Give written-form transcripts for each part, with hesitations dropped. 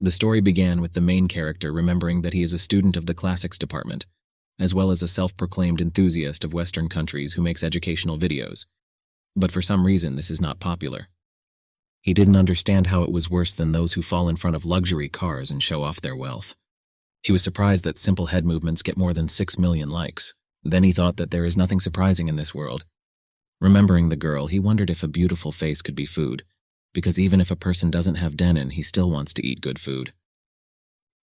The story began with the main character remembering that he is a student of the classics department, as well as a self-proclaimed enthusiast of Western countries who makes educational videos. But for some reason, this is not popular. He didn't understand how it was worse than those who fall in front of luxury cars and show off their wealth. He was surprised that simple head movements get more than 6 million likes. Then he thought that there is nothing surprising in this world. Remembering the girl, he wondered if a beautiful face could be food, because even if a person doesn't have denin, he still wants to eat good food.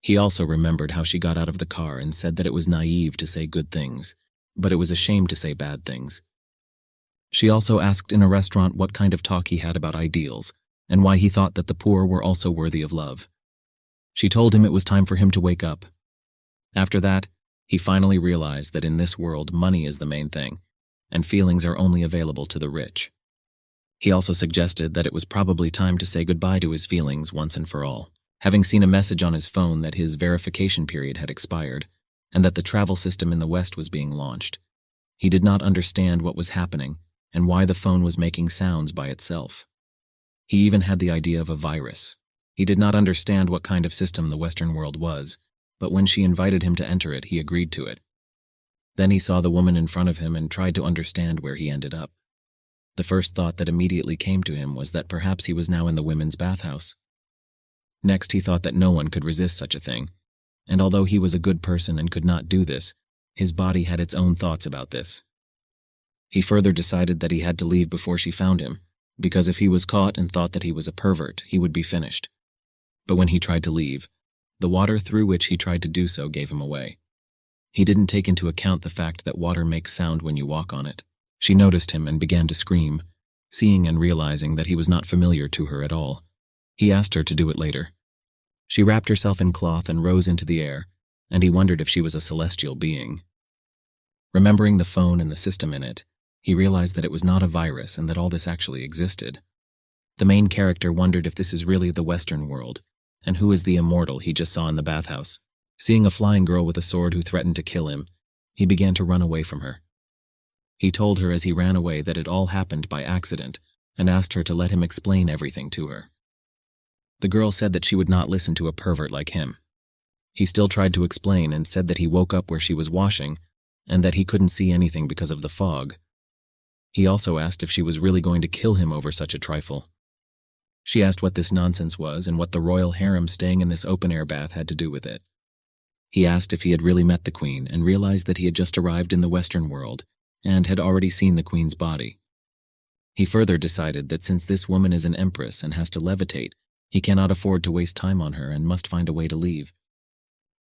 He also remembered how she got out of the car and said that it was naive to say good things, but it was a shame to say bad things. She also asked in a restaurant what kind of talk he had about ideals, and why he thought that the poor were also worthy of love. She told him it was time for him to wake up. After that, he finally realized that in this world, money is the main thing, and feelings are only available to the rich. He also suggested that it was probably time to say goodbye to his feelings once and for all, having seen a message on his phone that his verification period had expired, and that the travel system in the West was being launched. He did not understand what was happening, and why the phone was making sounds by itself. He even had the idea of a virus. He did not understand what kind of system the Western world was, but when she invited him to enter it, he agreed to it. Then he saw the woman in front of him and tried to understand where he ended up. The first thought that immediately came to him was that perhaps he was now in the women's bathhouse. Next, he thought that no one could resist such a thing, and although he was a good person and could not do this, his body had its own thoughts about this. He further decided that he had to leave before she found him, because if he was caught and thought that he was a pervert, he would be finished. But when he tried to leave, the water through which he tried to do so gave him away. He didn't take into account the fact that water makes sound when you walk on it. She noticed him and began to scream, seeing and realizing that he was not familiar to her at all. He asked her to do it later. She wrapped herself in cloth and rose into the air, and he wondered if she was a celestial being. Remembering the phone and the system in it, he realized that it was not a virus and that all this actually existed. The main character wondered if this is really the Western world, and who is the immortal he just saw in the bathhouse. Seeing a flying girl with a sword who threatened to kill him, he began to run away from her. He told her as he ran away that it all happened by accident, and asked her to let him explain everything to her. The girl said that she would not listen to a pervert like him. He still tried to explain and said that he woke up where she was washing, and that he couldn't see anything because of the fog. He also asked if she was really going to kill him over such a trifle. She asked what this nonsense was and what the royal harem staying in this open-air bath had to do with it. He asked if he had really met the queen and realized that he had just arrived in the Western world and had already seen the queen's body. He further decided that since this woman is an empress and has to levitate, he cannot afford to waste time on her and must find a way to leave.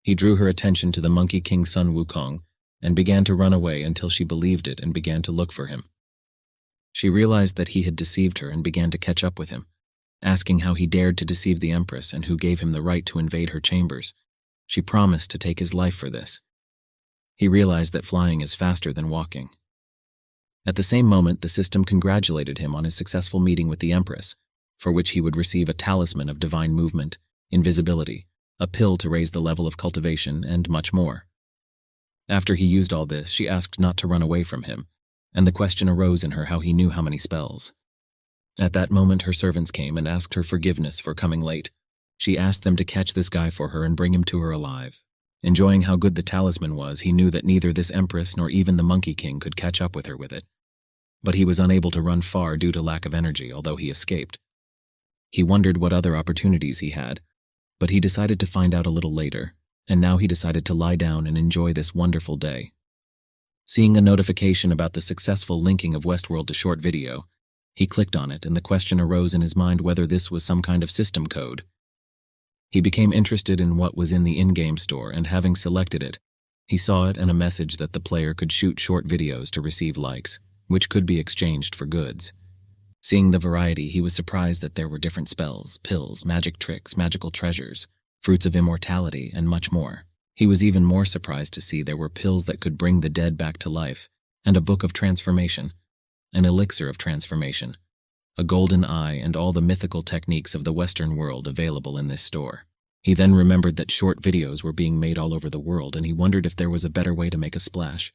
He drew her attention to the Monkey King Sun Wukong and began to run away until she believed it and began to look for him. She realized that he had deceived her and began to catch up with him, asking how he dared to deceive the empress and who gave him the right to invade her chambers. She promised to take his life for this. He realized that flying is faster than walking. At the same moment, the system congratulated him on his successful meeting with the empress, for which he would receive a talisman of divine movement, invisibility, a pill to raise the level of cultivation, and much more. After he used all this, she asked not to run away from him, and the question arose in her how he knew how many spells. At that moment, her servants came and asked her forgiveness for coming late. She asked them to catch this guy for her and bring him to her alive. Enjoying how good the talisman was, he knew that neither this empress nor even the Monkey King could catch up with her with it. But he was unable to run far due to lack of energy, although he escaped. He wondered what other opportunities he had, but he decided to find out a little later, and now he decided to lie down and enjoy this wonderful day. Seeing a notification about the successful linking of Westworld to short video, he clicked on it, and the question arose in his mind whether this was some kind of system code. He became interested in what was in the in-game store, and having selected it, he saw it and a message that the player could shoot short videos to receive likes, which could be exchanged for goods. Seeing the variety, he was surprised that there were different spells, pills, magic tricks, magical treasures, fruits of immortality, and much more. He was even more surprised to see there were pills that could bring the dead back to life, and a book of transformation, an elixir of transformation, a golden eye, and all the mythical techniques of the Western world available in this store. He then remembered that short videos were being made all over the world, and he wondered if there was a better way to make a splash.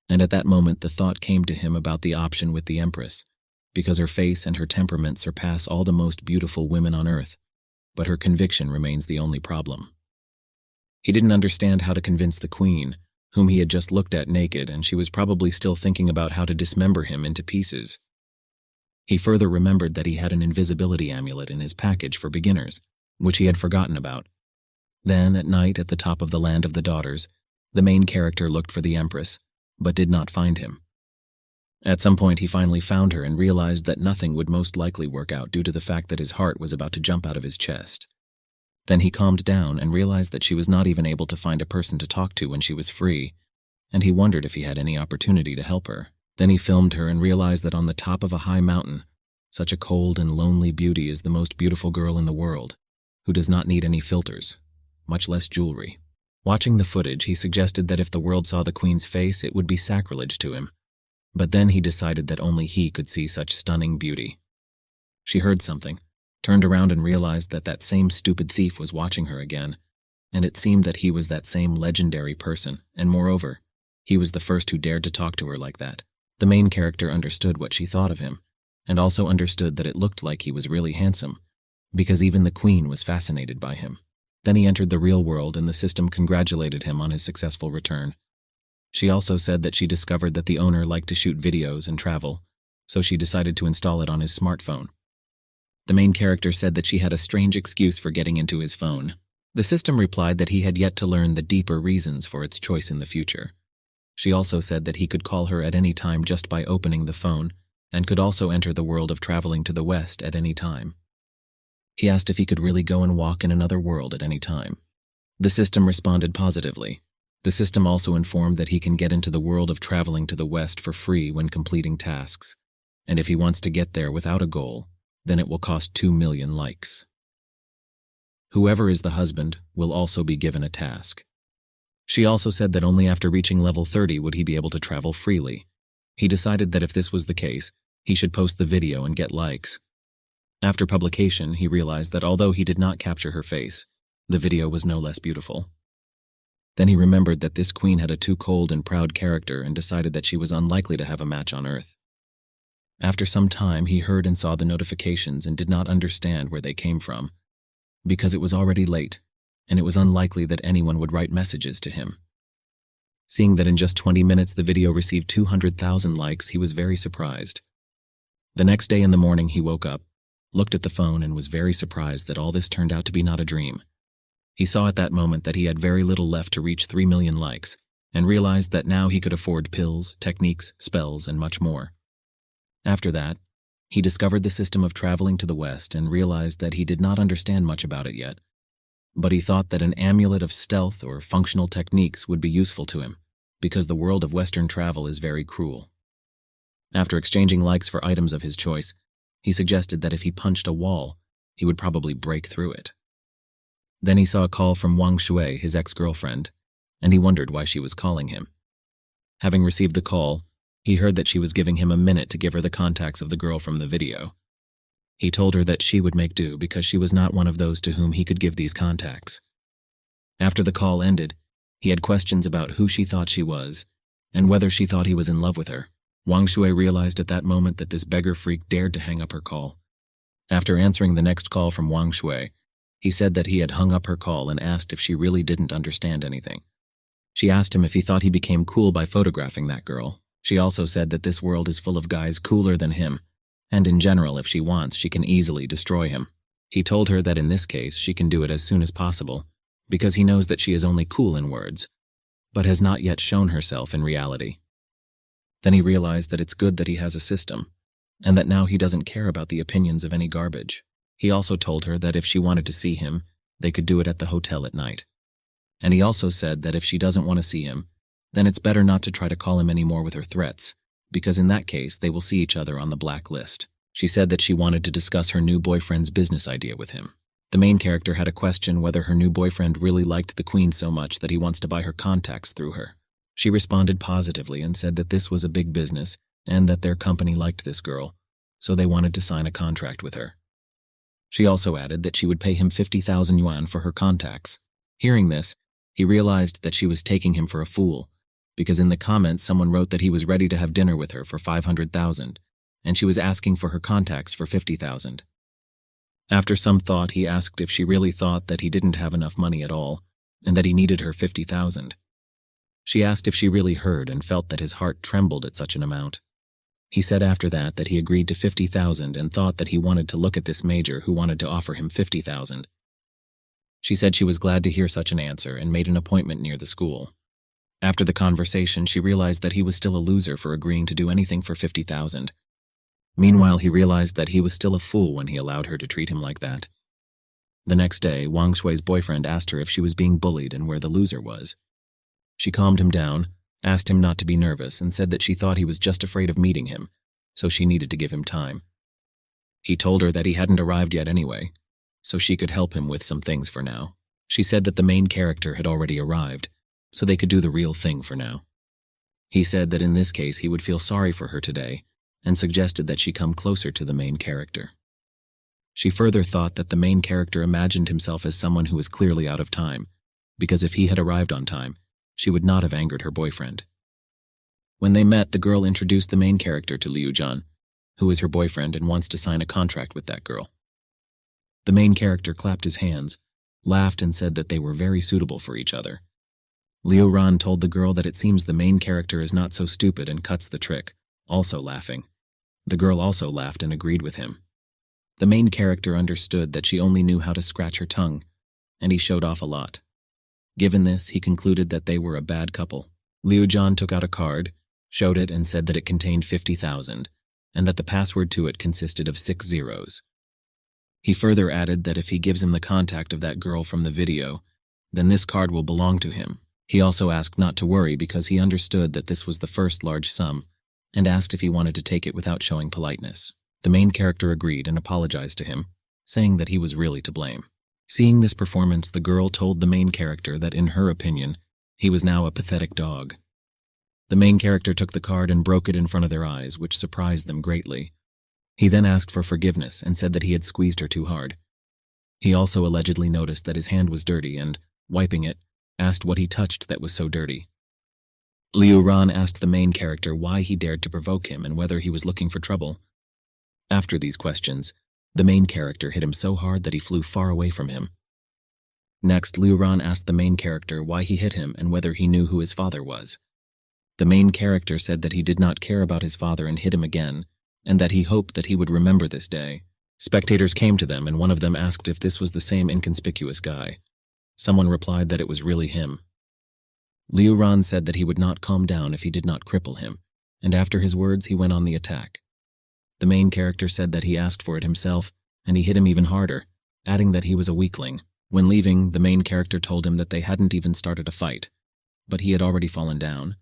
And at that moment, the thought came to him about the option with the Empress, because her face and her temperament surpass all the most beautiful women on earth. but her conviction remains the only problem. He didn't understand how to convince the queen, whom he had just looked at naked, and she was probably still thinking about how to dismember him into pieces. He further remembered that he had an invisibility amulet in his package for beginners, which he had forgotten about. Then, at night, at the top of the Land of the Daughters, the main character looked for the Empress, but did not find him. At some point, he finally found her and realized that nothing would most likely work out due to the fact that his heart was about to jump out of his chest. Then he calmed down and realized that she was not even able to find a person to talk to when she was free, and he wondered if he had any opportunity to help her. Then he filmed her and realized that on the top of a high mountain, such a cold and lonely beauty is the most beautiful girl in the world, who does not need any filters, much less jewelry. Watching the footage, he suggested that if the world saw the queen's face, it would be sacrilege to him. But then he decided that only he could see such stunning beauty. She heard something, turned around and realized that that same stupid thief was watching her again, and it seemed that he was that same legendary person, and moreover, he was the first who dared to talk to her like that. The main character understood what she thought of him, and also understood that it looked like he was really handsome, because even the queen was fascinated by him. Then he entered the real world, and the system congratulated him on his successful return. She also said that she discovered that the owner liked to shoot videos and travel, so she decided to install it on his smartphone. The main character said that she had a strange excuse for getting into his phone. The system replied that he had yet to learn the deeper reasons for its choice in the future. She also said that he could call her at any time just by opening the phone, and could also enter the world of traveling to the West at any time. He asked if he could really go and walk in another world at any time. The system responded positively. The system also informed that he can get into the world of traveling to the West for free when completing tasks, and if he wants to get there without a goal, then it will cost 2 million likes. Whoever is the husband will also be given a task. She also said that only after reaching level 30 would he be able to travel freely. He decided that if this was the case, he should post the video and get likes. After publication, he realized that although he did not capture her face, the video was no less beautiful. Then he remembered that this queen had a too cold and proud character and decided that she was unlikely to have a match on Earth. After some time, he heard and saw the notifications and did not understand where they came from, because it was already late, and it was unlikely that anyone would write messages to him. Seeing that in just 20 minutes the video received 200,000 likes, he was very surprised. The next day in the morning he woke up, looked at the phone, and was very surprised that all this turned out to be not a dream. He saw at that moment that he had very little left to reach 3 million likes, and realized that now he could afford pills, techniques, spells, and much more. After that, he discovered the system of traveling to the West and realized that he did not understand much about it yet, but he thought that an amulet of stealth or functional techniques would be useful to him, because the world of Western travel is very cruel. After exchanging likes for items of his choice, he suggested that if he punched a wall, he would probably break through it. Then he saw a call from Wang Shui, his ex-girlfriend, and he wondered why she was calling him. Having received the call, he heard that she was giving him a minute to give her the contacts of the girl from the video. He told her that she would make do because she was not one of those to whom he could give these contacts. After the call ended, he had questions about who she thought she was and whether she thought he was in love with her. Wang Shui realized at that moment that this beggar freak dared to hang up her call. After answering the next call from Wang Shui, he said that he had hung up her call and asked if she really didn't understand anything. She asked him if he thought he became cool by photographing that girl. She also said that this world is full of guys cooler than him, and in general, if she wants, she can easily destroy him. He told her that in this case, she can do it as soon as possible, because he knows that she is only cool in words, but has not yet shown herself in reality. Then he realized that it's good that he has a system, and that now he doesn't care about the opinions of any garbage. He also told her that if she wanted to see him, they could do it at the hotel at night. And he also said that if she doesn't want to see him, then it's better not to try to call him anymore with her threats, because in that case, they will see each other on the blacklist. She said that she wanted to discuss her new boyfriend's business idea with him. The main character had a question whether her new boyfriend really liked the queen so much that he wants to buy her contacts through her. She responded positively and said that this was a big business and that their company liked this girl, so they wanted to sign a contract with her. She also added that she would pay him 50,000 yuan for her contacts. Hearing this, he realized that she was taking him for a fool, because in the comments someone wrote that he was ready to have dinner with her for 500,000, and she was asking for her contacts for 50,000. After some thought, he asked if she really thought that he didn't have enough money at all, and that he needed her 50,000. She asked if she really heard and felt that his heart trembled at such an amount. He said after that he agreed to 50,000 and thought that he wanted to look at this major who wanted to offer him 50,000. She said she was glad to hear such an answer and made an appointment near the school. After the conversation, she realized that he was still a loser for agreeing to do anything for 50,000. Meanwhile, he realized that he was still a fool when he allowed her to treat him like that. The next day, Wang Shui's boyfriend asked her if she was being bullied and where the loser was. She calmed him down, asked him not to be nervous, and said that she thought he was just afraid of meeting him, so she needed to give him time. He told her that he hadn't arrived yet anyway, so she could help him with some things for now. She said that the main character had already arrived, so they could do the real thing for now. He said that in this case he would feel sorry for her today, and suggested that she come closer to the main character. She further thought that the main character imagined himself as someone who was clearly out of time, because if he had arrived on time, she would not have angered her boyfriend. When they met, the girl introduced the main character to Liu Zhan, who is her boyfriend and wants to sign a contract with that girl. The main character clapped his hands, laughed, and said that they were very suitable for each other. Liu Ran told the girl that it seems the main character is not so stupid and cuts the trick, also laughing. The girl also laughed and agreed with him. The main character understood that she only knew how to scratch her tongue, and he showed off a lot. Given this, he concluded that they were a bad couple. Liu Zhan took out a card, showed it, and said that it contained 50,000, and that the password to it consisted of 6 zeros. He further added that if he gives him the contact of that girl from the video, then this card will belong to him. He also asked not to worry because he understood that this was the first large sum, and asked if he wanted to take it without showing politeness. The main character agreed and apologized to him, saying that he was really to blame. Seeing this performance, the girl told the main character that in her opinion, he was now a pathetic dog. The main character took the card and broke it in front of their eyes, which surprised them greatly. He then asked for forgiveness and said that he had squeezed her too hard. He also allegedly noticed that his hand was dirty and, wiping it, asked what he touched that was so dirty. Liu Ran asked the main character why he dared to provoke him and whether he was looking for trouble. After these questions, the main character hit him so hard that he flew far away from him. Next, Liu Ran asked the main character why he hit him and whether he knew who his father was. The main character said that he did not care about his father and hit him again, and that he hoped that he would remember this day. Spectators came to them, and one of them asked if this was the same inconspicuous guy. Someone replied that it was really him. Liu Ran said that he would not calm down if he did not cripple him, and after his words he went on the attack. The main character said that he asked for it himself, and he hit him even harder, adding that he was a weakling. When leaving, the main character told him that they hadn't even started a fight, but he had already fallen down,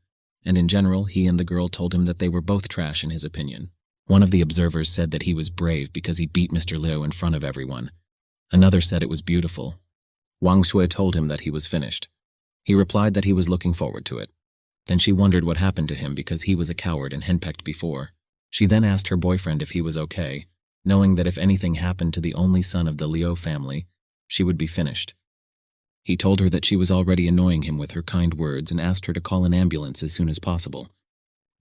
and in general he and the girl told him that they were both trash in his opinion. One of the observers said that he was brave because he beat Mr. Liu in front of everyone. Another said it was beautiful. Wang Shui told him that he was finished. He replied that he was looking forward to it. Then she wondered what happened to him because he was a coward and henpecked before. She then asked her boyfriend if he was okay, knowing that if anything happened to the only son of the Liu family, she would be finished. He told her that she was already annoying him with her kind words and asked her to call an ambulance as soon as possible.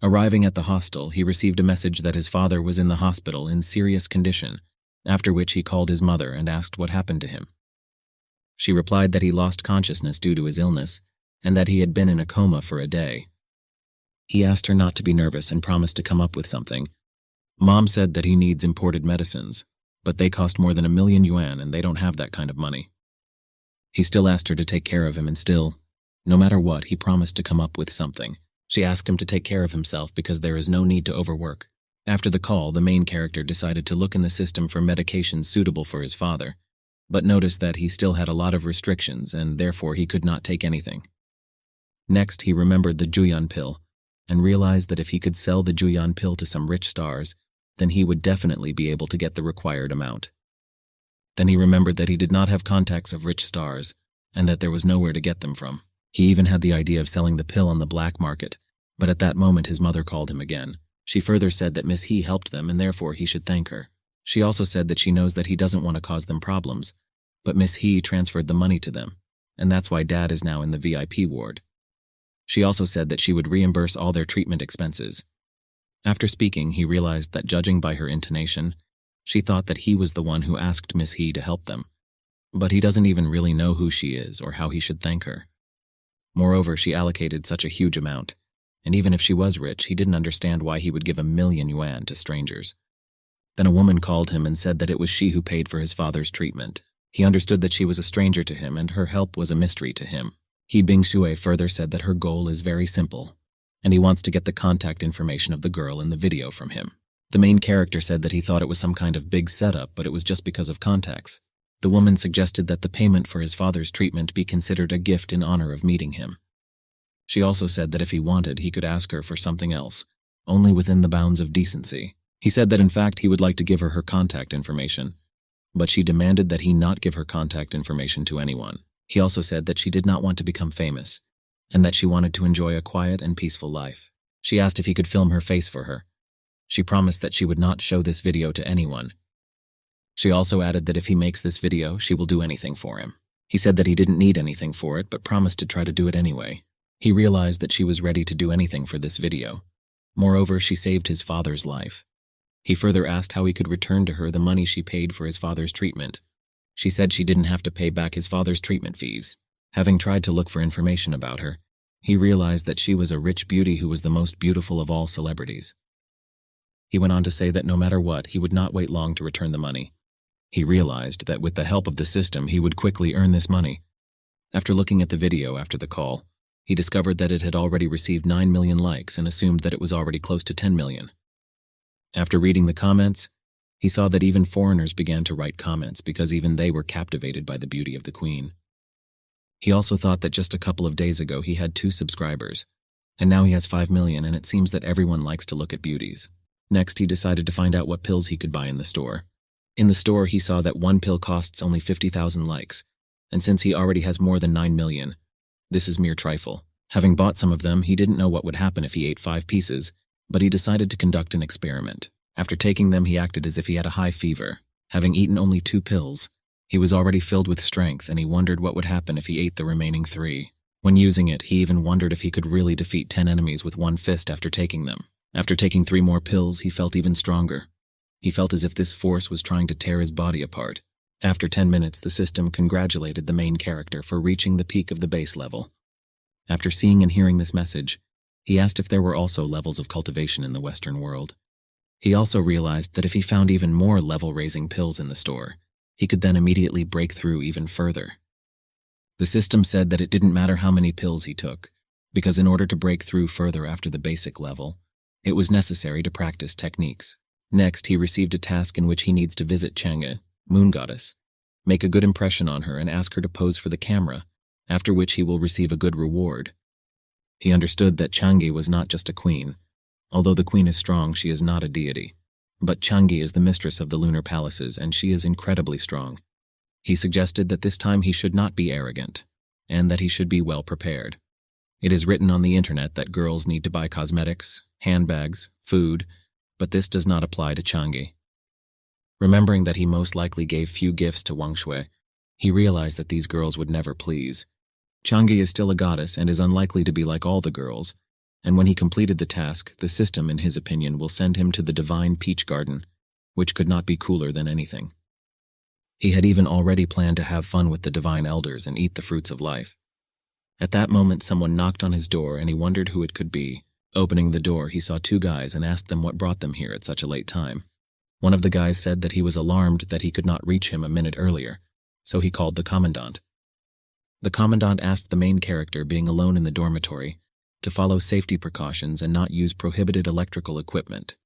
Arriving at the hostel, he received a message that his father was in the hospital in serious condition, after which he called his mother and asked what happened to him. She replied that he lost consciousness due to his illness, and that he had been in a coma for a day. He asked her not to be nervous and promised to come up with something. Mom said that he needs imported medicines, but they cost more than 1,000,000 yuan and they don't have that kind of money. He still asked her to take care of him and still, no matter what, he promised to come up with something. She asked him to take care of himself because there is no need to overwork. After the call, the main character decided to look in the system for medications suitable for his father, but noticed that he still had a lot of restrictions and therefore he could not take anything. Next, he remembered the Juyan pill and realized that if he could sell the Juyan pill to some rich stars, then he would definitely be able to get the required amount. Then he remembered that he did not have contacts of rich stars and that there was nowhere to get them from. He even had the idea of selling the pill on the black market, but at that moment his mother called him again. She further said that Miss He helped them and therefore he should thank her. She also said that she knows that he doesn't want to cause them problems, but Miss He transferred the money to them, and that's why Dad is now in the VIP ward. She also said that she would reimburse all their treatment expenses. After speaking, he realized that judging by her intonation, She thought that he was the one who asked Miss He to help them, but he doesn't even really know who she is or how he should thank her. Moreover, she allocated such a huge amount, and even if she was rich, he didn't understand why he would give 1,000,000 yuan to strangers. Then a woman called him and said that it was she who paid for his father's treatment. He understood that she was a stranger to him and her help was a mystery to him. He Bingshui further said that her goal is very simple, and he wants to get the contact information of the girl in the video from him. The main character said that he thought it was some kind of big setup, but it was just because of contacts. The woman suggested that the payment for his father's treatment be considered a gift in honor of meeting him. She also said that if he wanted, he could ask her for something else, only within the bounds of decency. He said that in fact he would like to give her contact information, but she demanded that he not give her contact information to anyone. He also said that she did not want to become famous, and that she wanted to enjoy a quiet and peaceful life. She asked if he could film her face for her. She promised that she would not show this video to anyone. She also added that if he makes this video, she will do anything for him. He said that he didn't need anything for it, but promised to try to do it anyway. He realized that she was ready to do anything for this video. Moreover, she saved his father's life. He further asked how he could return to her the money she paid for his father's treatment. She said she didn't have to pay back his father's treatment fees. Having tried to look for information about her, he realized that she was a rich beauty who was the most beautiful of all celebrities. He went on to say that no matter what, he would not wait long to return the money. He realized that with the help of the system, he would quickly earn this money. After looking at the video after the call, he discovered that it had already received 9 million likes and assumed that it was already close to 10 million. After reading the comments, he saw that even foreigners began to write comments because even they were captivated by the beauty of the queen. He also thought that just a couple of days ago he had 2 subscribers, and now he has 5 million, and it seems that everyone likes to look at beauties. Next, he decided to find out what pills he could buy in the store. In the store, he saw that one pill costs only 50,000 likes, and since he already has more than 9 million, this is mere trifle. Having bought some of them, he didn't know what would happen if he ate 5 pieces, but he decided to conduct an experiment. After taking them, he acted as if he had a high fever. Having eaten only 2 pills, he was already filled with strength, and he wondered what would happen if he ate the remaining 3. When using it, he even wondered if he could really defeat 10 enemies with one fist after taking them. After taking 3 more pills, he felt even stronger. He felt as if this force was trying to tear his body apart. After 10 minutes, the system congratulated the main character for reaching the peak of the base level. After seeing and hearing this message, he asked if there were also levels of cultivation in the Western world. He also realized that if he found even more level-raising pills in the store, he could then immediately break through even further. The system said that it didn't matter how many pills he took, because in order to break through further after the basic level, it was necessary to practice techniques. Next, he received a task in which he needs to visit Chang'e, Moon Goddess, make a good impression on her and ask her to pose for the camera, after which he will receive a good reward. He understood that Chang'e was not just a queen. Although the queen is strong, she is not a deity. But Chang'e is the mistress of the lunar palaces, and she is incredibly strong. He suggested that this time he should not be arrogant, and that he should be well prepared. It is written on the internet that girls need to buy cosmetics, handbags, food, but this does not apply to Chang'e. Remembering that he most likely gave few gifts to Wang Shui, he realized that these girls would never please. Chang'e is still a goddess and is unlikely to be like all the girls, and when he completed the task, the system, in his opinion, will send him to the divine peach garden, which could not be cooler than anything. He had even already planned to have fun with the divine elders and eat the fruits of life. At that moment, someone knocked on his door and he wondered who it could be. Opening the door, he saw 2 guys and asked them what brought them here at such a late time. One of the guys said that he was alarmed that he could not reach him a minute earlier, so he called the commandant. The commandant asked the main character, being alone in the dormitory, to follow safety precautions and not use prohibited electrical equipment.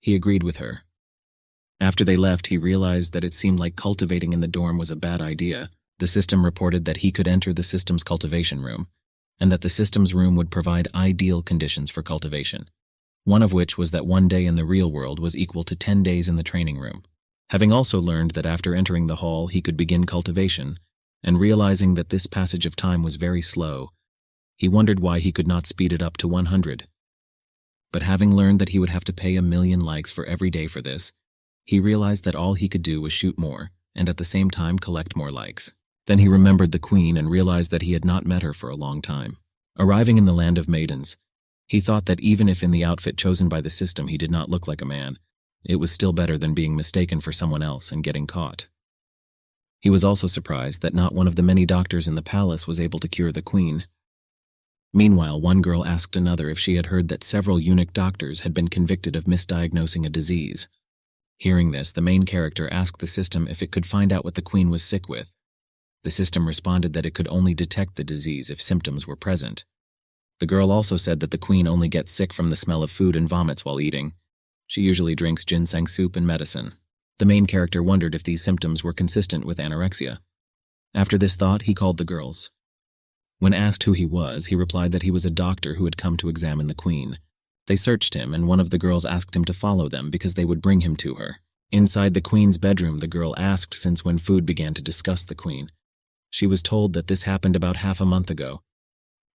He agreed with her. After they left, he realized that it seemed like cultivating in the dorm was a bad idea. The system reported that he could enter the system's cultivation room, and that the system's room would provide ideal conditions for cultivation, one of which was that 1 day in the real world was equal to 10 days in the training room. Having also learned that after entering the hall he could begin cultivation, and realizing that this passage of time was very slow, he wondered why he could not speed it up to 100. But having learned that he would have to pay 1,000,000 likes for every day for this, he realized that all he could do was shoot more, and at the same time collect more likes. Then he remembered the queen and realized that he had not met her for a long time. Arriving in the land of maidens, he thought that even if in the outfit chosen by the system he did not look like a man, It was still better than being mistaken for someone else and getting caught. He was also surprised that not one of the many doctors in the palace was able to cure the queen. Meanwhile, one girl asked another if she had heard that several eunuch doctors had been convicted of misdiagnosing a disease. Hearing this, the main character asked the system if it could find out what the queen was sick with. The system responded that it could only detect the disease if symptoms were present. The girl also said that the queen only gets sick from the smell of food and vomits while eating. She usually drinks ginseng soup and medicine. The main character wondered if these symptoms were consistent with anorexia. After this thought, he called the girls. When asked who he was, he replied that he was a doctor who had come to examine the queen. They searched him, and one of the girls asked him to follow them because they would bring him to her. Inside the queen's bedroom, the girl asked since when food began to disgust the queen. She was told that this happened about half a month ago.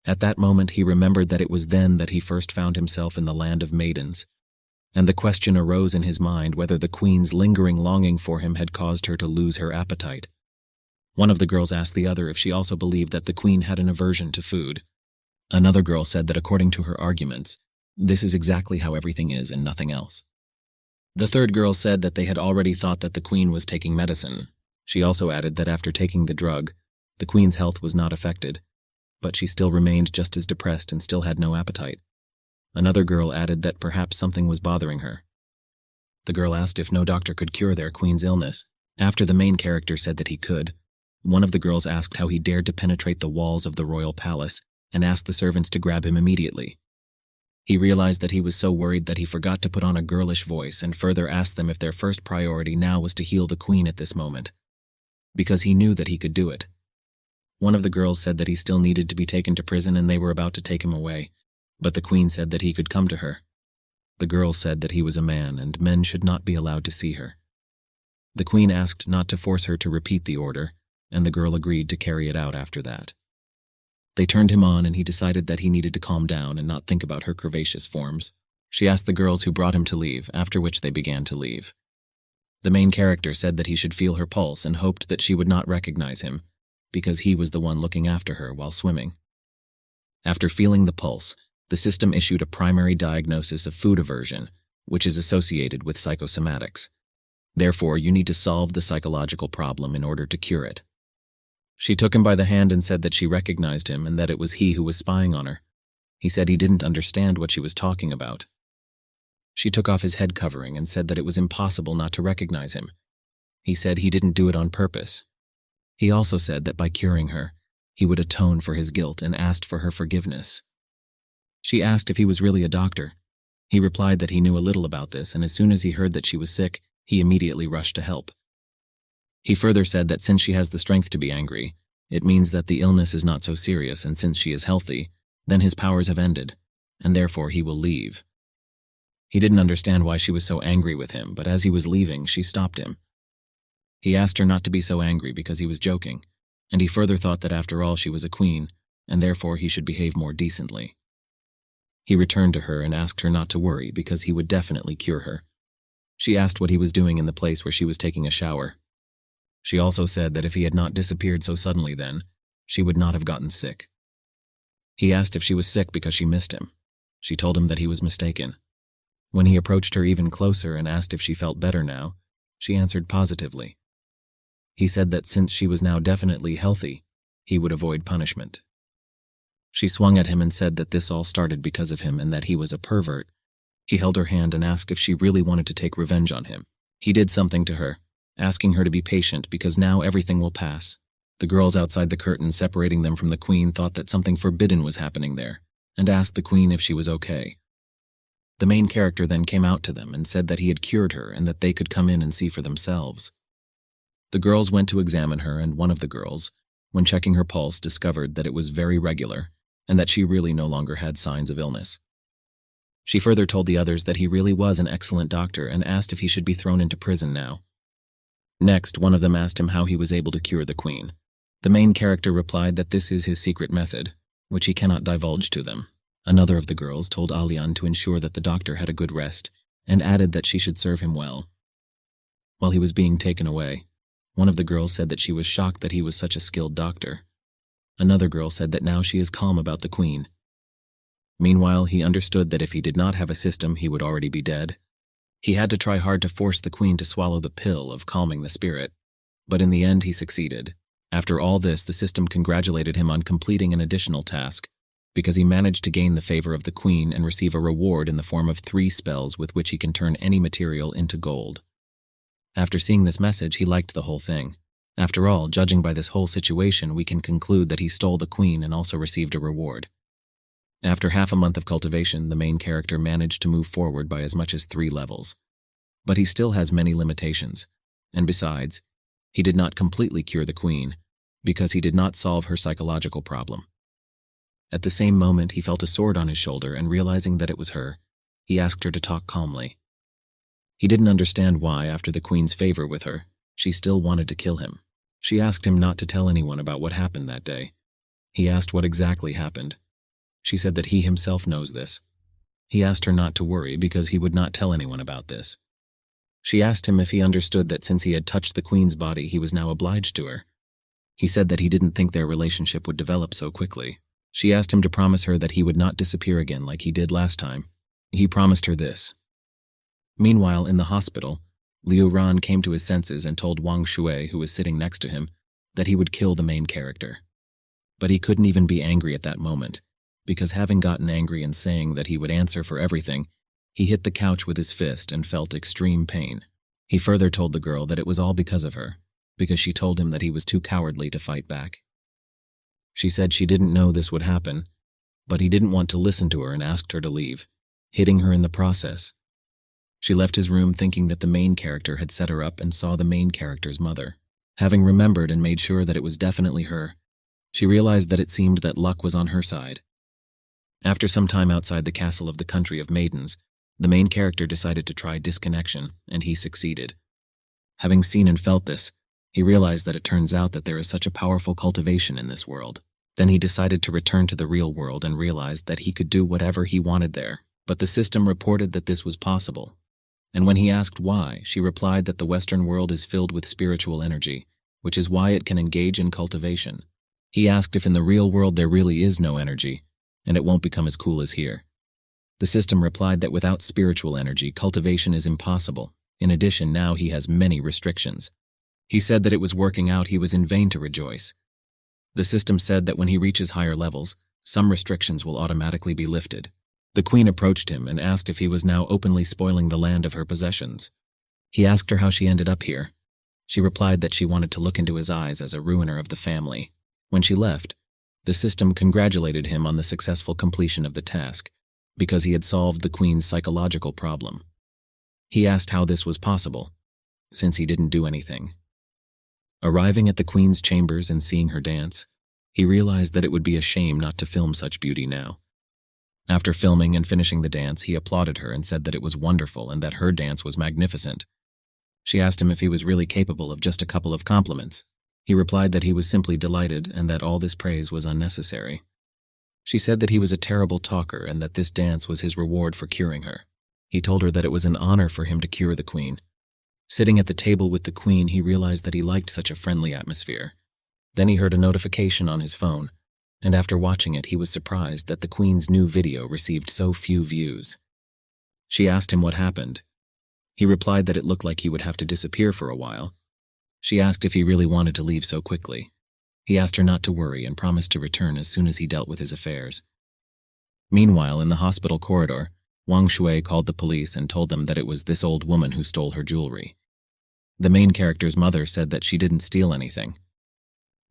At that moment, he remembered that it was then that he first found himself in the land of maidens, and the question arose in his mind whether the queen's lingering longing for him had caused her to lose her appetite. One of the girls asked the other if she also believed that the queen had an aversion to food. Another girl said that according to her arguments, this is exactly how everything is and nothing else. The third girl said that they had already thought that the queen was taking medicine. She also added that after taking the drug, the queen's health was not affected, but she still remained just as depressed and still had no appetite. Another girl added that perhaps something was bothering her. The girl asked if no doctor could cure their queen's illness. After the main character said that he could, one of the girls asked how he dared to penetrate the walls of the royal palace and asked the servants to grab him immediately. He realized that he was so worried that he forgot to put on a girlish voice and further asked them if their first priority now was to heal the queen at this moment, because he knew that he could do it. One of the girls said that he still needed to be taken to prison and they were about to take him away, but the queen said that he could come to her. The girl said that he was a man and men should not be allowed to see her. The queen asked not to force her to repeat the order, and the girl agreed to carry it out after that. They turned him on and he decided that he needed to calm down and not think about her curvaceous forms. She asked the girls who brought him to leave, after which they began to leave. The main character said that he should feel her pulse and hoped that she would not recognize him, because he was the one looking after her while swimming. After feeling the pulse, the system issued a primary diagnosis of food aversion, which is associated with psychosomatics. Therefore, you need to solve the psychological problem in order to cure it. She took him by the hand and said that she recognized him and that it was he who was spying on her. He said he didn't understand what she was talking about. She took off his head covering and said that it was impossible not to recognize him. He said he didn't do it on purpose. He also said that by curing her, he would atone for his guilt and asked for her forgiveness. She asked if he was really a doctor. He replied that he knew a little about this, and as soon as he heard that she was sick, he immediately rushed to help. He further said that since she has the strength to be angry, it means that the illness is not so serious, and since she is healthy, then his powers have ended, and therefore he will leave. He didn't understand why she was so angry with him, but as he was leaving, she stopped him. He asked her not to be so angry because he was joking, and he further thought that after all she was a queen, and therefore he should behave more decently. He returned to her and asked her not to worry because he would definitely cure her. She asked what he was doing in the place where she was taking a shower. She also said that if he had not disappeared so suddenly then, she would not have gotten sick. He asked if she was sick because she missed him. She told him that he was mistaken. When he approached her even closer and asked if she felt better now, she answered positively. He said that since she was now definitely healthy, he would avoid punishment. She swung at him and said that this all started because of him and that he was a pervert. He held her hand and asked if she really wanted to take revenge on him. He did something to her, asking her to be patient because now everything will pass. The girls outside the curtain separating them from the queen thought that something forbidden was happening there, and asked the queen if she was okay. The main character then came out to them and said that he had cured her and that they could come in and see for themselves. The girls went to examine her, and one of the girls, when checking her pulse, discovered that it was very regular and that she really no longer had signs of illness. She further told the others that he really was an excellent doctor and asked if he should be thrown into prison now. Next, one of them asked him how he was able to cure the queen. The main character replied that this is his secret method, which he cannot divulge to them. Another of the girls told Alian to ensure that the doctor had a good rest, and added that she should serve him well. While he was being taken away, one of the girls said that she was shocked that he was such a skilled doctor. Another girl said that now she is calm about the queen. Meanwhile, he understood that if he did not have a system, he would already be dead. He had to try hard to force the queen to swallow the pill of calming the spirit, but in the end he succeeded. After all this, the system congratulated him on completing an additional task, because he managed to gain the favor of the queen and receive a reward in the form of 3 spells with which he can turn any material into gold. After seeing this message, he liked the whole thing. After all, judging by this whole situation, we can conclude that he stole the queen and also received a reward. After half a month of cultivation, the main character managed to move forward by as much as 3 levels. But he still has many limitations, and besides, he did not completely cure the queen, because he did not solve her psychological problem. At the same moment, he felt a sword on his shoulder, and realizing that it was her, he asked her to talk calmly. He didn't understand why, after the queen's favor with her, she still wanted to kill him. She asked him not to tell anyone about what happened that day. He asked what exactly happened. She said that he himself knows this. He asked her not to worry because he would not tell anyone about this. She asked him if he understood that since he had touched the queen's body, he was now obliged to her. He said that he didn't think their relationship would develop so quickly. She asked him to promise her that he would not disappear again like he did last time. He promised her this. Meanwhile, in the hospital, Liu Ran came to his senses and told Wang Shui, who was sitting next to him, that he would kill the main character. But he couldn't even be angry at that moment, because having gotten angry and saying that he would answer for everything, he hit the couch with his fist and felt extreme pain. He further told the girl that it was all because of her, because she told him that he was too cowardly to fight back. She said she didn't know this would happen, but he didn't want to listen to her and asked her to leave, hitting her in the process. She left his room thinking that the main character had set her up and saw the main character's mother. Having remembered and made sure that it was definitely her, she realized that it seemed that luck was on her side. After some time outside the castle of the country of maidens, the main character decided to try disconnection, and he succeeded. Having seen and felt this, he realized that it turns out that there is such a powerful cultivation in this world. Then he decided to return to the real world and realized that he could do whatever he wanted there, but the system reported that this was possible. And when he asked why, she replied that the Western world is filled with spiritual energy, which is why it can engage in cultivation. He asked if in the real world there really is no energy, and it won't become as cool as here. The system replied that without spiritual energy, cultivation is impossible. In addition, now he has many restrictions. He said that it was working out, he was in vain to rejoice. The system said that when he reaches higher levels, some restrictions will automatically be lifted. The queen approached him and asked if he was now openly spoiling the land of her possessions. He asked her how she ended up here. She replied that she wanted to look into his eyes as a ruiner of the family. When she left, the system congratulated him on the successful completion of the task, because he had solved the queen's psychological problem. He asked how this was possible, since he didn't do anything. Arriving at the queen's chambers and seeing her dance, he realized that it would be a shame not to film such beauty now. After filming and finishing the dance, he applauded her and said that it was wonderful and that her dance was magnificent. She asked him if he was really capable of just a couple of compliments. He replied that he was simply delighted and that all this praise was unnecessary. She said that he was a terrible talker and that this dance was his reward for curing her. He told her that it was an honor for him to cure the queen. Sitting at the table with the queen, he realized that he liked such a friendly atmosphere. Then he heard a notification on his phone, and after watching it, he was surprised that the queen's new video received so few views. She asked him what happened. He replied that it looked like he would have to disappear for a while. She asked if he really wanted to leave so quickly. He asked her not to worry and promised to return as soon as he dealt with his affairs. Meanwhile, in the hospital corridor, Wang Shui called the police and told them that it was this old woman who stole her jewelry. The main character's mother said that she didn't steal anything.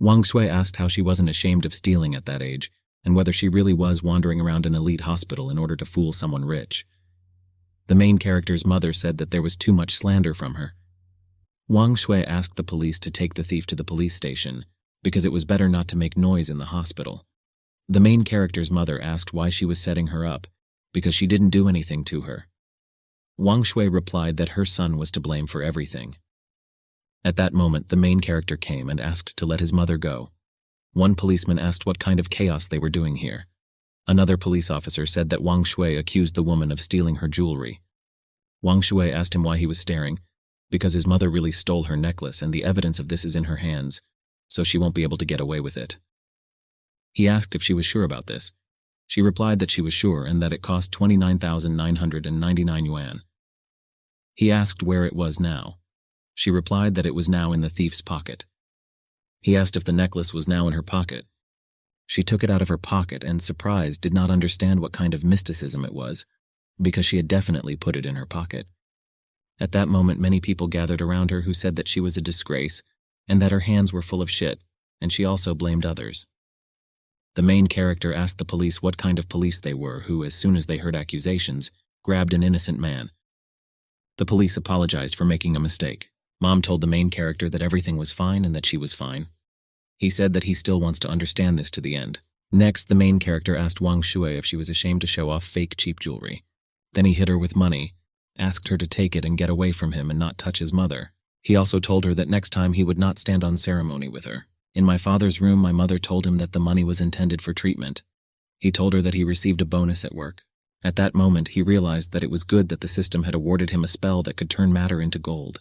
Wang Shui asked how she wasn't ashamed of stealing at that age, and whether she really was wandering around an elite hospital in order to fool someone rich. The main character's mother said that there was too much slander from her. Wang Shui asked the police to take the thief to the police station, because it was better not to make noise in the hospital. The main character's mother asked why she was setting her up, because she didn't do anything to her. Wang Shui replied that her son was to blame for everything. At that moment, the main character came and asked to let his mother go. One policeman asked what kind of chaos they were doing here. Another police officer said that Wang Shui accused the woman of stealing her jewelry. Wang Shui asked him why he was staring, because his mother really stole her necklace and the evidence of this is in her hands, so she won't be able to get away with it. He asked if she was sure about this. She replied that she was sure and that it cost 29,999 yuan. He asked where it was now. She replied that it was now in the thief's pocket. He asked if the necklace was now in her pocket. She took it out of her pocket and, surprised, did not understand what kind of mysticism it was, because she had definitely put it in her pocket. At that moment, many people gathered around her who said that she was a disgrace and that her hands were full of shit, and she also blamed others. The main character asked the police what kind of police they were, who, as soon as they heard accusations, grabbed an innocent man. The police apologized for making a mistake. Mom told the main character that everything was fine and that she was fine. He said that he still wants to understand this to the end. Next, the main character asked Wang Shui if she was ashamed to show off fake cheap jewelry. Then he hit her with money, asked her to take it and get away from him and not touch his mother. He also told her that next time he would not stand on ceremony with her. In my father's room, my mother told him that the money was intended for treatment. He told her that he received a bonus at work. At that moment, he realized that it was good that the system had awarded him a spell that could turn matter into gold.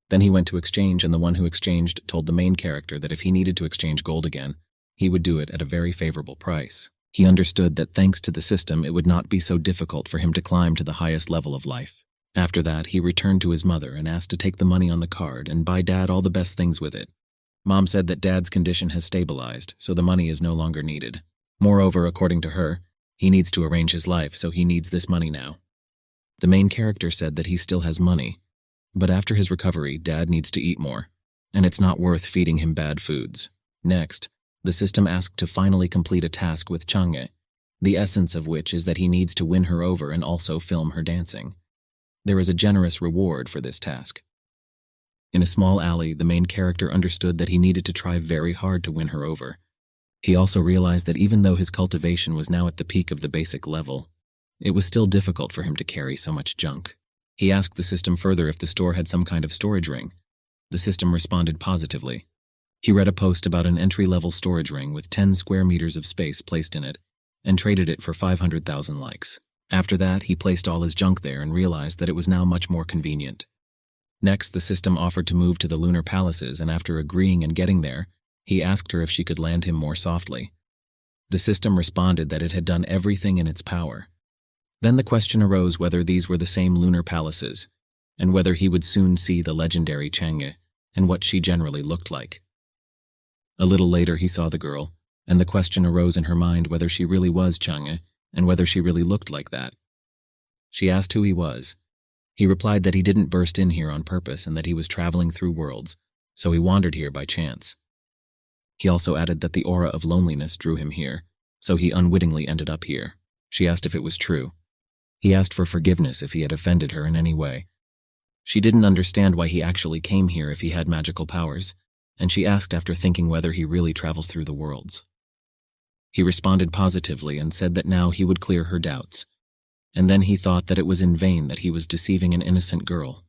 Then he went to exchange, and the one who exchanged told the main character that if he needed to exchange gold again, he would do it at a very favorable price. He understood that thanks to the system, it would not be so difficult for him to climb to the highest level of life. After that, he returned to his mother and asked to take the money on the card and buy Dad all the best things with it. Mom said that Dad's condition has stabilized, so the money is no longer needed. Moreover, according to her, he needs to arrange his life, so he needs this money now. The main character said that he still has money, but after his recovery, Dad needs to eat more, and it's not worth feeding him bad foods. Next, the system asked to finally complete a task with Chang'e, the essence of which is that he needs to win her over and also film her dancing. There is a generous reward for this task. In a small alley, the main character understood that he needed to try very hard to win her over. He also realized that even though his cultivation was now at the peak of the basic level, it was still difficult for him to carry so much junk. He asked the system further if the store had some kind of storage ring. The system responded positively. He read a post about an entry-level storage ring with 10 square meters of space placed in it, and traded it for 500,000 likes. After that, he placed all his junk there and realized that it was now much more convenient. Next, the system offered to move to the lunar palaces, and after agreeing and getting there, he asked her if she could land him more softly. The system responded that it had done everything in its power. Then the question arose whether these were the same lunar palaces, and whether he would soon see the legendary Chang'e, and what she generally looked like. A little later he saw the girl, and the question arose in her mind whether she really was Chang'e, and whether she really looked like that. She asked who he was. He replied that he didn't burst in here on purpose and that he was traveling through worlds, so he wandered here by chance. He also added that the aura of loneliness drew him here, so he unwittingly ended up here. She asked if it was true. He asked for forgiveness if he had offended her in any way. She didn't understand why he actually came here if he had magical powers, and she asked after thinking whether he really travels through the worlds. He responded positively and said that now he would clear her doubts, and then he thought that it was in vain that he was deceiving an innocent girl.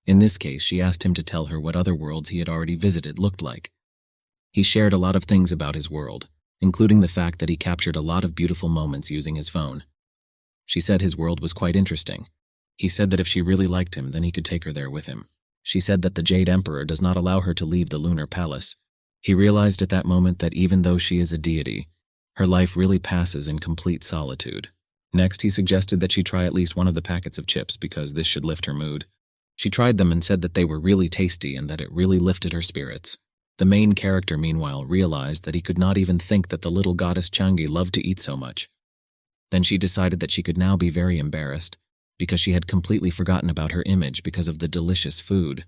In this case, she asked him to tell her what other worlds he had already visited looked like. He shared a lot of things about his world, including the fact that he captured a lot of beautiful moments using his phone. She said his world was quite interesting. He said that if she really liked him, then he could take her there with him. She said that the Jade Emperor does not allow her to leave the lunar palace. He realized at that moment that even though she is a deity, her life really passes in complete solitude. Next, he suggested that she try at least one of the packets of chips because this should lift her mood. She tried them and said that they were really tasty and that it really lifted her spirits. The main character, meanwhile, realized that he could not even think that the little goddess Chang'e loved to eat so much. Then she decided that she could now be very embarrassed because she had completely forgotten about her image because of the delicious food.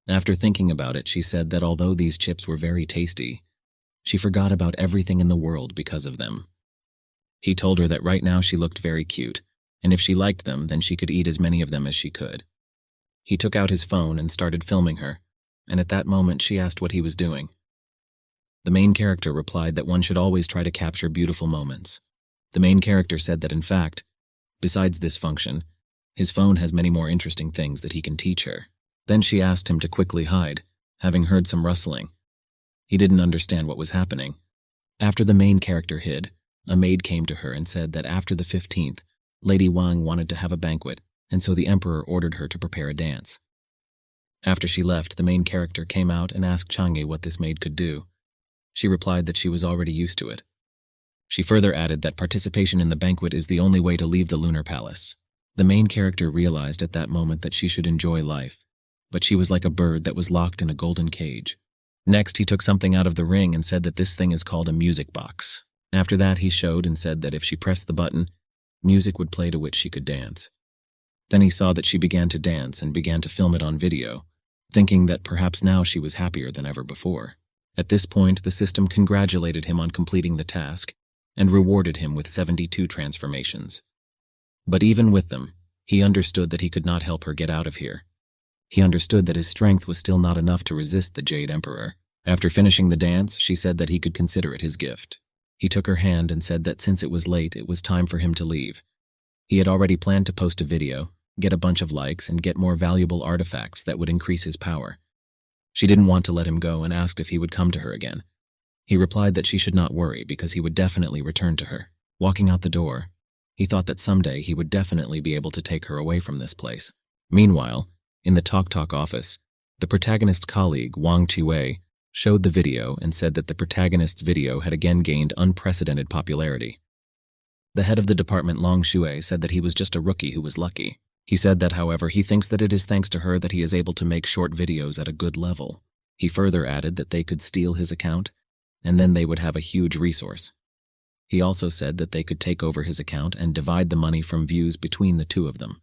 After thinking about it, she said that although these chips were very tasty, she forgot about everything in the world because of them. He told her that right now she looked very cute, and if she liked them, then she could eat as many of them as she could. He took out his phone and started filming her, and at that moment she asked what he was doing. The main character replied that one should always try to capture beautiful moments. The main character said that in fact, besides this function, his phone has many more interesting things that he can teach her. Then she asked him to quickly hide, having heard some rustling. He didn't understand what was happening. After the main character hid, a maid came to her and said that after the 15th, Lady Wang wanted to have a banquet, and so the emperor ordered her to prepare a dance. After she left, the main character came out and asked Chang'e what this maid could do. She replied that she was already used to it. She further added that participation in the banquet is the only way to leave the lunar palace. The main character realized at that moment that she should enjoy life, but she was like a bird that was locked in a golden cage. Next, he took something out of the ring and said that this thing is called a music box. After that, he showed and said that if she pressed the button, music would play to which she could dance. Then he saw that she began to dance and began to film it on video, thinking that perhaps now she was happier than ever before. At this point, the system congratulated him on completing the task and rewarded him with 72 transformations. But even with them, he understood that he could not help her get out of here. He understood that his strength was still not enough to resist the Jade Emperor. After finishing the dance, she said that he could consider it his gift. He took her hand and said that since it was late, it was time for him to leave. He had already planned to post a video, get a bunch of likes, and get more valuable artifacts that would increase his power. She didn't want to let him go and asked if he would come to her again. He replied that she should not worry because he would definitely return to her. Walking out the door, he thought that someday he would definitely be able to take her away from this place. Meanwhile, in the Talk office, the protagonist's colleague, Wang Chiwei, showed the video and said that the protagonist's video had again gained unprecedented popularity. The head of the department, Long Shui, said that he was just a rookie who was lucky. He said that, however, he thinks that it is thanks to her that he is able to make short videos at a good level. He further added that they could steal his account, and then they would have a huge resource. He also said that they could take over his account and divide the money from views between the two of them.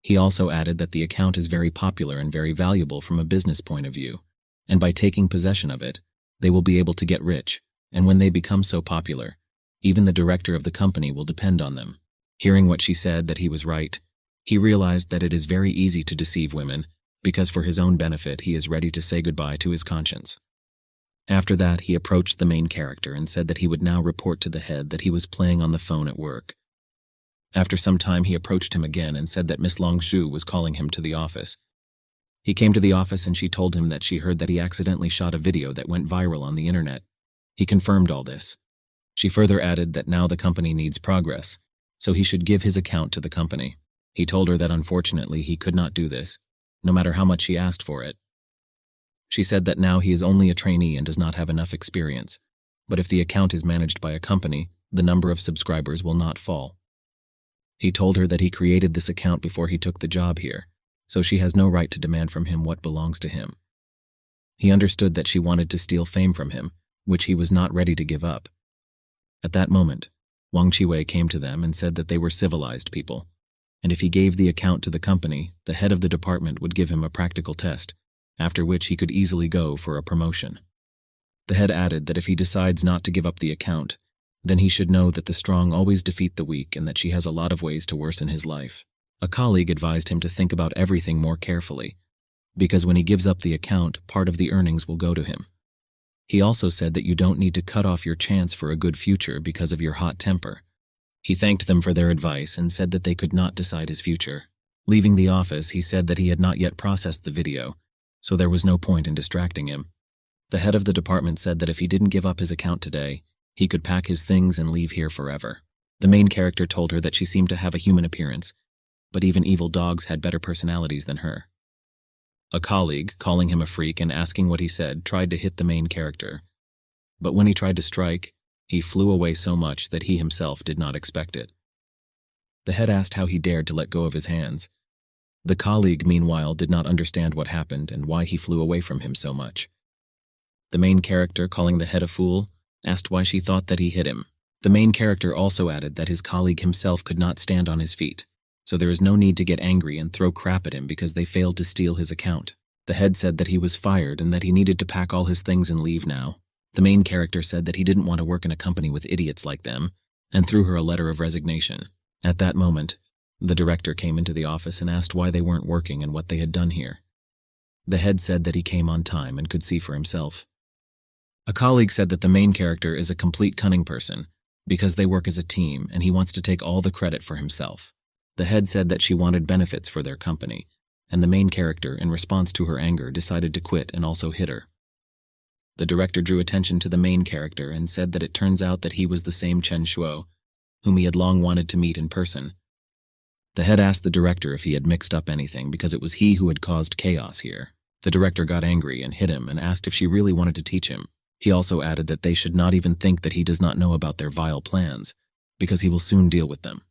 He also added that the account is very popular and very valuable from a business point of view, and by taking possession of it, they will be able to get rich, and when they become so popular, even the director of the company will depend on them. Hearing what she said that he was right, he realized that it is very easy to deceive women, because for his own benefit he is ready to say goodbye to his conscience. After that, he approached the main character and said that he would now report to the head that he was playing on the phone at work. After some time, he approached him again and said that Miss Longshu was calling him to the office. He came to the office and she told him that she heard that he accidentally shot a video that went viral on the internet. He confirmed all this. She further added that now the company needs progress, so he should give his account to the company. He told her that unfortunately he could not do this, no matter how much she asked for it. She said that now he is only a trainee and does not have enough experience, but if the account is managed by a company, the number of subscribers will not fall. He told her that he created this account before he took the job here, so she has no right to demand from him what belongs to him. He understood that she wanted to steal fame from him, which he was not ready to give up. At that moment, Wang Chiwei came to them and said that they were civilized people, and if he gave the account to the company, the head of the department would give him a practical test, after which he could easily go for a promotion. The head added that if he decides not to give up the account, then he should know that the strong always defeat the weak and that she has a lot of ways to worsen his life. A colleague advised him to think about everything more carefully, because when he gives up the account, part of the earnings will go to him. He also said that you don't need to cut off your chance for a good future because of your hot temper. He thanked them for their advice and said that they could not decide his future. Leaving the office, he said that he had not yet processed the video, so there was no point in distracting him. The head of the department said that if he didn't give up his account today, he could pack his things and leave here forever. The main character told her that she seemed to have a human appearance, but even evil dogs had better personalities than her. A colleague, calling him a freak and asking what he said, tried to hit the main character. But when he tried to strike, he flew away so much that he himself did not expect it. The head asked how he dared to let go of his hands. The colleague, meanwhile, did not understand what happened and why he flew away from him so much. The main character, calling the head a fool, asked why she thought that he hit him. The main character also added that his colleague himself could not stand on his feet, so there is no need to get angry and throw crap at him because they failed to steal his account. The head said that he was fired and that he needed to pack all his things and leave now. The main character said that he didn't want to work in a company with idiots like them, and threw her a letter of resignation. At that moment, the director came into the office and asked why they weren't working and what they had done here. The head said that he came on time and could see for himself. A colleague said that the main character is a complete cunning person, because they work as a team and he wants to take all the credit for himself. The head said that she wanted benefits for their company, and the main character, in response to her anger, decided to quit and also hit her. The director drew attention to the main character and said that it turns out that he was the same Chen Shuo, whom he had long wanted to meet in person. The head asked the director if he had mixed up anything because it was he who had caused chaos here. The director got angry and hit him and asked if she really wanted to teach him. He also added that they should not even think that he does not know about their vile plans, because he will soon deal with them.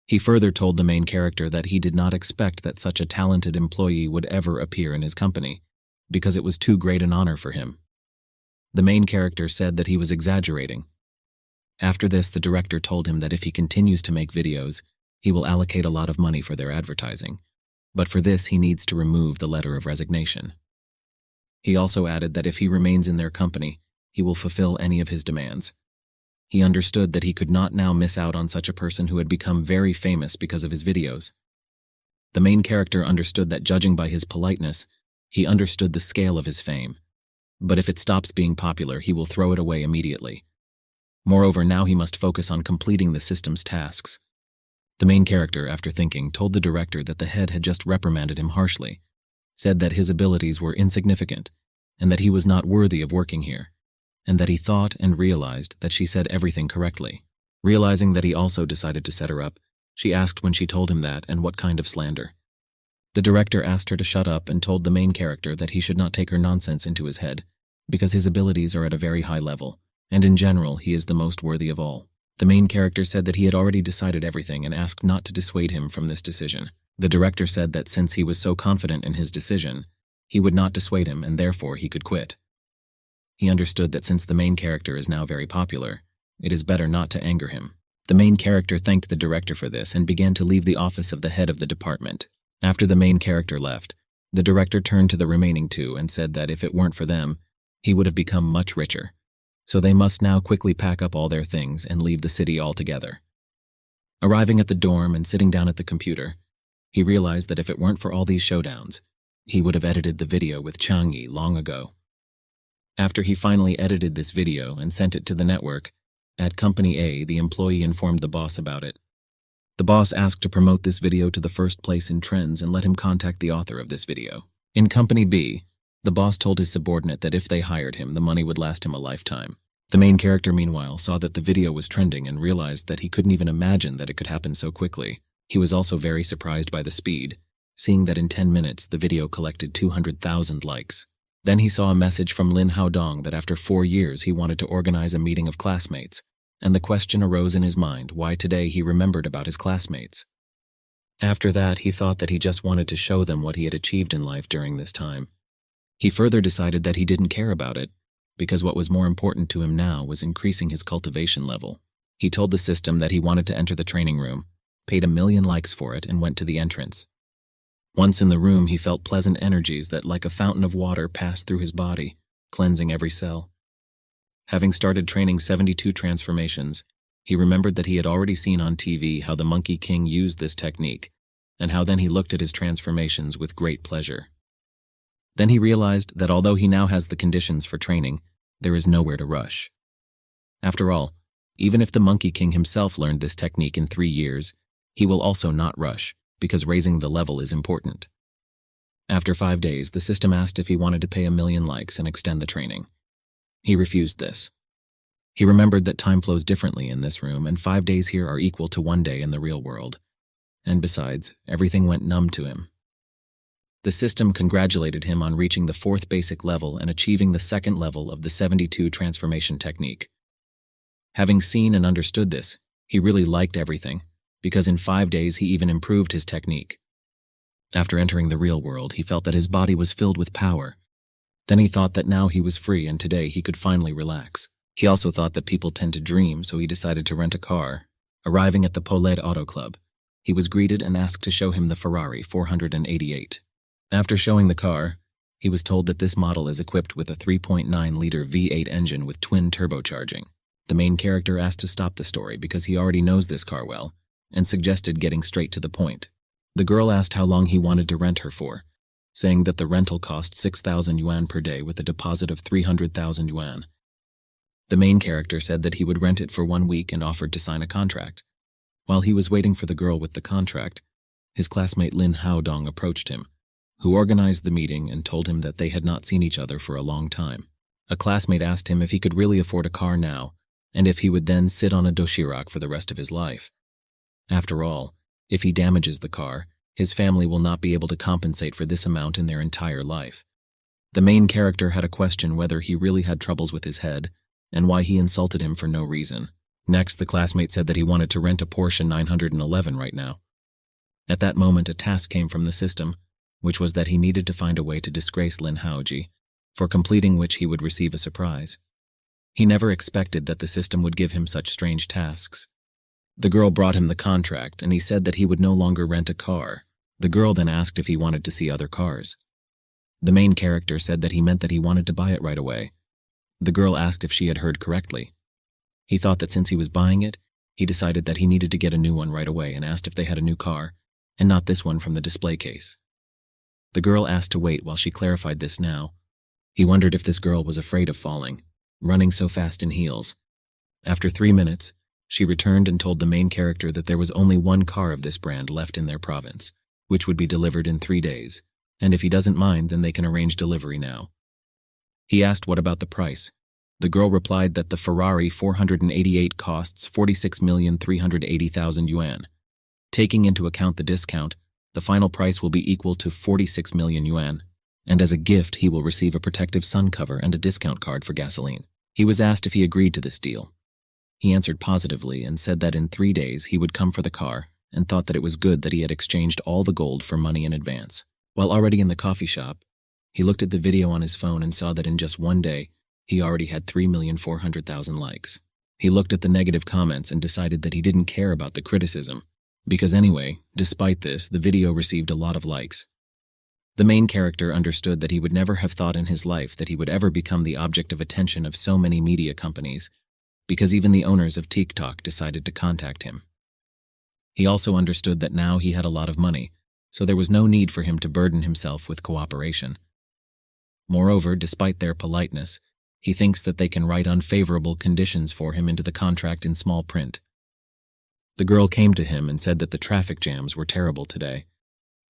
He further told the main character that he did not expect that such a talented employee would ever appear in his company, because it was too great an honor for him. The main character said that he was exaggerating. After this, the director told him that if he continues to make videos, he will allocate a lot of money for their advertising, but for this he needs to remove the letter of resignation. He also added that if he remains in their company, he will fulfill any of his demands. He understood that he could not now miss out on such a person who had become very famous because of his videos. The main character understood that judging by his politeness, he understood the scale of his fame. But if it stops being popular, he will throw it away immediately. Moreover, now he must focus on completing the system's tasks. The main character, after thinking, told the director that the head had just reprimanded him harshly, said that his abilities were insignificant, and that he was not worthy of working here, and that he thought and realized that she said everything correctly. Realizing that he also decided to set her up, she asked when she told him that and what kind of slander. The director asked her to shut up and told the main character that he should not take her nonsense into his head, because his abilities are at a very high level, and in general he is the most worthy of all. The main character said that he had already decided everything and asked not to dissuade him from this decision. The director said that since he was so confident in his decision, he would not dissuade him and therefore he could quit. He understood that since the main character is now very popular, it is better not to anger him. The main character thanked the director for this and began to leave the office of the head of the department. After the main character left, the director turned to the remaining two and said that if it weren't for them, he would have become much richer. So they must now quickly pack up all their things and leave the city altogether. Arriving at the dorm and sitting down at the computer, he realized that if it weren't for all these showdowns, he would have edited the video with Chang'e long ago. After he finally edited this video and sent it to the network, at Company A, the employee informed the boss about it. The boss asked to promote this video to the first place in trends and let him contact the author of this video. In Company B, the boss told his subordinate that if they hired him, the money would last him a lifetime. The main character, meanwhile, saw that the video was trending and realized that he couldn't even imagine that it could happen so quickly. He was also very surprised by the speed, seeing that in 10 minutes the video collected 200,000 likes. Then he saw a message from Lin Haodong that after 4 years he wanted to organize a meeting of classmates, and the question arose in his mind why today he remembered about his classmates. After that, he thought that he just wanted to show them what he had achieved in life during this time. He further decided that he didn't care about it, because what was more important to him now was increasing his cultivation level. He told the system that he wanted to enter the training room, paid 1 million likes for it, and went to the entrance. Once in the room, he felt pleasant energies that, like a fountain of water, passed through his body, cleansing every cell. Having started training 72 transformations, he remembered that he had already seen on TV how the Monkey King used this technique, and how then he looked at his transformations with great pleasure. Then he realized that although he now has the conditions for training, there is nowhere to rush. After all, even if the Monkey King himself learned this technique in 3 years, he will also not rush, because raising the level is important. After 5 days, the system asked if he wanted to pay 1 million likes and extend the training. He refused this. He remembered that time flows differently in this room, and 5 days here are equal to 1 day in the real world. And besides, everything went numb to him. The system congratulated him on reaching the 4th basic level and achieving the 2nd level of the 72 transformation technique. Having seen and understood this, he really liked everything, because in 5 days he even improved his technique. After entering the real world, he felt that his body was filled with power. Then he thought that now he was free and today he could finally relax. He also thought that people tend to dream, so he decided to rent a car. Arriving at the Poled Auto Club, he was greeted and asked to show him the Ferrari 488. After showing the car, he was told that this model is equipped with a 3.9-liter V8 engine with twin turbocharging. The main character asked to stop the story because he already knows this car well, and suggested getting straight to the point. The girl asked how long he wanted to rent her for, saying that the rental cost 6,000 yuan per day with a deposit of 300,000 yuan. The main character said that he would rent it for 1 week and offered to sign a contract. While he was waiting for the girl with the contract, his classmate Lin Haodong approached him, who organized the meeting and told him that they had not seen each other for a long time. A classmate asked him if he could really afford a car now, and if he would then sit on a doshirak for the rest of his life. After all, if he damages the car, his family will not be able to compensate for this amount in their entire life. The main character had a question whether he really had troubles with his head, and why he insulted him for no reason. Next, the classmate said that he wanted to rent a Porsche 911 right now. At that moment, a task came from the system, which was that he needed to find a way to disgrace Lin Haoji, for completing which he would receive a surprise. He never expected that the system would give him such strange tasks. The girl brought him the contract, and he said that he would no longer rent a car. The girl then asked if he wanted to see other cars. The main character said that he meant that he wanted to buy it right away. The girl asked if she had heard correctly. He thought that since he was buying it, he decided that he needed to get a new one right away and asked if they had a new car, and not this one from the display case. The girl asked to wait while she clarified this now. He wondered if this girl was afraid of falling, running so fast in heels. After 3 minutes, she returned and told the main character that there was only one car of this brand left in their province, which would be delivered in 3 days, and if he doesn't mind, then they can arrange delivery now. He asked what about the price. The girl replied that the Ferrari 488 costs 46,380,000 yuan. Taking into account the discount, the final price will be equal to 46 million yuan, and as a gift he will receive a protective sun cover and a discount card for gasoline. He was asked if he agreed to this deal. He answered positively and said that in 3 days he would come for the car and thought that it was good that he had exchanged all the gold for money in advance. While already in the coffee shop, he looked at the video on his phone and saw that in just 1 day, he already had 3,400,000 likes. He looked at the negative comments and decided that he didn't care about the criticism, because anyway, despite this, the video received a lot of likes. The main character understood that he would never have thought in his life that he would ever become the object of attention of so many media companies, because even the owners of TikTok decided to contact him. He also understood that now he had a lot of money, so there was no need for him to burden himself with cooperation. Moreover, despite their politeness, he thinks that they can write unfavorable conditions for him into the contract in small print. The girl came to him and said that the traffic jams were terrible today.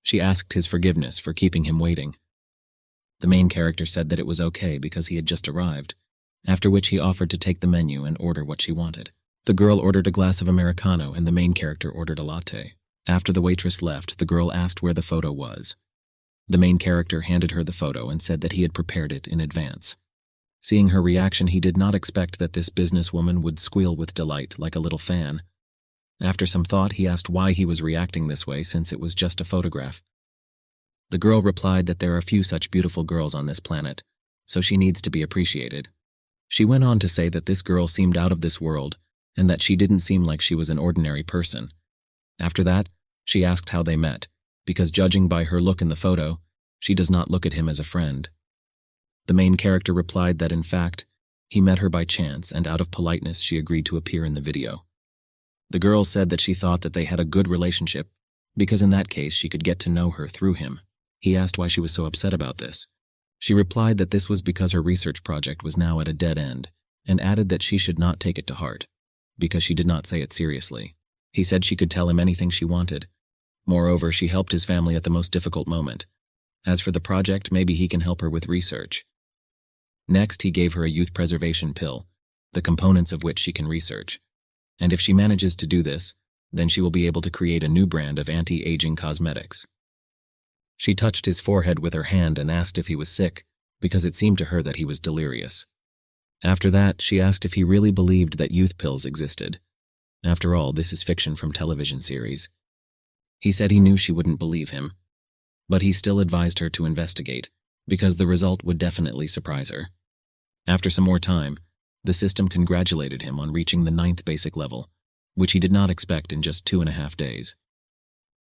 She asked his forgiveness for keeping him waiting. The main character said that it was okay because he had just arrived, after which he offered to take the menu and order what she wanted. The girl ordered a glass of Americano and the main character ordered a latte. After the waitress left, the girl asked where the photo was. The main character handed her the photo and said that he had prepared it in advance. Seeing her reaction, he did not expect that this businesswoman would squeal with delight like a little fan. After some thought, he asked why he was reacting this way since it was just a photograph. The girl replied that there are few such beautiful girls on this planet, so she needs to be appreciated. She went on to say that this girl seemed out of this world and that she didn't seem like she was an ordinary person. After that, she asked how they met, because judging by her look in the photo, she does not look at him as a friend. The main character replied that in fact, he met her by chance and out of politeness she agreed to appear in the video. The girl said that she thought that they had a good relationship because in that case she could get to know her through him. He asked why she was so upset about this. She replied that this was because her research project was now at a dead end and added that she should not take it to heart because she did not say it seriously. He said she could tell him anything she wanted. Moreover, she helped his family at the most difficult moment. As for the project, maybe he can help her with research. Next, he gave her a youth preservation pill, the components of which she can research. And if she manages to do this, then she will be able to create a new brand of anti-aging cosmetics. She touched his forehead with her hand and asked if he was sick, because it seemed to her that he was delirious. After that, she asked if he really believed that youth pills existed. After all, this is fiction from television series. He said he knew she wouldn't believe him, but he still advised her to investigate, because the result would definitely surprise her. After some more time, the system congratulated him on reaching the 9th basic level, which he did not expect in just 2.5 days.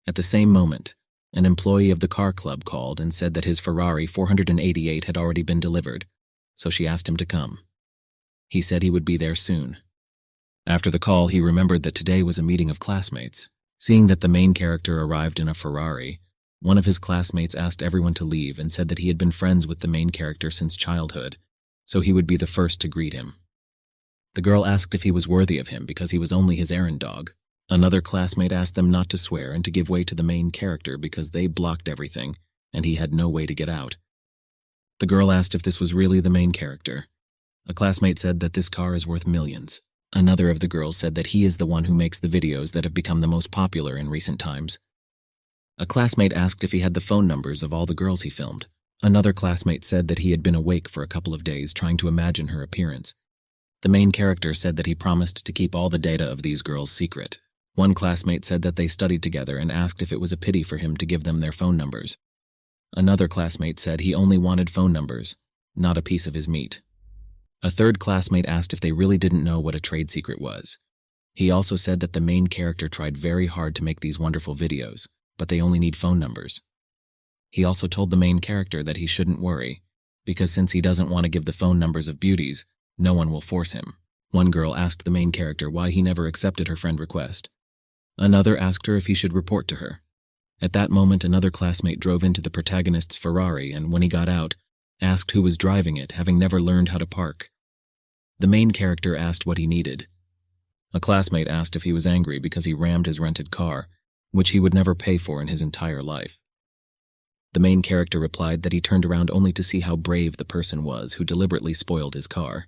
At the same moment, an employee of the car club called and said that his Ferrari 488 had already been delivered, so she asked him to come. He said he would be there soon. After the call, he remembered that today was a meeting of classmates. Seeing that the main character arrived in a Ferrari, one of his classmates asked everyone to leave and said that he had been friends with the main character since childhood, so he would be the first to greet him. The girl asked if he was worthy of him because he was only his errand dog. Another classmate asked them not to swear and to give way to the main character because they blocked everything, and he had no way to get out. The girl asked if this was really the main character. A classmate said that this car is worth millions. Another of the girls said that he is the one who makes the videos that have become the most popular in recent times. A classmate asked if he had the phone numbers of all the girls he filmed. Another classmate said that he had been awake for a couple of days trying to imagine her appearance. The main character said that he promised to keep all the data of these girls secret. One classmate said that they studied together and asked if it was a pity for him to give them their phone numbers. Another classmate said he only wanted phone numbers, not a piece of his meat. A third classmate asked if they really didn't know what a trade secret was. He also said that the main character tried very hard to make these wonderful videos, but they only need phone numbers. He also told the main character that he shouldn't worry, because since he doesn't want to give the phone numbers of beauties, no one will force him. One girl asked the main character why he never accepted her friend request. Another asked her if he should report to her. At that moment, another classmate drove into the protagonist's Ferrari and, when he got out, asked who was driving it, having never learned how to park. The main character asked what he needed. A classmate asked if he was angry because he rammed his rented car, which he would never pay for in his entire life. The main character replied that he turned around only to see how brave the person was who deliberately spoiled his car.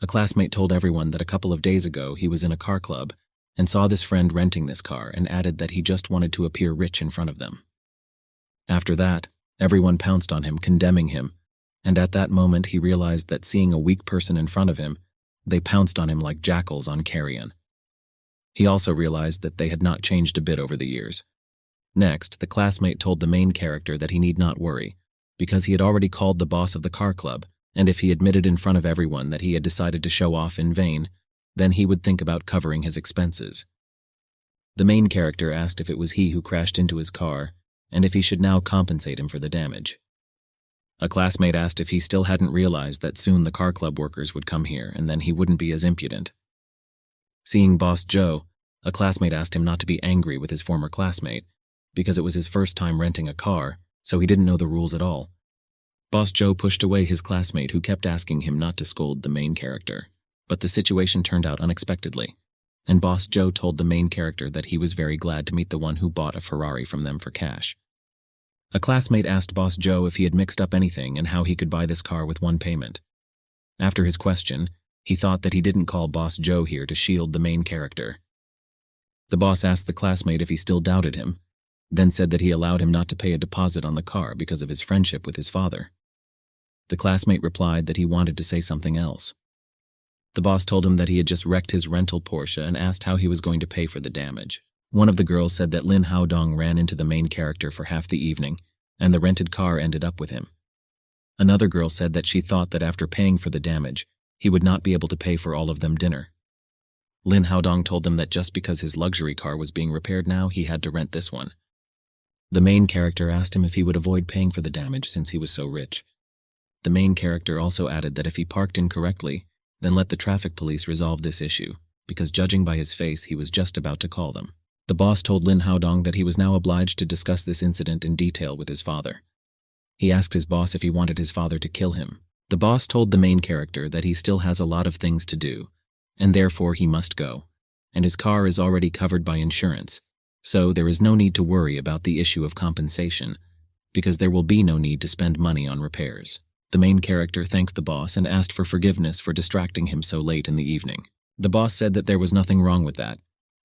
A classmate told everyone that a couple of days ago he was in a car club and saw this friend renting this car and added that he just wanted to appear rich in front of them. After that, everyone pounced on him, condemning him, and at that moment he realized that seeing a weak person in front of him, they pounced on him like jackals on carrion. He also realized that they had not changed a bit over the years. Next, the classmate told the main character that he need not worry, because he had already called the boss of the car club, and if he admitted in front of everyone that he had decided to show off in vain, then he would think about covering his expenses. The main character asked if it was he who crashed into his car, and if he should now compensate him for the damage. A classmate asked if he still hadn't realized that soon the car club workers would come here, and then he wouldn't be as impudent. Seeing Boss Joe, a classmate asked him not to be angry with his former classmate, because it was his first time renting a car, so he didn't know the rules at all. Boss Joe pushed away his classmate who kept asking him not to scold the main character, but the situation turned out unexpectedly, and Boss Joe told the main character that he was very glad to meet the one who bought a Ferrari from them for cash. A classmate asked Boss Joe if he had mixed up anything and how he could buy this car with one payment. After his question, he thought that he didn't call Boss Joe here to shield the main character. The boss asked the classmate if he still doubted him, then said that he allowed him not to pay a deposit on the car because of his friendship with his father. The classmate replied that he wanted to say something else. The boss told him that he had just wrecked his rental Porsche and asked how he was going to pay for the damage. One of the girls said that Lin Haodong ran into the main character for half the evening, and the rented car ended up with him. Another girl said that she thought that after paying for the damage, he would not be able to pay for all of them dinner. Lin Haodong told them that just because his luxury car was being repaired now, he had to rent this one. The main character asked him if he would avoid paying for the damage since he was so rich. The main character also added that if he parked incorrectly, then let the traffic police resolve this issue, because judging by his face, he was just about to call them. The boss told Lin Haodong that he was now obliged to discuss this incident in detail with his father. He asked his boss if he wanted his father to kill him. The boss told the main character that he still has a lot of things to do, and therefore he must go, and his car is already covered by insurance, so there is no need to worry about the issue of compensation, because there will be no need to spend money on repairs. The main character thanked the boss and asked for forgiveness for distracting him so late in the evening. The boss said that there was nothing wrong with that,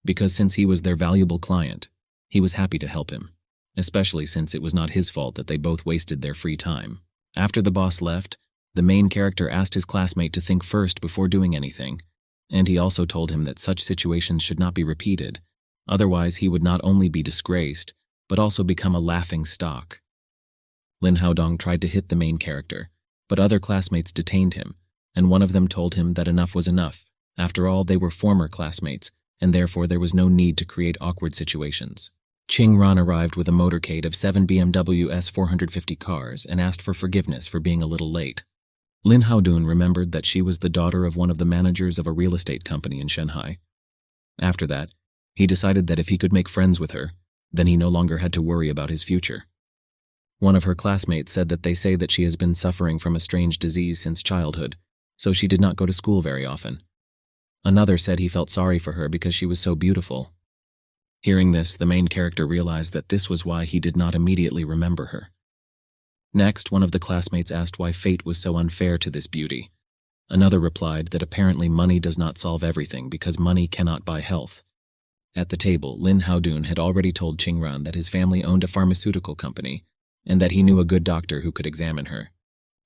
because since he was their valuable client, he was happy to help him, especially since it was not his fault that they both wasted their free time. After the boss left, the main character asked his classmate to think first before doing anything, and he also told him that such situations should not be repeated, otherwise he would not only be disgraced, but also become a laughing stock. Lin Haodong tried to hit the main character, but other classmates detained him, and one of them told him that enough was enough. After all, they were former classmates, and therefore there was no need to create awkward situations. Ching Ran arrived with a motorcade of 7 BMW S450 cars and asked for forgiveness for being a little late. Lin Haodong remembered that she was the daughter of one of the managers of a real estate company in Shanghai. After that, he decided that if he could make friends with her, then he no longer had to worry about his future. One of her classmates said that they say that she has been suffering from a strange disease since childhood, so she did not go to school very often. Another said he felt sorry for her because she was so beautiful. Hearing this, the main character realized that this was why he did not immediately remember her. Next, one of the classmates asked why fate was so unfair to this beauty. Another replied that apparently money does not solve everything because money cannot buy health. At the table, Lin Haodong had already told Ching Ran that his family owned a pharmaceutical company and that he knew a good doctor who could examine her.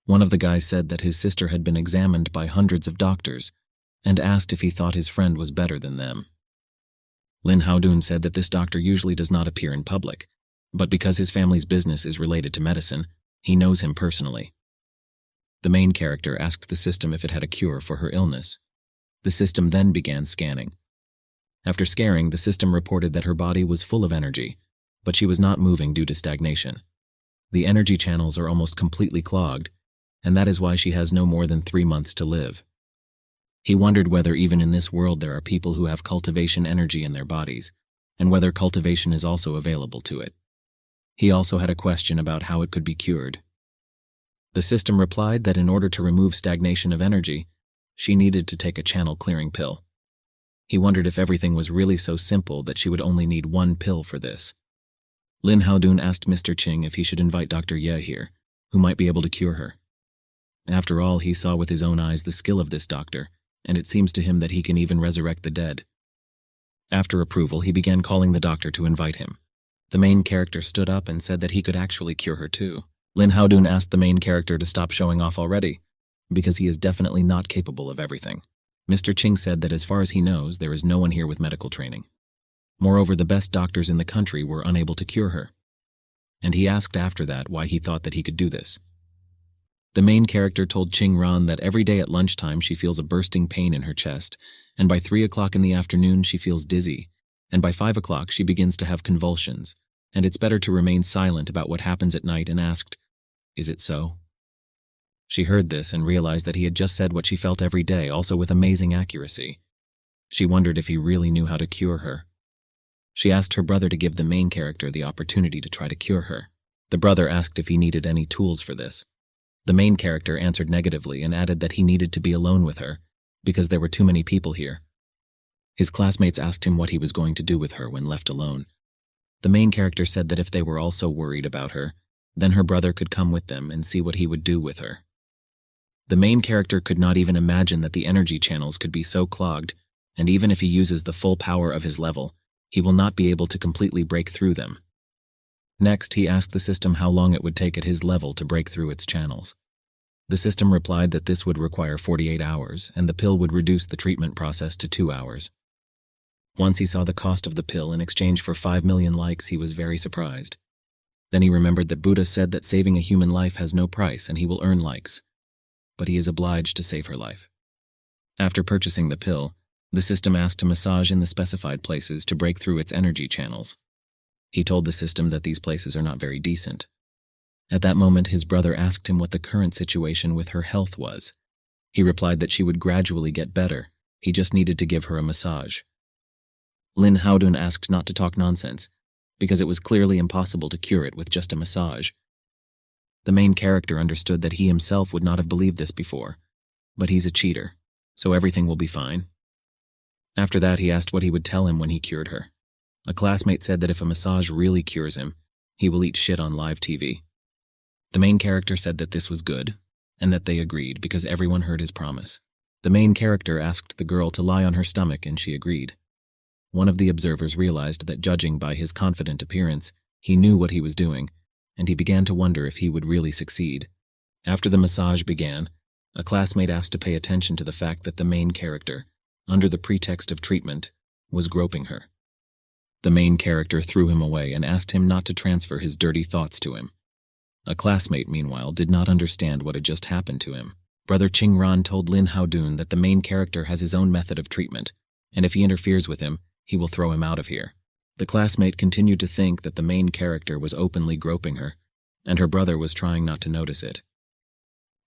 One of the guys said that his sister had been examined by hundreds of doctors and asked if he thought his friend was better than them. Lin Haodun said that this doctor usually does not appear in public, but because his family's business is related to medicine, he knows him personally. The main character asked the system if it had a cure for her illness. The system then began scanning. After scanning, the system reported that her body was full of energy, but she was not moving due to stagnation. The energy channels are almost completely clogged, and that is why she has no more than 3 months to live. He wondered whether even in this world there are people who have cultivation energy in their bodies, and whether cultivation is also available to it. He also had a question about how it could be cured. The system replied that in order to remove stagnation of energy, she needed to take a channel-clearing pill. He wondered if everything was really so simple that she would only need 1 pill for this. Lin Haodun asked Mr. Ching if he should invite Dr. Ye here, who might be able to cure her. After all, he saw with his own eyes the skill of this doctor, and it seems to him that he can even resurrect the dead. After approval, he began calling the doctor to invite him. The main character stood up and said that he could actually cure her too. Lin Haodun asked the main character to stop showing off already, because he is definitely not capable of everything. Mr. Ching said that as far as he knows, there is no one here with medical training. Moreover, the best doctors in the country were unable to cure her. And he asked after that why he thought that he could do this. The main character told Ching Ran that every day at lunchtime she feels a bursting pain in her chest, and by 3 o'clock in the afternoon she feels dizzy, and by 5 o'clock she begins to have convulsions, and it's better to remain silent about what happens at night, and asked, "Is it so?" She heard this and realized that he had just said what she felt every day, also with amazing accuracy. She wondered if he really knew how to cure her. She asked her brother to give the main character the opportunity to try to cure her. The brother asked if he needed any tools for this. The main character answered negatively and added that he needed to be alone with her, because there were too many people here. His classmates asked him what he was going to do with her when left alone. The main character said that if they were also worried about her, then her brother could come with them and see what he would do with her. The main character could not even imagine that the energy channels could be so clogged, and even if he uses the full power of his level, he will not be able to completely break through them. Next, he asked the system how long it would take at his level to break through its channels. The system replied that this would require 48 hours, and the pill would reduce the treatment process to 2 hours. Once he saw the cost of the pill in exchange for 5 million likes, he was very surprised. Then he remembered that Buddha said that saving a human life has no price and he will earn likes. But he is obliged to save her life. After purchasing the pill, the system asked to massage in the specified places to break through its energy channels. He told the system that these places are not very decent. At that moment, his brother asked him what the current situation with her health was. He replied that she would gradually get better. He just needed to give her a massage. Lin Haodun asked not to talk nonsense, because it was clearly impossible to cure it with just a massage. The main character understood that he himself would not have believed this before, but he's a cheater, so everything will be fine. After that, he asked what he would tell him when he cured her. A classmate said that if a massage really cures him, he will eat shit on live TV. The main character said that this was good, and that they agreed because everyone heard his promise. The main character asked the girl to lie on her stomach and she agreed. One of the observers realized that judging by his confident appearance, he knew what he was doing, and he began to wonder if he would really succeed. After the massage began, a classmate asked to pay attention to the fact that the main character, under the pretext of treatment, was groping her. The main character threw him away and asked him not to transfer his dirty thoughts to him. A classmate, meanwhile, did not understand what had just happened to him. Brother Ching Ran told Lin Haodun that the main character has his own method of treatment, and if he interferes with him, he will throw him out of here. The classmate continued to think that the main character was openly groping her, and her brother was trying not to notice it.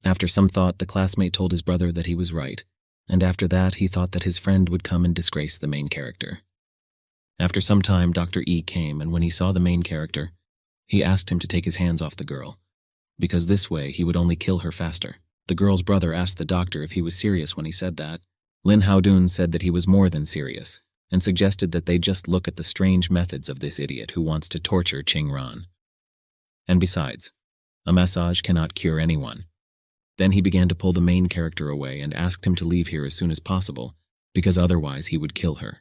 After some thought, the classmate told his brother that he was right, and after that he thought that his friend would come and disgrace the main character. After some time, Dr. E came, and when he saw the main character, he asked him to take his hands off the girl, because this way he would only kill her faster. The girl's brother asked the doctor if he was serious when he said that. Lin Haodun said that he was more than serious, and suggested that they just look at the strange methods of this idiot who wants to torture Ching Ran. And besides, a massage cannot cure anyone. Then he began to pull the main character away and asked him to leave here as soon as possible, because otherwise he would kill her.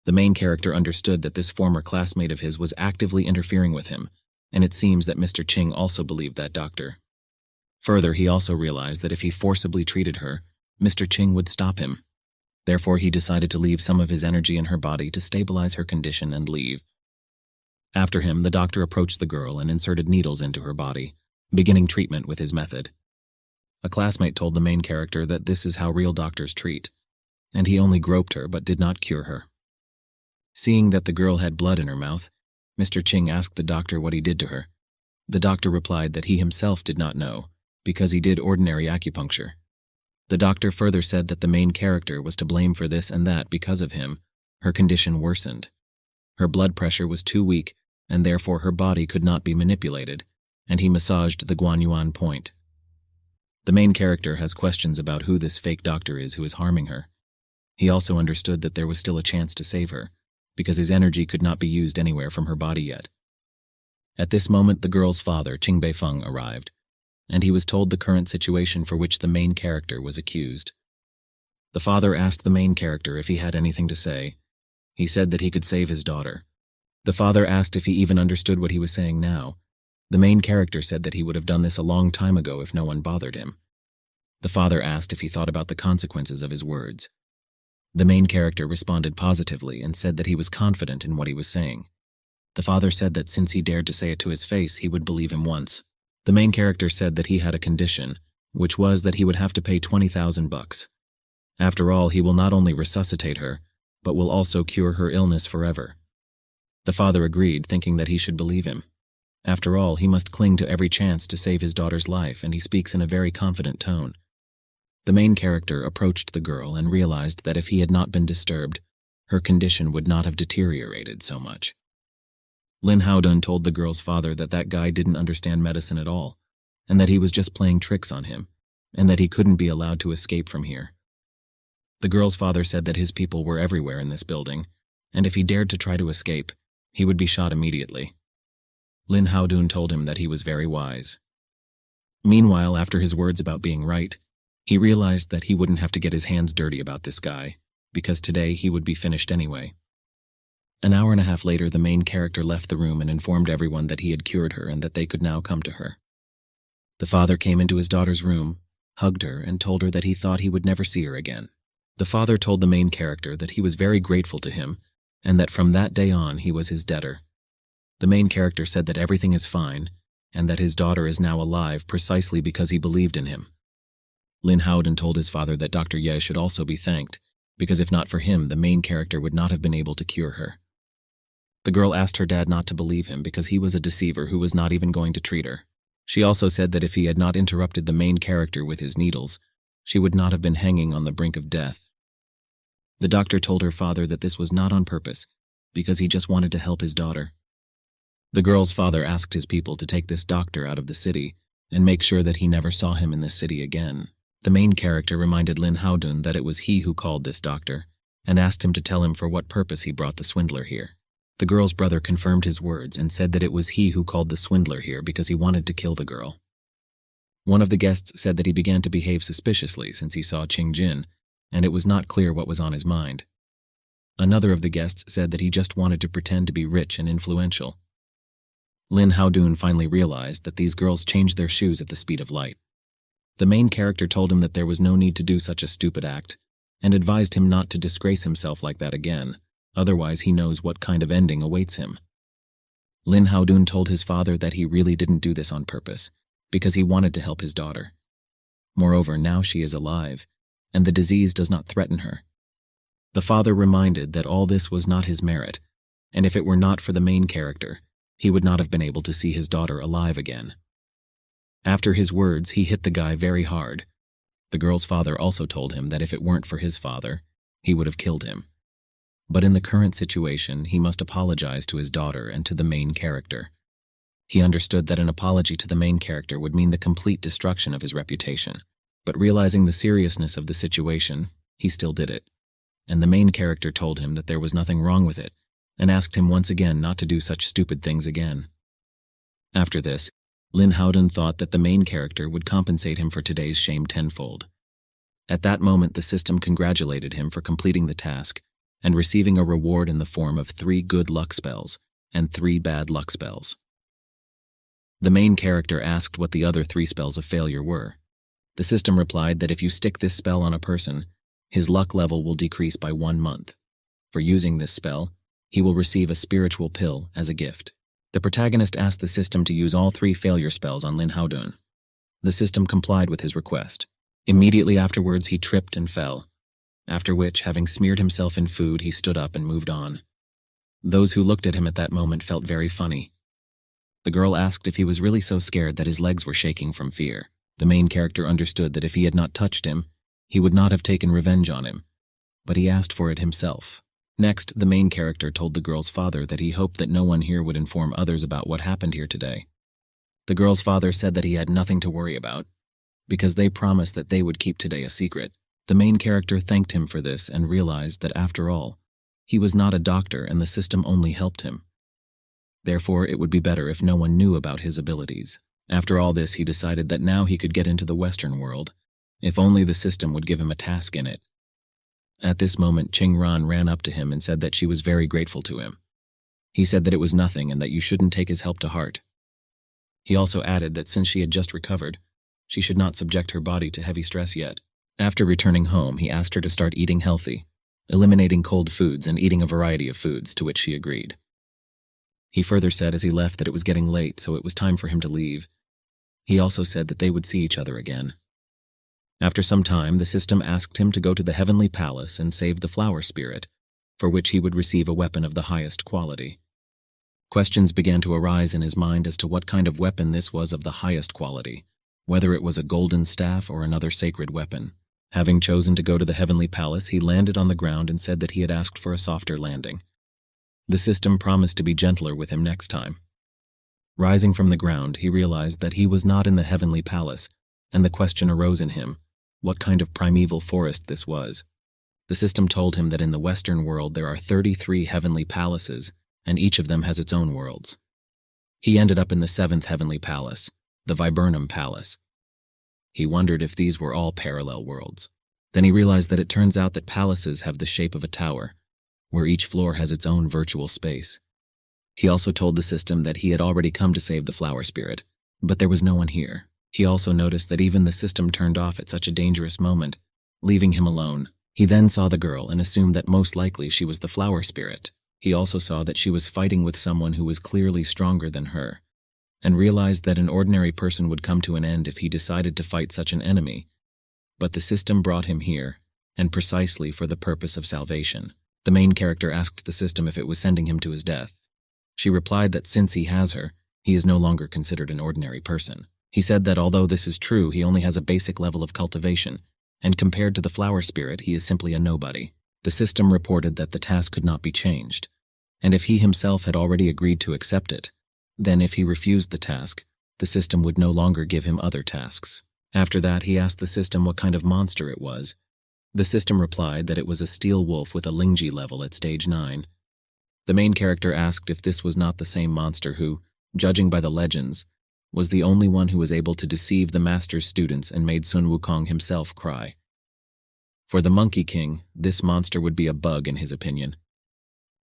The main character understood that this former classmate of his was actively interfering with him, and it seems that Mr. Ching also believed that doctor. Further, he also realized that if he forcibly treated her, Mr. Ching would stop him. Therefore, he decided to leave some of his energy in her body to stabilize her condition and leave. After him, the doctor approached the girl and inserted needles into her body, beginning treatment with his method. A classmate told the main character that this is how real doctors treat, and he only groped her but did not cure her. Seeing that the girl had blood in her mouth, Mr. Ching asked the doctor what he did to her. The doctor replied that he himself did not know, because he did ordinary acupuncture. The doctor further said that the main character was to blame for this and that because of him. Her condition worsened. Her blood pressure was too weak, and therefore her body could not be manipulated, and he massaged the Guanyuan point. The main character has questions about who this fake doctor is who is harming her. He also understood that there was still a chance to save her, because his energy could not be used anywhere from her body yet. At this moment, the girl's father, Qing Beifeng, arrived, and he was told the current situation for which the main character was accused. The father asked the main character if he had anything to say. He said that he could save his daughter. The father asked if he even understood what he was saying now. The main character said that he would have done this a long time ago if no one bothered him. The father asked if he thought about the consequences of his words. The main character responded positively and said that he was confident in what he was saying. The father said that since he dared to say it to his face, he would believe him once. The main character said that he had a condition, which was that he would have to pay 20,000 bucks. After all, he will not only resuscitate her, but will also cure her illness forever. The father agreed, thinking that he should believe him. After all, he must cling to every chance to save his daughter's life, and he speaks in a very confident tone. The main character approached the girl and realized that if he had not been disturbed, her condition would not have deteriorated so much. Lin Haodun told the girl's father that that guy didn't understand medicine at all, and that he was just playing tricks on him, and that he couldn't be allowed to escape from here. The girl's father said that his people were everywhere in this building, and if he dared to try to escape, he would be shot immediately. Lin Haodun told him that he was very wise. Meanwhile, after his words about being right, he realized that he wouldn't have to get his hands dirty about this guy, because today he would be finished anyway. An hour and a half later, the main character left the room and informed everyone that he had cured her and that they could now come to her. The father came into his daughter's room, hugged her, and told her that he thought he would never see her again. The father told the main character that he was very grateful to him, and that from that day on he was his debtor. The main character said that everything is fine, and that his daughter is now alive precisely because he believed in him. Lin Haodun told his father that Dr. Ye should also be thanked, because if not for him, the main character would not have been able to cure her. The girl asked her dad not to believe him because he was a deceiver who was not even going to treat her. She also said that if he had not interrupted the main character with his needles, she would not have been hanging on the brink of death. The doctor told her father that this was not on purpose, because he just wanted to help his daughter. The girl's father asked his people to take this doctor out of the city and make sure that he never saw him in this city again. The main character reminded Lin Haodun that it was he who called this doctor, and asked him to tell him for what purpose he brought the swindler here. The girl's brother confirmed his words and said that it was he who called the swindler here because he wanted to kill the girl. One of the guests said that he began to behave suspiciously since he saw Qing Jin, and it was not clear what was on his mind. Another of the guests said that he just wanted to pretend to be rich and influential. Lin Haodun finally realized that these girls changed their shoes at the speed of light. The main character told him that there was no need to do such a stupid act, and advised him not to disgrace himself like that again, otherwise he knows what kind of ending awaits him. Lin Haodun told his father that he really didn't do this on purpose, because he wanted to help his daughter. Moreover, now she is alive, and the disease does not threaten her. The father reminded that all this was not his merit, and if it were not for the main character, he would not have been able to see his daughter alive again. After his words, he hit the guy very hard. The girl's father also told him that if it weren't for his father, he would have killed him. But in the current situation, he must apologize to his daughter and to the main character. He understood that an apology to the main character would mean the complete destruction of his reputation. But realizing the seriousness of the situation, he still did it. And the main character told him that there was nothing wrong with it, and asked him once again not to do such stupid things again. After this, Lin Haodun thought that the main character would compensate him for today's shame tenfold. At that moment, the system congratulated him for completing the task and receiving a reward in the form of 3 good luck spells and 3 bad luck spells. The main character asked what the other 3 spells of failure were. The system replied that if you stick this spell on a person, his luck level will decrease by 1 month. For using this spell, he will receive a spiritual pill as a gift. The protagonist asked the system to use all 3 failure spells on Lin Haodun. The system complied with his request. Immediately afterwards, he tripped and fell, after which, having smeared himself in food, he stood up and moved on. Those who looked at him at that moment felt very funny. The girl asked if he was really so scared that his legs were shaking from fear. The main character understood that if he had not touched him, he would not have taken revenge on him, but he asked for it himself. Next, the main character told the girl's father that he hoped that no one here would inform others about what happened here today. The girl's father said that he had nothing to worry about, because they promised that they would keep today a secret. The main character thanked him for this and realized that after all, he was not a doctor and the system only helped him. Therefore, it would be better if no one knew about his abilities. After all this, he decided that now he could get into the Western world, if only the system would give him a task in it. At this moment, Ching Ran ran up to him and said that she was very grateful to him. He said that it was nothing and that you shouldn't take his help to heart. He also added that since she had just recovered, she should not subject her body to heavy stress yet. After returning home, he asked her to start eating healthy, eliminating cold foods and eating a variety of foods, to which she agreed. He further said as he left that it was getting late, so it was time for him to leave. He also said that they would see each other again. After some time, the system asked him to go to the Heavenly Palace and save the Flower Spirit, for which he would receive a weapon of the highest quality. Questions began to arise in his mind as to what kind of weapon this was of the highest quality, whether it was a golden staff or another sacred weapon. Having chosen to go to the Heavenly Palace, he landed on the ground and said that he had asked for a softer landing. The system promised to be gentler with him next time. Rising from the ground, he realized that he was not in the Heavenly Palace, and the question arose in him, what kind of primeval forest this was. The system told him that in the Western world there are 33 heavenly palaces, and each of them has its own worlds. He ended up in the 7th heavenly palace, the Viburnum Palace. He wondered if these were all parallel worlds. Then he realized that it turns out that palaces have the shape of a tower, where each floor has its own virtual space. He also told the system that he had already come to save the Flower Spirit, but there was no one here. He also noticed that even the system turned off at such a dangerous moment, leaving him alone. He then saw the girl and assumed that most likely she was the Flower Spirit. He also saw that she was fighting with someone who was clearly stronger than her, and realized that an ordinary person would come to an end if he decided to fight such an enemy. But the system brought him here, and precisely for the purpose of salvation. The main character asked the system if it was sending him to his death. She replied that since he has her, he is no longer considered an ordinary person. He said that although this is true, he only has a basic level of cultivation, and compared to the Flower Spirit, he is simply a nobody. The system reported that the task could not be changed, and if he himself had already agreed to accept it, then if he refused the task, the system would no longer give him other tasks. After that, he asked the system what kind of monster it was. The system replied that it was a steel wolf with a Lingji level at stage 9. The main character asked if this was not the same monster who, judging by the legends, was the only one who was able to deceive the master's students and made Sun Wukong himself cry. For the Monkey King, this monster would be a bug in his opinion.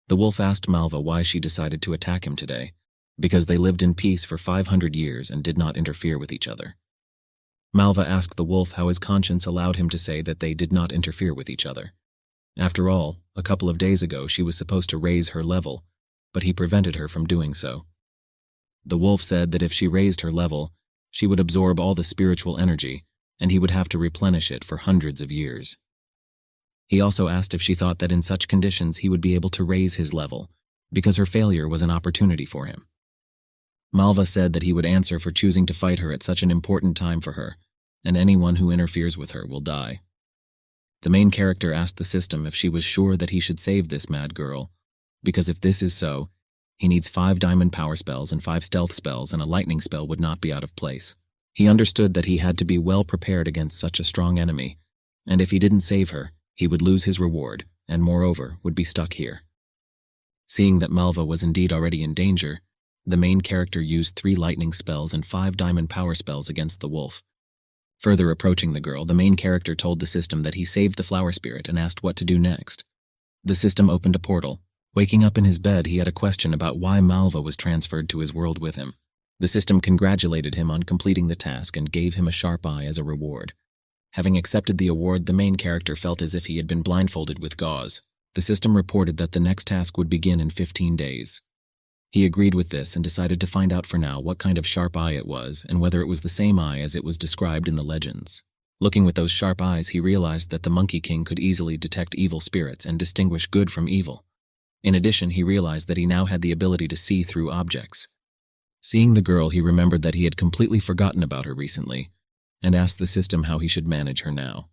The wolf asked Malva why she decided to attack him today, because they lived in peace for 500 years and did not interfere with each other. Malva asked the wolf how his conscience allowed him to say that they did not interfere with each other. After all, a couple of days ago she was supposed to raise her level, but he prevented her from doing so. The wolf said that if she raised her level, she would absorb all the spiritual energy, and he would have to replenish it for hundreds of years. He also asked if she thought that in such conditions he would be able to raise his level, because her failure was an opportunity for him. Malva said that he would answer for choosing to fight her at such an important time for her, and anyone who interferes with her will die. The main character asked the system if she was sure that he should save this mad girl, because if this is so, he needs 5 diamond power spells and 5 stealth spells, and a lightning spell would not be out of place. He understood that he had to be well prepared against such a strong enemy, and if he didn't save her, he would lose his reward, and moreover, would be stuck here. Seeing that Malva was indeed already in danger, the main character used 3 lightning spells and 5 diamond power spells against the wolf. Further approaching the girl, the main character told the system that he saved the Flower Spirit and asked what to do next. The system opened a portal. Waking up in his bed, he had a question about why Malva was transferred to his world with him. The system congratulated him on completing the task and gave him a sharp eye as a reward. Having accepted the award, the main character felt as if he had been blindfolded with gauze. The system reported that the next task would begin in 15 days. He agreed with this and decided to find out for now what kind of sharp eye it was and whether it was the same eye as it was described in the legends. Looking with those sharp eyes, he realized that the Monkey King could easily detect evil spirits and distinguish good from evil. In addition, he realized that he now had the ability to see through objects. Seeing the girl, he remembered that he had completely forgotten about her recently, and asked the system how he should manage her now.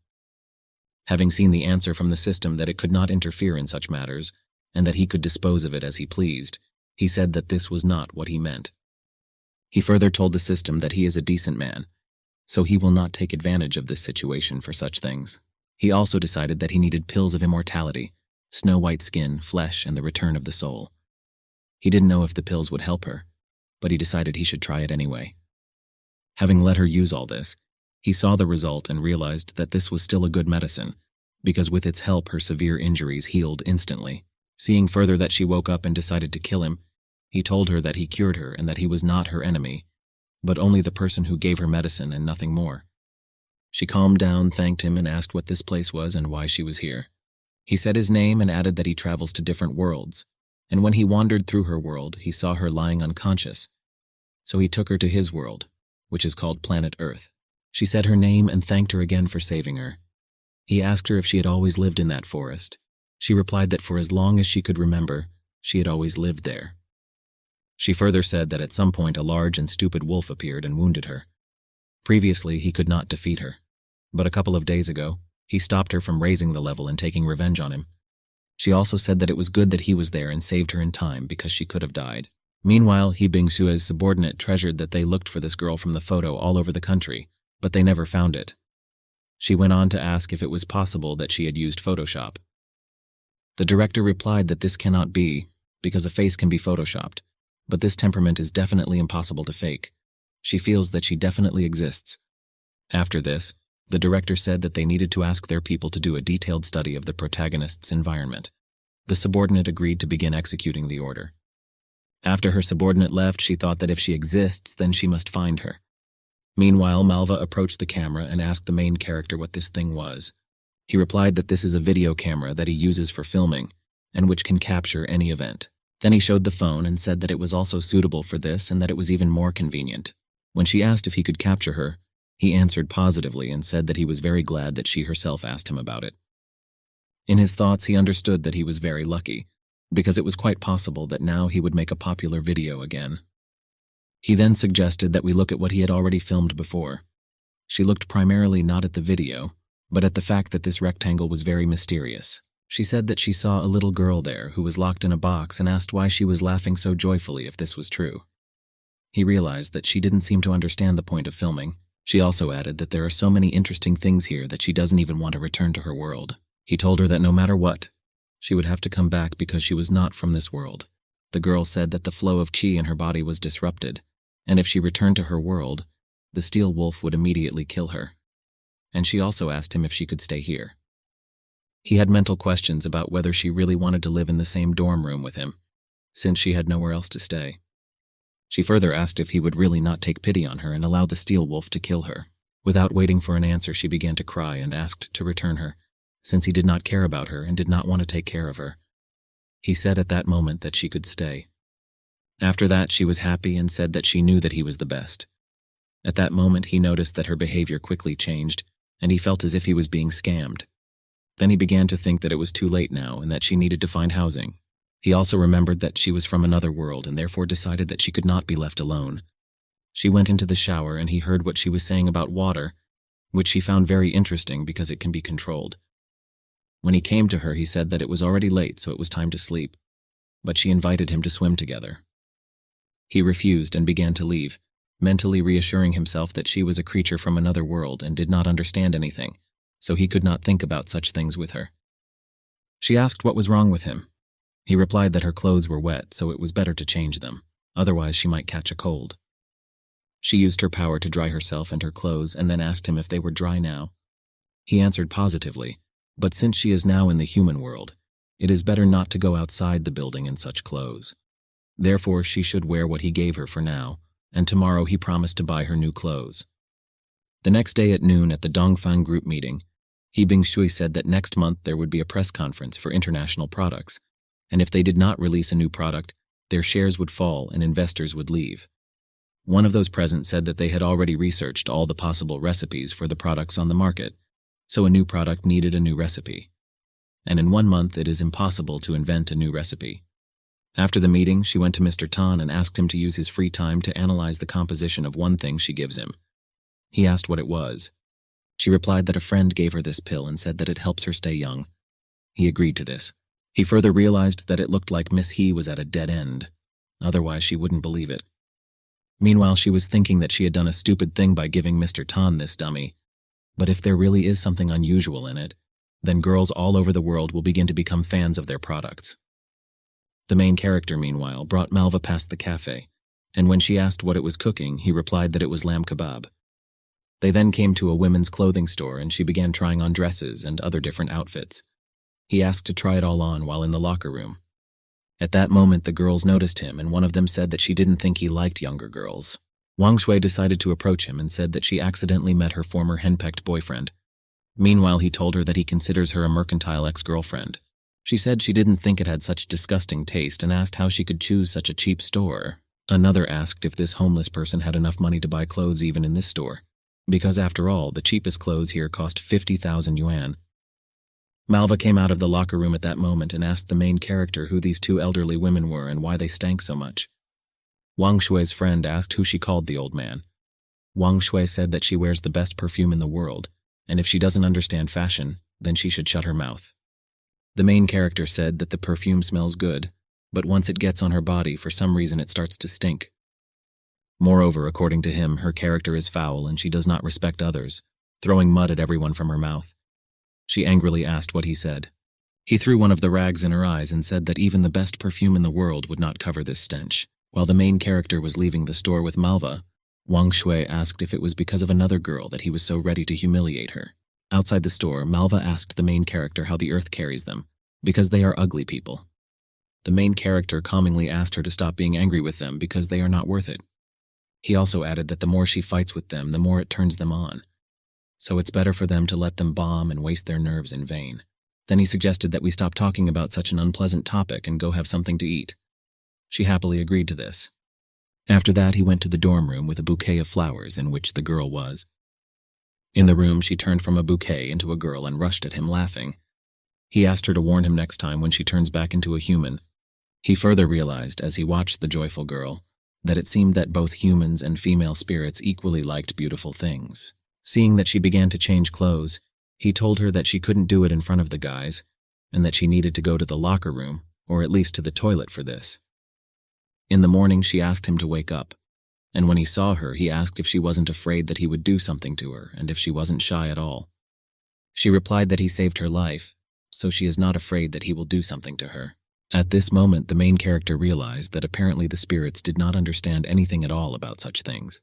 Having seen the answer from the system that it could not interfere in such matters, and that he could dispose of it as he pleased, he said that this was not what he meant. He further told the system that he is a decent man, so he will not take advantage of this situation for such things. He also decided that he needed pills of immortality, snow-white skin, flesh, and the return of the soul. He didn't know if the pills would help her, but he decided he should try it anyway. Having let her use all this, he saw the result and realized that this was still a good medicine, because with its help her severe injuries healed instantly. Seeing further that she woke up and decided to kill him, he told her that he cured her and that he was not her enemy, but only the person who gave her medicine and nothing more. She calmed down, thanked him, and asked what this place was and why she was here. He said his name and added that he travels to different worlds, and when he wandered through her world, he saw her lying unconscious. So he took her to his world, which is called Planet Earth. She said her name and thanked her again for saving her. He asked her if she had always lived in that forest. She replied that for as long as she could remember, she had always lived there. She further said that at some point a large and stupid wolf appeared and wounded her. Previously, he could not defeat her, but a couple of days ago, he stopped her from raising the level and taking revenge on him. She also said that it was good that he was there and saved her in time because she could have died. Meanwhile, He Bingsue's subordinate treasured that they looked for this girl from the photo all over the country, but they never found it. She went on to ask if it was possible that she had used Photoshop. The director replied that this cannot be, because a face can be photoshopped, but this temperament is definitely impossible to fake. She feels that she definitely exists. After this, the director said that they needed to ask their people to do a detailed study of the protagonist's environment. The subordinate agreed to begin executing the order. After her subordinate left, she thought that if she exists, then she must find her. Meanwhile, Malva approached the camera and asked the main character what this thing was. He replied that this is a video camera that he uses for filming, and which can capture any event. Then he showed the phone and said that it was also suitable for this and that it was even more convenient. When she asked if he could capture her, he answered positively and said that he was very glad that she herself asked him about it. In his thoughts, he understood that he was very lucky, because it was quite possible that now he would make a popular video again. He then suggested that we look at what he had already filmed before. She looked primarily not at the video, but at the fact that this rectangle was very mysterious. She said that she saw a little girl there who was locked in a box and asked why she was laughing so joyfully if this was true. He realized that she didn't seem to understand the point of filming. She also added that there are so many interesting things here that she doesn't even want to return to her world. He told her that no matter what, she would have to come back because she was not from this world. The girl said that the flow of qi in her body was disrupted, and if she returned to her world, the steel wolf would immediately kill her. And she also asked him if she could stay here. He had mental questions about whether she really wanted to live in the same dorm room with him, since she had nowhere else to stay. She further asked if he would really not take pity on her and allow the steel wolf to kill her. Without waiting for an answer, she began to cry and asked to return her, since he did not care about her and did not want to take care of her. He said at that moment that she could stay. After that, she was happy and said that she knew that he was the best. At that moment, he noticed that her behavior quickly changed, and he felt as if he was being scammed. Then he began to think that it was too late now and that she needed to find housing. He also remembered that she was from another world and therefore decided that she could not be left alone. She went into the shower and he heard what she was saying about water, which she found very interesting because it can be controlled. When he came to her, he said that it was already late, so it was time to sleep, but she invited him to swim together. He refused and began to leave, mentally reassuring himself that she was a creature from another world and did not understand anything, so he could not think about such things with her. She asked what was wrong with him. He replied that her clothes were wet, so it was better to change them, otherwise she might catch a cold. She used her power to dry herself and her clothes and then asked him if they were dry now. He answered positively, but since she is now in the human world, it is better not to go outside the building in such clothes. Therefore, she should wear what he gave her for now, and tomorrow he promised to buy her new clothes. The next day at noon at the Dongfang group meeting, He Bingshui said that next month there would be a press conference for international products, and if they did not release a new product, their shares would fall and investors would leave. One of those present said that they had already researched all the possible recipes for the products on the market, so a new product needed a new recipe. And in 1 month it is impossible to invent a new recipe. After the meeting, she went to Mr. Tan and asked him to use his free time to analyze the composition of one thing she gives him. He asked what it was. She replied that a friend gave her this pill and said that it helps her stay young. He agreed to this. He further realized that it looked like Miss He was at a dead end. Otherwise, she wouldn't believe it. Meanwhile, she was thinking that she had done a stupid thing by giving Mr. Tan this dummy. But if there really is something unusual in it, then girls all over the world will begin to become fans of their products. The main character, meanwhile, brought Malva past the cafe, and when she asked what it was cooking, he replied that it was lamb kebab. They then came to a women's clothing store and she began trying on dresses and other different outfits. He asked to try it all on while in the locker room. At that moment, the girls noticed him, and one of them said that she didn't think he liked younger girls. Wang Shui decided to approach him and said that she accidentally met her former henpecked boyfriend. Meanwhile, he told her that he considers her a mercantile ex-girlfriend. She said she didn't think it had such disgusting taste and asked how she could choose such a cheap store. Another asked if this homeless person had enough money to buy clothes even in this store, because after all, the cheapest clothes here cost 50,000 yuan. Malva came out of the locker room at that moment and asked the main character who these two elderly women were and why they stank so much. Wang Shui's friend asked who she called the old man. Wang Shui said that she wears the best perfume in the world, and if she doesn't understand fashion, then she should shut her mouth. The main character said that the perfume smells good, but once it gets on her body, for some reason it starts to stink. Moreover, according to him, her character is foul and she does not respect others, throwing mud at everyone from her mouth. She angrily asked what he said. He threw one of the rags in her eyes and said that even the best perfume in the world would not cover this stench. While the main character was leaving the store with Malva, Wang Shui asked if it was because of another girl that he was so ready to humiliate her. Outside the store, Malva asked the main character how the earth carries them, because they are ugly people. The main character calmingly asked her to stop being angry with them because they are not worth it. He also added that the more she fights with them, the more it turns them on. So it's better for them to let them bomb and waste their nerves in vain. Then he suggested that we stop talking about such an unpleasant topic and go have something to eat. She happily agreed to this. After that, he went to the dorm room with a bouquet of flowers in which the girl was. In the room, she turned from a bouquet into a girl and rushed at him laughing. He asked her to warn him next time when she turns back into a human. He further realized, as he watched the joyful girl, that it seemed that both humans and female spirits equally liked beautiful things. Seeing that she began to change clothes, he told her that she couldn't do it in front of the guys, and that she needed to go to the locker room, or at least to the toilet for this. In the morning, she asked him to wake up, and when he saw her, he asked if she wasn't afraid that he would do something to her, and if she wasn't shy at all. She replied that he saved her life, so she is not afraid that he will do something to her. At this moment, the main character realized that apparently the spirits did not understand anything at all about such things.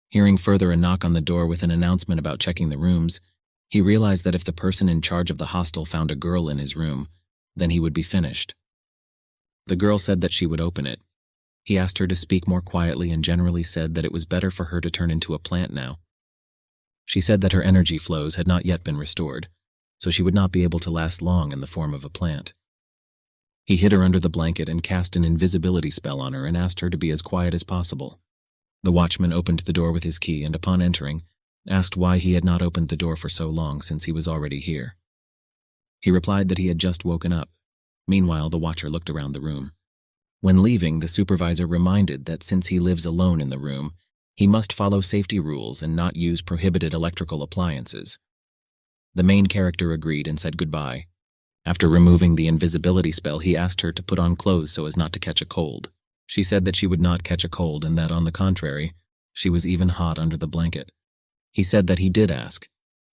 Hearing further a knock on the door with an announcement about checking the rooms, he realized that if the person in charge of the hostel found a girl in his room, then he would be finished. The girl said that she would open it. He asked her to speak more quietly and generally said that it was better for her to turn into a plant now. She said that her energy flows had not yet been restored, so she would not be able to last long in the form of a plant. He hid her under the blanket and cast an invisibility spell on her and asked her to be as quiet as possible. The watchman opened the door with his key and upon entering, asked why he had not opened the door for so long since he was already here. He replied that he had just woken up. Meanwhile, the watcher looked around the room. When leaving, the supervisor reminded that since he lives alone in the room, he must follow safety rules and not use prohibited electrical appliances. The main character agreed and said goodbye. After removing the invisibility spell, he asked her to put on clothes so as not to catch a cold. She said that she would not catch a cold and that, on the contrary, she was even hot under the blanket. He said that he did ask,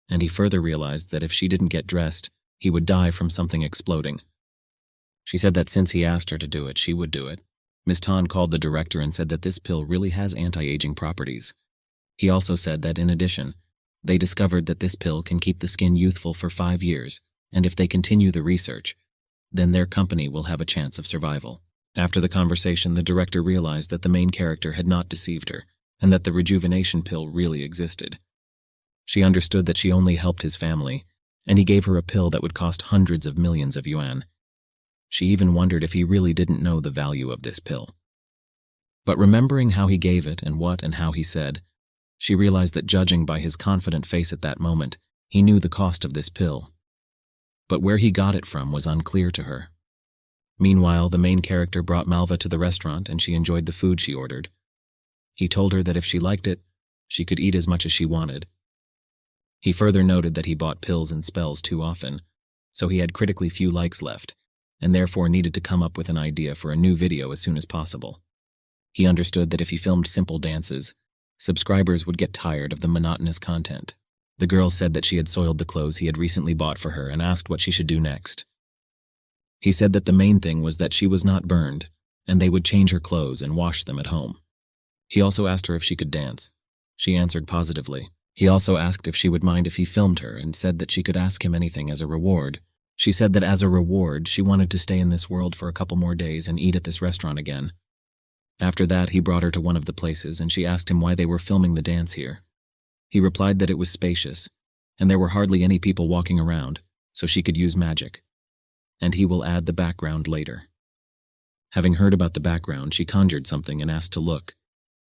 and he further realized that if she didn't get dressed, he would die from something exploding. She said that since he asked her to do it, she would do it. Ms. Tan called the director and said that this pill really has anti-aging properties. He also said that, in addition, they discovered that this pill can keep the skin youthful for 5 years, and if they continue the research, then their company will have a chance of survival. After the conversation, the director realized that the main character had not deceived her, and that the rejuvenation pill really existed. She understood that she only helped his family, and he gave her a pill that would cost hundreds of millions of yuan. She even wondered if he really didn't know the value of this pill. But remembering how he gave it and what and how he said, she realized that judging by his confident face at that moment, he knew the cost of this pill. But where he got it from was unclear to her. Meanwhile, the main character brought Malva to the restaurant and she enjoyed the food she ordered. He told her that if she liked it, she could eat as much as she wanted. He further noted that he bought pills and spells too often, so he had critically few likes left, and therefore needed to come up with an idea for a new video as soon as possible. He understood that if he filmed simple dances, subscribers would get tired of the monotonous content. The girl said that she had soiled the clothes he had recently bought for her and asked what she should do next. He said that the main thing was that she was not burned, and they would change her clothes and wash them at home. He also asked her if she could dance. She answered positively. He also asked if she would mind if he filmed her and said that she could ask him anything as a reward. She said that as a reward, she wanted to stay in this world for a couple more days and eat at this restaurant again. After that, he brought her to one of the places and she asked him why they were filming the dance here. He replied that it was spacious, and there were hardly any people walking around, so she could use magic. And he will add the background later. Having heard about the background, she conjured something and asked to look.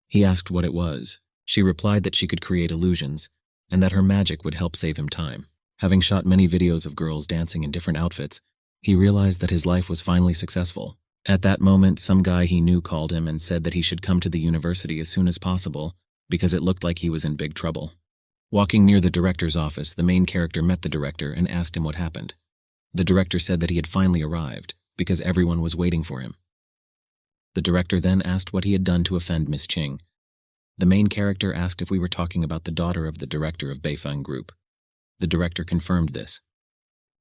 He asked what it was. She replied that she could create illusions, and that her magic would help save him time. Having shot many videos of girls dancing in different outfits, he realized that his life was finally successful. At that moment, some guy he knew called him and said that he should come to the university as soon as possible, because it looked like he was in big trouble. Walking near the director's office, the main character met the director and asked him what happened. The director said that he had finally arrived, because everyone was waiting for him. The director then asked what he had done to offend Miss Ching. The main character asked if we were talking about the daughter of the director of Beifeng Group. The director confirmed this.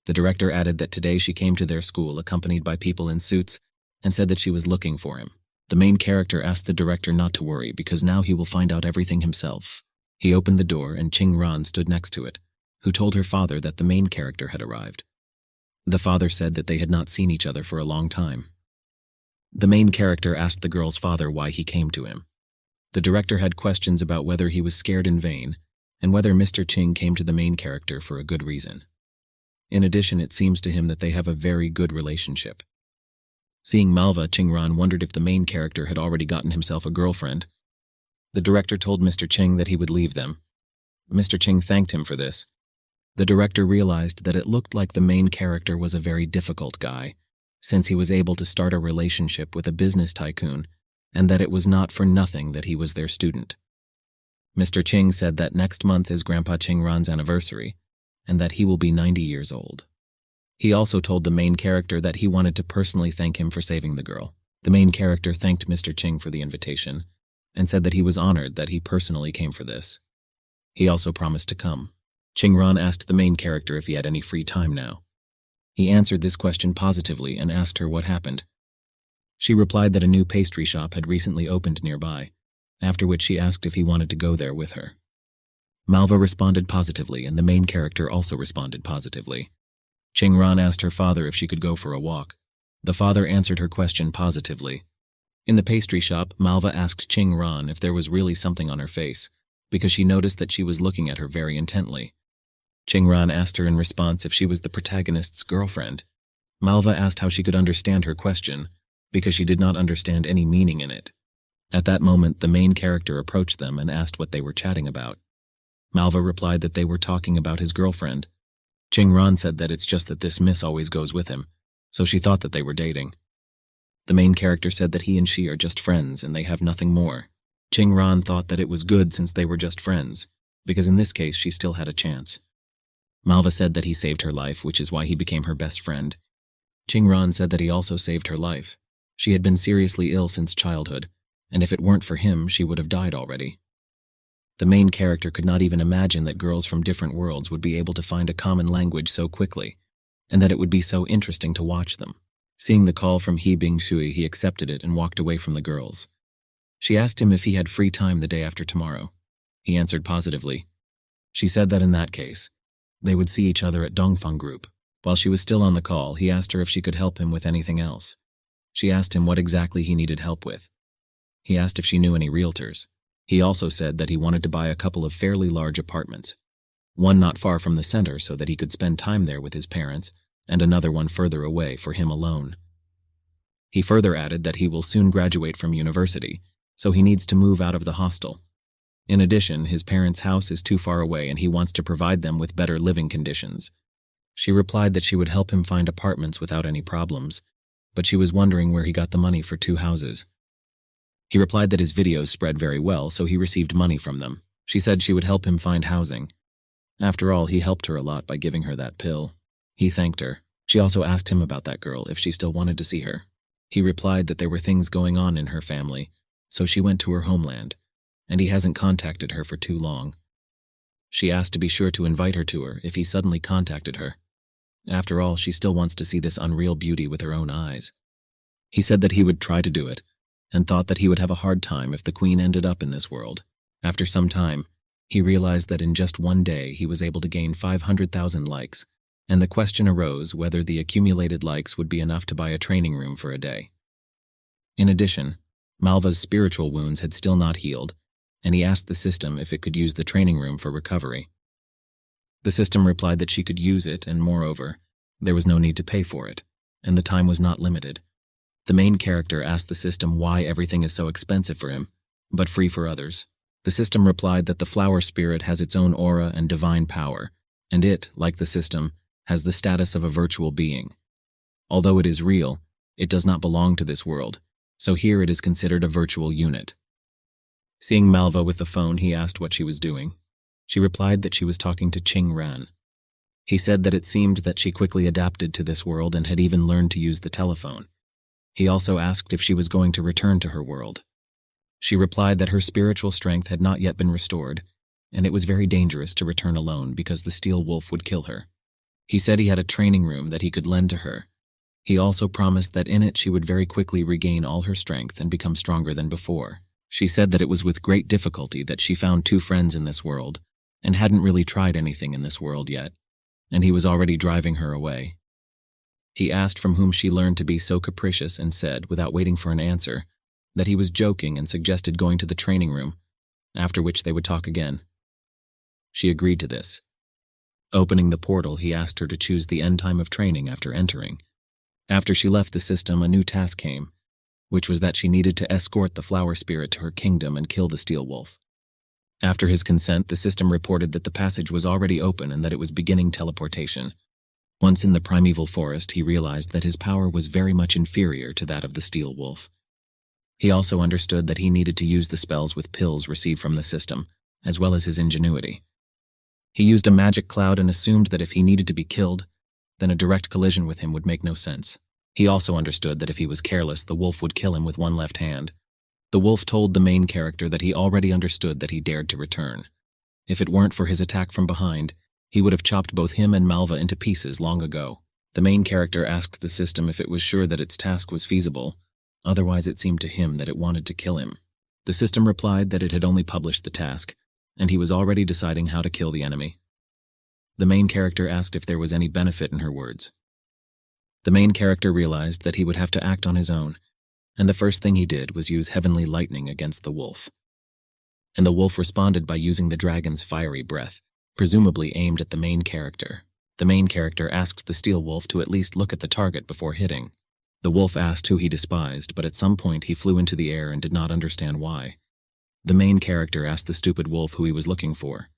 The director added that today she came to their school accompanied by people in suits and said that she was looking for him. The main character asked the director not to worry because now he will find out everything himself. He opened the door and Ching Ran stood next to it, who told her father that the main character had arrived. The father said that they had not seen each other for a long time. The main character asked the girl's father why he came to him. The director had questions about whether he was scared in vain and whether Mr. Ching came to the main character for a good reason. In addition, it seems to him that they have a very good relationship. Seeing Malva, Ching Ran wondered if the main character had already gotten himself a girlfriend. The director told Mr. Ching that he would leave them. Mr. Ching thanked him for this. The director realized that it looked like the main character was a very difficult guy, since he was able to start a relationship with a business tycoon, and that it was not for nothing that he was their student. Mr. Ching said that next month is Grandpa Ching Ran's anniversary, and that he will be 90 years old. He also told the main character that he wanted to personally thank him for saving the girl. The main character thanked Mr. Ching for the invitation, and said that he was honored that he personally came for this. He also promised to come. Ching Ran asked the main character if he had any free time now. He answered this question positively and asked her what happened. She replied that a new pastry shop had recently opened nearby, after which she asked if he wanted to go there with her. Malva responded positively, and the main character also responded positively. Ching Ran asked her father if she could go for a walk. The father answered her question positively. In the pastry shop, Malva asked Ching Ran if there was really something on her face, because she noticed that she was looking at her very intently. Ching Ran asked her in response if she was the protagonist's girlfriend. Malva asked how she could understand her question, because she did not understand any meaning in it. At that moment, the main character approached them and asked what they were chatting about. Malva replied that they were talking about his girlfriend. Ching Ran said that it's just that this miss always goes with him, so she thought that they were dating. The main character said that he and she are just friends and they have nothing more. Ching Ran thought that it was good since they were just friends, because in this case she still had a chance. Malva said that he saved her life, which is why he became her best friend. Ching Ran said that he also saved her life. She had been seriously ill since childhood, and if it weren't for him, she would have died already. The main character could not even imagine that girls from different worlds would be able to find a common language so quickly, and that it would be so interesting to watch them. Seeing the call from He Bing Shui, he accepted it and walked away from the girls. She asked him if he had free time the day after tomorrow. He answered positively. She said that in that case, they would see each other at Dongfeng Group. While she was still on the call, he asked her if she could help him with anything else. She asked him what exactly he needed help with. He asked if she knew any realtors. He also said that he wanted to buy a couple of fairly large apartments, one not far from the center so that he could spend time there with his parents, and another one further away for him alone. He further added that he will soon graduate from university, so he needs to move out of the hostel. In addition, his parents' house is too far away and he wants to provide them with better living conditions. She replied that she would help him find apartments without any problems, but she was wondering where he got the money for 2 houses. He replied that his videos spread very well, so he received money from them. She said she would help him find housing. After all, he helped her a lot by giving her that pill. He thanked her. She also asked him about that girl, if she still wanted to see her. He replied that there were things going on in her family, so she went to her homeland, and he hasn't contacted her for too long. She asked to be sure to invite her to her if he suddenly contacted her. After all, she still wants to see this unreal beauty with her own eyes. He said that he would try to do it, and thought that he would have a hard time if the queen ended up in this world. After some time, he realized that in just one day he was able to gain 500,000 likes, and the question arose whether the accumulated likes would be enough to buy a training room for a day. In addition, Malva's spiritual wounds had still not healed, and he asked the system if it could use the training room for recovery. The system replied that she could use it, and moreover, there was no need to pay for it, and the time was not limited. The main character asked the system why everything is so expensive for him, but free for others. The system replied that the flower spirit has its own aura and divine power, and it, like the system, has the status of a virtual being. Although it is real, it does not belong to this world, so here it is considered a virtual unit. Seeing Malva with the phone, he asked what she was doing. She replied that she was talking to Ching Ran. He said that it seemed that she quickly adapted to this world and had even learned to use the telephone. He also asked if she was going to return to her world. She replied that her spiritual strength had not yet been restored, and it was very dangerous to return alone because the steel wolf would kill her. He said he had a training room that he could lend to her. He also promised that in it she would very quickly regain all her strength and become stronger than before. She said that it was with great difficulty that she found 2 friends in this world, and hadn't really tried anything in this world yet, and he was already driving her away. He asked from whom she learned to be so capricious and said, without waiting for an answer, that he was joking and suggested going to the training room, after which they would talk again. She agreed to this. Opening the portal, he asked her to choose the end time of training after entering. After she left the system, a new task came, which was that she needed to escort the flower spirit to her kingdom and kill the steel wolf. After his consent, the system reported that the passage was already open and that it was beginning teleportation. Once in the primeval forest, he realized that his power was very much inferior to that of the steel wolf. He also understood that he needed to use the spells with pills received from the system, as well as his ingenuity. He used a magic cloud and assumed that if he needed to be killed, then a direct collision with him would make no sense. He also understood that if he was careless, the wolf would kill him with one left hand. The wolf told the main character that he already understood that he dared to return. If it weren't for his attack from behind, he would have chopped both him and Malva into pieces long ago. The main character asked the system if it was sure that its task was feasible, otherwise it seemed to him that it wanted to kill him. The system replied that it had only published the task, and he was already deciding how to kill the enemy. The main character asked if there was any benefit in her words. The main character realized that he would have to act on his own, and the first thing he did was use heavenly lightning against the wolf. And the wolf responded by using the dragon's fiery breath, presumably aimed at the main character. The main character asked the steel wolf to at least look at the target before hitting. The wolf asked who he despised, but at some point he flew into the air and did not understand why. The main character asked the stupid wolf who he was looking for.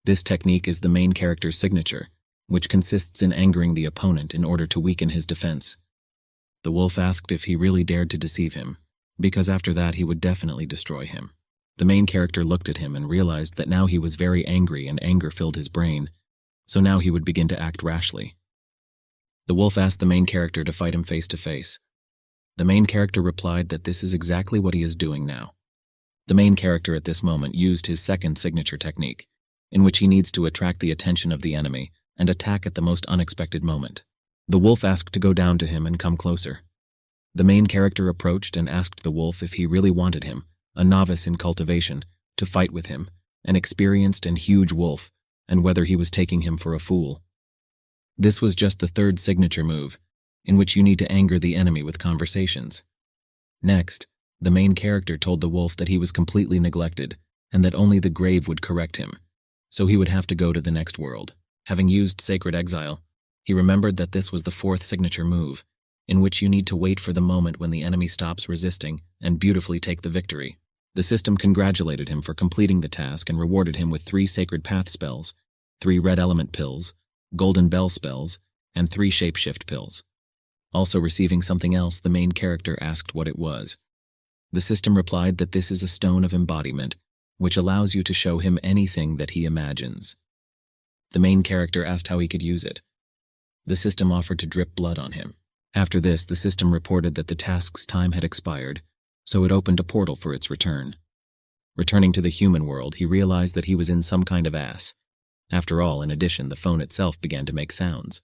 This technique is the main character's signature, which consists in angering the opponent in order to weaken his defense. The wolf asked if he really dared to deceive him, because after that he would definitely destroy him. The main character looked at him and realized that now he was very angry and anger filled his brain, so now he would begin to act rashly. The wolf asked the main character to fight him face to face. The main character replied that this is exactly what he is doing now. The main character at this moment used his second signature technique, in which he needs to attract the attention of the enemy and attack at the most unexpected moment. The wolf asked to go down to him and come closer. The main character approached and asked the wolf if he really wanted him, a novice in cultivation, to fight with him, an experienced and huge wolf, and whether he was taking him for a fool. This was just the third signature move. in which you need to anger the enemy with conversations. Next, the main character told the wolf that he was completely neglected and that only the grave would correct him, so he would have to go to the next world. Having used Sacred Exile, he remembered that this was the fourth signature move, in which you need to wait for the moment when the enemy stops resisting and beautifully take the victory. The system congratulated him for completing the task and rewarded him with 3 Sacred Path spells, 3 Red Element pills, Golden Bell spells, and 3 Shapeshift pills. Also receiving something else, the main character asked what it was. The system replied that this is a stone of embodiment, which allows you to show him anything that he imagines. The main character asked how he could use it. The system offered to drip blood on him. After this, the system reported that the task's time had expired, so it opened a portal for its return. Returning to the human world, he realized that he was in some kind of ass. After all, in addition, the phone itself began to make sounds.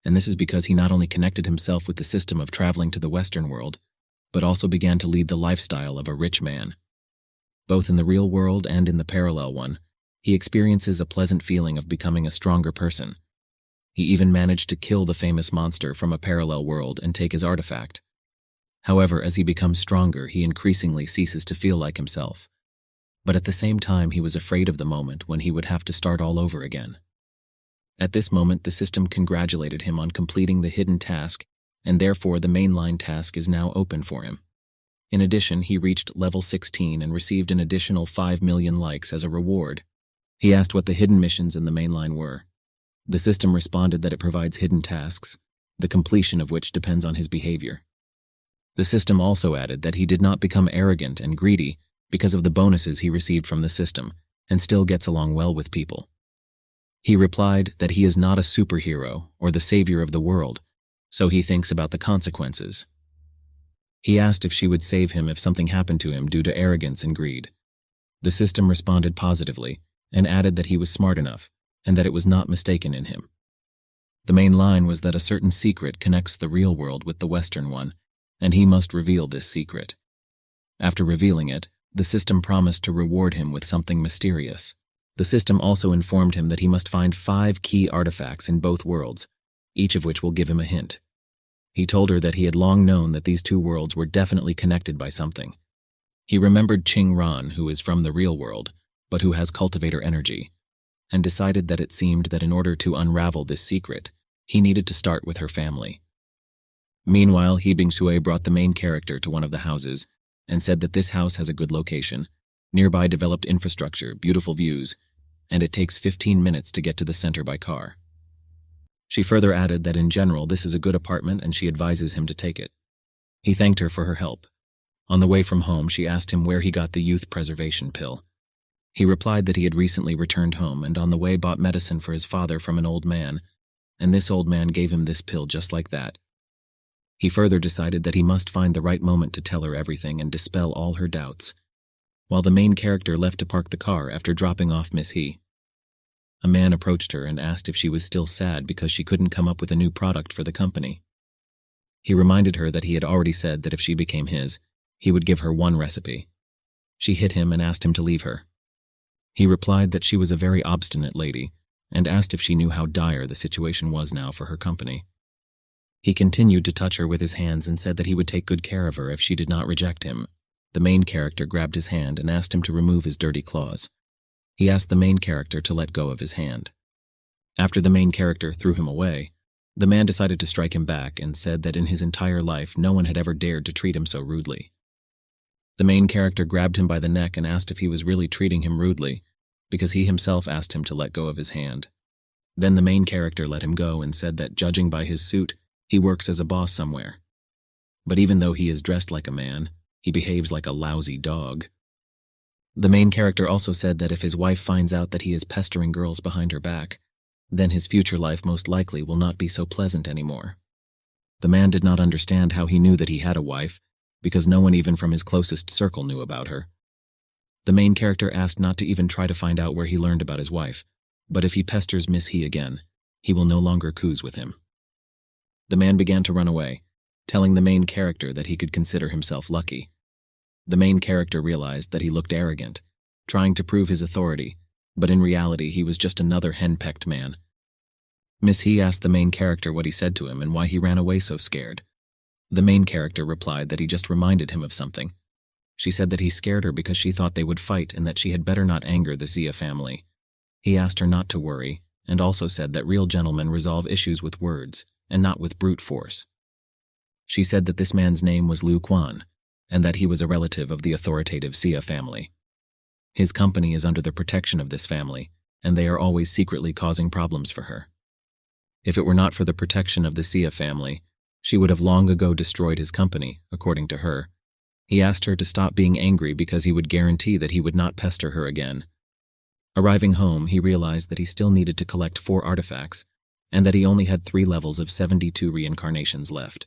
And this is because he not only connected himself with the system of traveling to the Western world, but also began to lead the lifestyle of a rich man. Both in the real world and in the parallel one, he experiences a pleasant feeling of becoming a stronger person. He even managed to kill the famous monster from a parallel world and take his artifact. However, as he becomes stronger, he increasingly ceases to feel like himself. But at the same time, he was afraid of the moment when he would have to start all over again. At this moment, the system congratulated him on completing the hidden task, and therefore the mainline task is now open for him. In addition, he reached level 16 and received an additional 5 million likes as a reward. He asked what the hidden missions in the mainline were. The system responded that it provides hidden tasks, the completion of which depends on his behavior. The system also added that he did not become arrogant and greedy because of the bonuses he received from the system, and still gets along well with people. He replied that he is not a superhero or the savior of the world, so he thinks about the consequences. He asked if she would save him if something happened to him due to arrogance and greed. The system responded positively and added that he was smart enough and that it was not mistaken in him. The main line was that a certain secret connects the real world with the Western one, and he must reveal this secret. After revealing it, the system promised to reward him with something mysterious. The system also informed him that he must find 5 key artifacts in both worlds, each of which will give him a hint. He told her that he had long known that these 2 worlds were definitely connected by something. He remembered Ching Ran, who is from the real world, but who has cultivator energy, and decided that it seemed that in order to unravel this secret, he needed to start with her family. Meanwhile, He Bingsue brought the main character to one of the houses and said that this house has a good location, nearby developed infrastructure, beautiful views, and it takes 15 minutes to get to the center by car. She further added that in general this is a good apartment and she advises him to take it. He thanked her for her help. On the way from home, she asked him where he got the youth preservation pill. He replied that he had recently returned home and on the way bought medicine for his father from an old man, and this old man gave him this pill just like that. He further decided that he must find the right moment to tell her everything and dispel all her doubts, while the main character left to park the car after dropping off Miss He. A man approached her and asked if she was still sad because she couldn't come up with a new product for the company. He reminded her that he had already said that if she became his, he would give her 1 recipe. She hit him and asked him to leave her. He replied that she was a very obstinate lady and asked if she knew how dire the situation was now for her company. He continued to touch her with his hands and said that he would take good care of her if she did not reject him. The main character grabbed his hand and asked him to remove his dirty claws. He asked the main character to let go of his hand. After the main character threw him away, the man decided to strike him back and said that in his entire life no one had ever dared to treat him so rudely. The main character grabbed him by the neck and asked if he was really treating him rudely, because he himself asked him to let go of his hand. Then the main character let him go and said that judging by his suit, he works as a boss somewhere. But even though he is dressed like a man, he behaves like a lousy dog. The main character also said that if his wife finds out that he is pestering girls behind her back, then his future life most likely will not be so pleasant anymore. The man did not understand how he knew that he had a wife, because no one even from his closest circle knew about her. The main character asked not to even try to find out where he learned about his wife, but if he pesters Miss He again, he will no longer coos with him. The man began to run away, telling the main character that he could consider himself lucky. The main character realized that he looked arrogant, trying to prove his authority, but in reality he was just another henpecked man. Miss He asked the main character what he said to him and why he ran away so scared. The main character replied that he just reminded him of something. She said that he scared her because she thought they would fight and that she had better not anger the Zia family. He asked her not to worry, and also said that real gentlemen resolve issues with words, and not with brute force. She said that this man's name was Liu Quan, and that he was a relative of the authoritative Xia family. His company is under the protection of this family, and they are always secretly causing problems for her. If it were not for the protection of the Xia family, she would have long ago destroyed his company, according to her. He asked her to stop being angry because he would guarantee that he would not pester her again. Arriving home, he realized that he still needed to collect 4 artifacts, and that he only had 3 levels of 72 reincarnations left.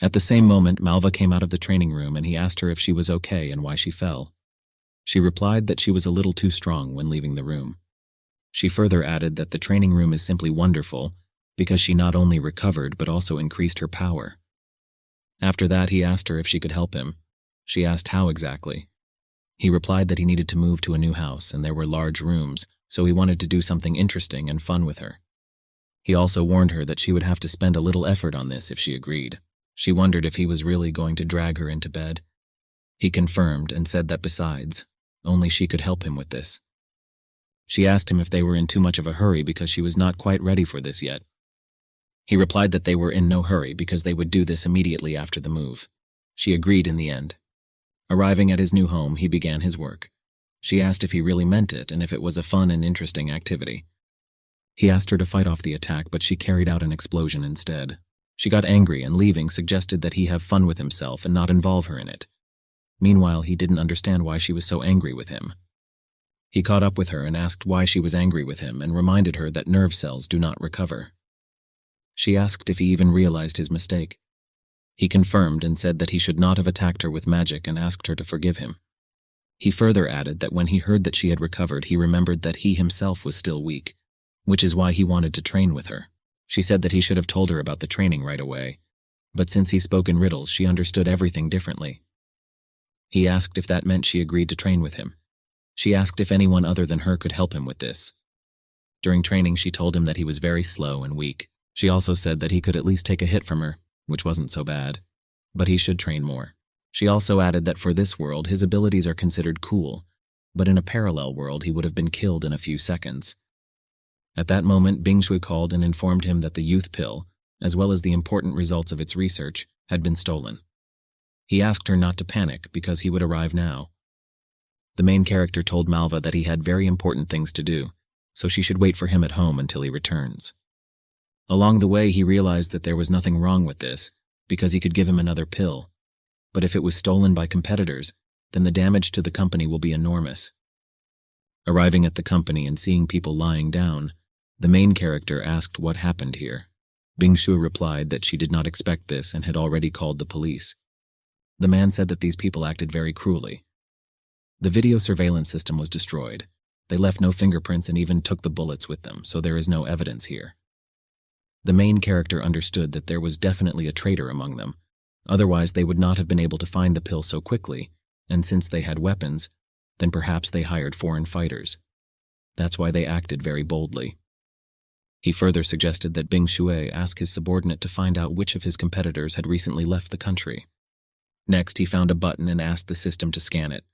At the same moment, Manhwa came out of the training room and he asked her if she was okay and why she fell. She replied that she was a little too strong when leaving the room. She further added that the training room is simply wonderful because she not only recovered but also increased her power. After that, he asked her if she could help him. She asked how exactly. He replied that he needed to move to a new house and there were large rooms, so he wanted to do something interesting and fun with her. He also warned her that she would have to spend a little effort on this if she agreed. She wondered if he was really going to drag her into bed. He confirmed and said that besides, only she could help him with this. She asked him if they were in too much of a hurry because she was not quite ready for this yet. He replied that they were in no hurry because they would do this immediately after the move. She agreed in the end. Arriving at his new home, he began his work. She asked if he really meant it and if it was a fun and interesting activity. He asked her to fight off the attack, but she carried out an explosion instead. She got angry and leaving suggested that he have fun with himself and not involve her in it. Meanwhile, he didn't understand why she was so angry with him. He caught up with her and asked why she was angry with him and reminded her that nerve cells do not recover. She asked if he even realized his mistake. He confirmed and said that he should not have attacked her with magic and asked her to forgive him. He further added that when he heard that she had recovered, he remembered that he himself was still weak, which is why he wanted to train with her. She said that he should have told her about the training right away, but since he spoke in riddles, she understood everything differently. He asked if that meant she agreed to train with him. She asked if anyone other than her could help him with this. During training, she told him that he was very slow and weak. She also said that he could at least take a hit from her, which wasn't so bad, but he should train more. She also added that for this world, his abilities are considered cool, but in a parallel world, he would have been killed in a few seconds. At that moment, Bing Shui called and informed him that the youth pill, as well as the important results of its research, had been stolen. He asked her not to panic because he would arrive now. The main character told Manhwa that he had very important things to do, so she should wait for him at home until he returns. Along the way, he realized that there was nothing wrong with this, because he could give him another pill. But if it was stolen by competitors, then the damage to the company will be enormous. Arriving at the company and seeing people lying down, the main character asked what happened here. Bing Shui replied that she did not expect this and had already called the police. The man said that these people acted very cruelly. The video surveillance system was destroyed. They left no fingerprints and even took the bullets with them, so there is no evidence here. The main character understood that there was definitely a traitor among them. Otherwise, they would not have been able to find the pill so quickly, and since they had weapons, then perhaps they hired foreign fighters. That's why they acted very boldly. He further suggested that Bing Shui ask his subordinate to find out which of his competitors had recently left the country. Next, he found a button and asked the system to scan it.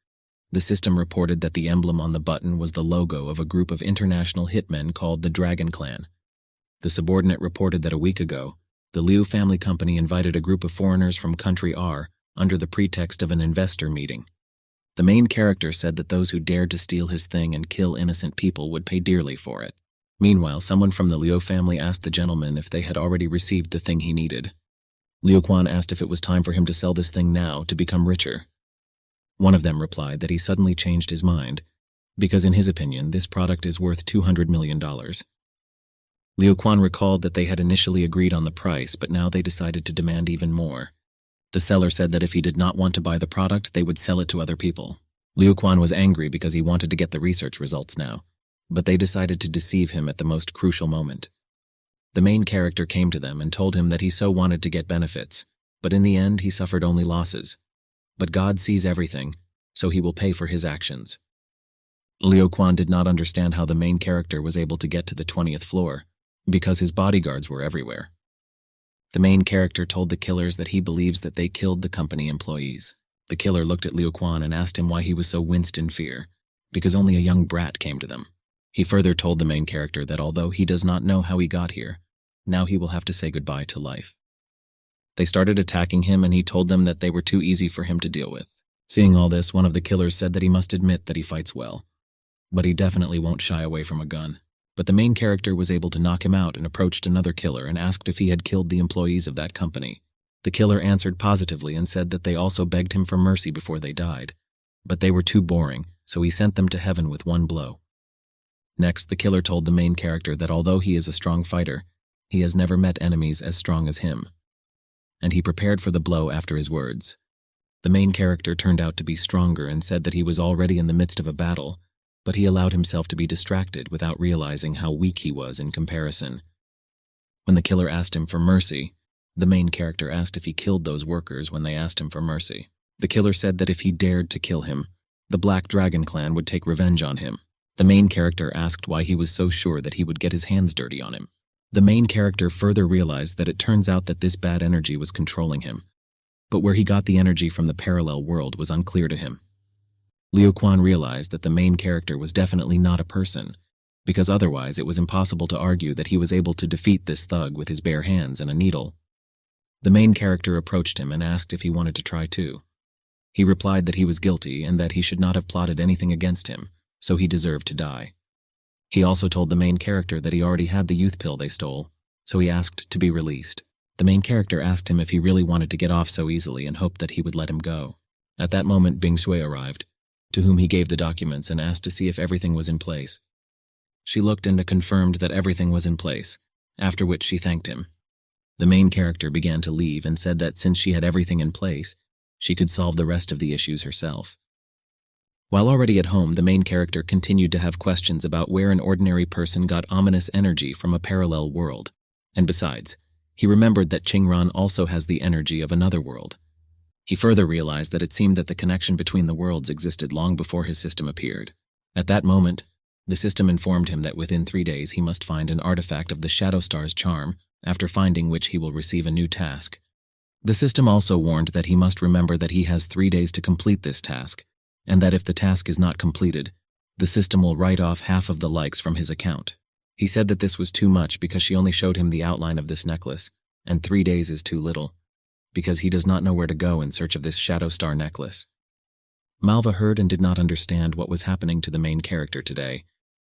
The system reported that the emblem on the button was the logo of a group of international hitmen called the Dragon Clan. The subordinate reported that a week ago, the Liu family company invited a group of foreigners from country R under the pretext of an investor meeting. The main character said that those who dared to steal his thing and kill innocent people would pay dearly for it. Meanwhile, someone from the Liu family asked the gentleman if they had already received the thing he needed. Liu Quan asked if it was time for him to sell this thing now to become richer. One of them replied that he suddenly changed his mind, because in his opinion, this product is worth $200 million. Liu Quan recalled that they had initially agreed on the price, but now they decided to demand even more. The seller said that if he did not want to buy the product, they would sell it to other people. Liu Quan was angry because he wanted to get the research results now, but they decided to deceive him at the most crucial moment. The main character came to them and told him that he so wanted to get benefits, but in the end he suffered only losses. But God sees everything, so he will pay for his actions. Liu Quan did not understand how the main character was able to get to the 20th floor. because his bodyguards were everywhere. The main character told the killers that he believes that they killed the company employees. The killer looked at Liu Quan and asked him why he was so winced in fear, because only a young brat came to them. He further told the main character that although he does not know how he got here, now he will have to say goodbye to life. They started attacking him and he told them that they were too easy for him to deal with. Seeing all this, one of the killers said that he must admit that he fights well, but he definitely won't shy away from a gun. But the main character was able to knock him out and approached another killer and asked if he had killed the employees of that company. The killer answered positively and said that they also begged him for mercy before they died, but they were too boring, so he sent them to heaven with one blow. Next, the killer told the main character that although he is a strong fighter, he has never met enemies as strong as him, and he prepared for the blow after his words. The main character turned out to be stronger and said that he was already in the midst of a battle, but he allowed himself to be distracted without realizing how weak he was in comparison. When the killer asked him for mercy, the main character asked if he killed those workers when they asked him for mercy. The killer said that if he dared to kill him, the Black Dragon clan would take revenge on him. The main character asked why he was so sure that he would get his hands dirty on him. The main character further realized that it turns out that this bad energy was controlling him, but where he got the energy from the parallel world was unclear to him. Liu Quan realized that the main character was definitely not a person, because otherwise it was impossible to argue that he was able to defeat this thug with his bare hands and a needle. The main character approached him and asked if he wanted to try too. He replied that he was guilty and that he should not have plotted anything against him, so he deserved to die. He also told the main character that he already had the youth pill they stole, so he asked to be released. The main character asked him if he really wanted to get off so easily and hoped that he would let him go. At that moment, Bing Sui arrived, to whom he gave the documents and asked to see if everything was in place. She looked and confirmed that everything was in place, after which she thanked him. The main character began to leave and said that since she had everything in place, she could solve the rest of the issues herself. While already at home, the main character continued to have questions about where an ordinary person got ominous energy from a parallel world, and besides, he remembered that Qingran also has the energy of another world. He further realized that it seemed that the connection between the worlds existed long before his system appeared. At that moment, the system informed him that within 3 days he must find an artifact of the Shadow Star's charm, after finding which he will receive a new task. The system also warned that he must remember that he has 3 days to complete this task, and that if the task is not completed, the system will write off half of the likes from his account. He said that this was too much because she only showed him the outline of this necklace, and 3 days is too little, because he does not know where to go in search of this Shadow Star necklace. Malva heard and did not understand what was happening to the main character today,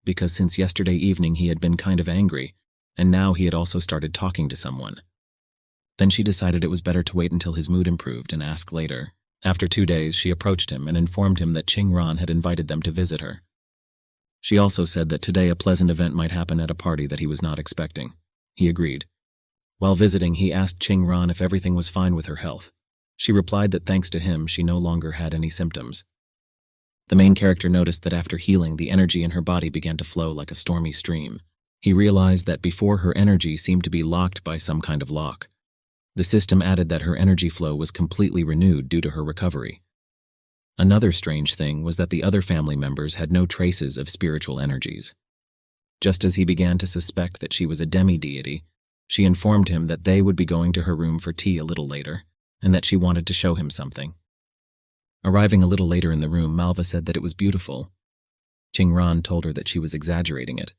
because since yesterday evening he had been kind of angry, and now he had also started talking to someone. Then she decided it was better to wait until his mood improved and ask later. After 2 days, she approached him and informed him that Qingran had invited them to visit her. She also said that today a pleasant event might happen at a party that he was not expecting. He agreed. While visiting, he asked Qingran if everything was fine with her health. She replied that thanks to him, she no longer had any symptoms. The main character noticed that after healing, the energy in her body began to flow like a stormy stream. He realized that before her energy seemed to be locked by some kind of lock. The system added that her energy flow was completely renewed due to her recovery. Another strange thing was that the other family members had no traces of spiritual energies. Just as he began to suspect that she was a demi-deity, she informed him that they would be going to her room for tea a little later, and that she wanted to show him something. Arriving a little later in the room, Malva said that it was beautiful. Qingran told her that she was exaggerating it.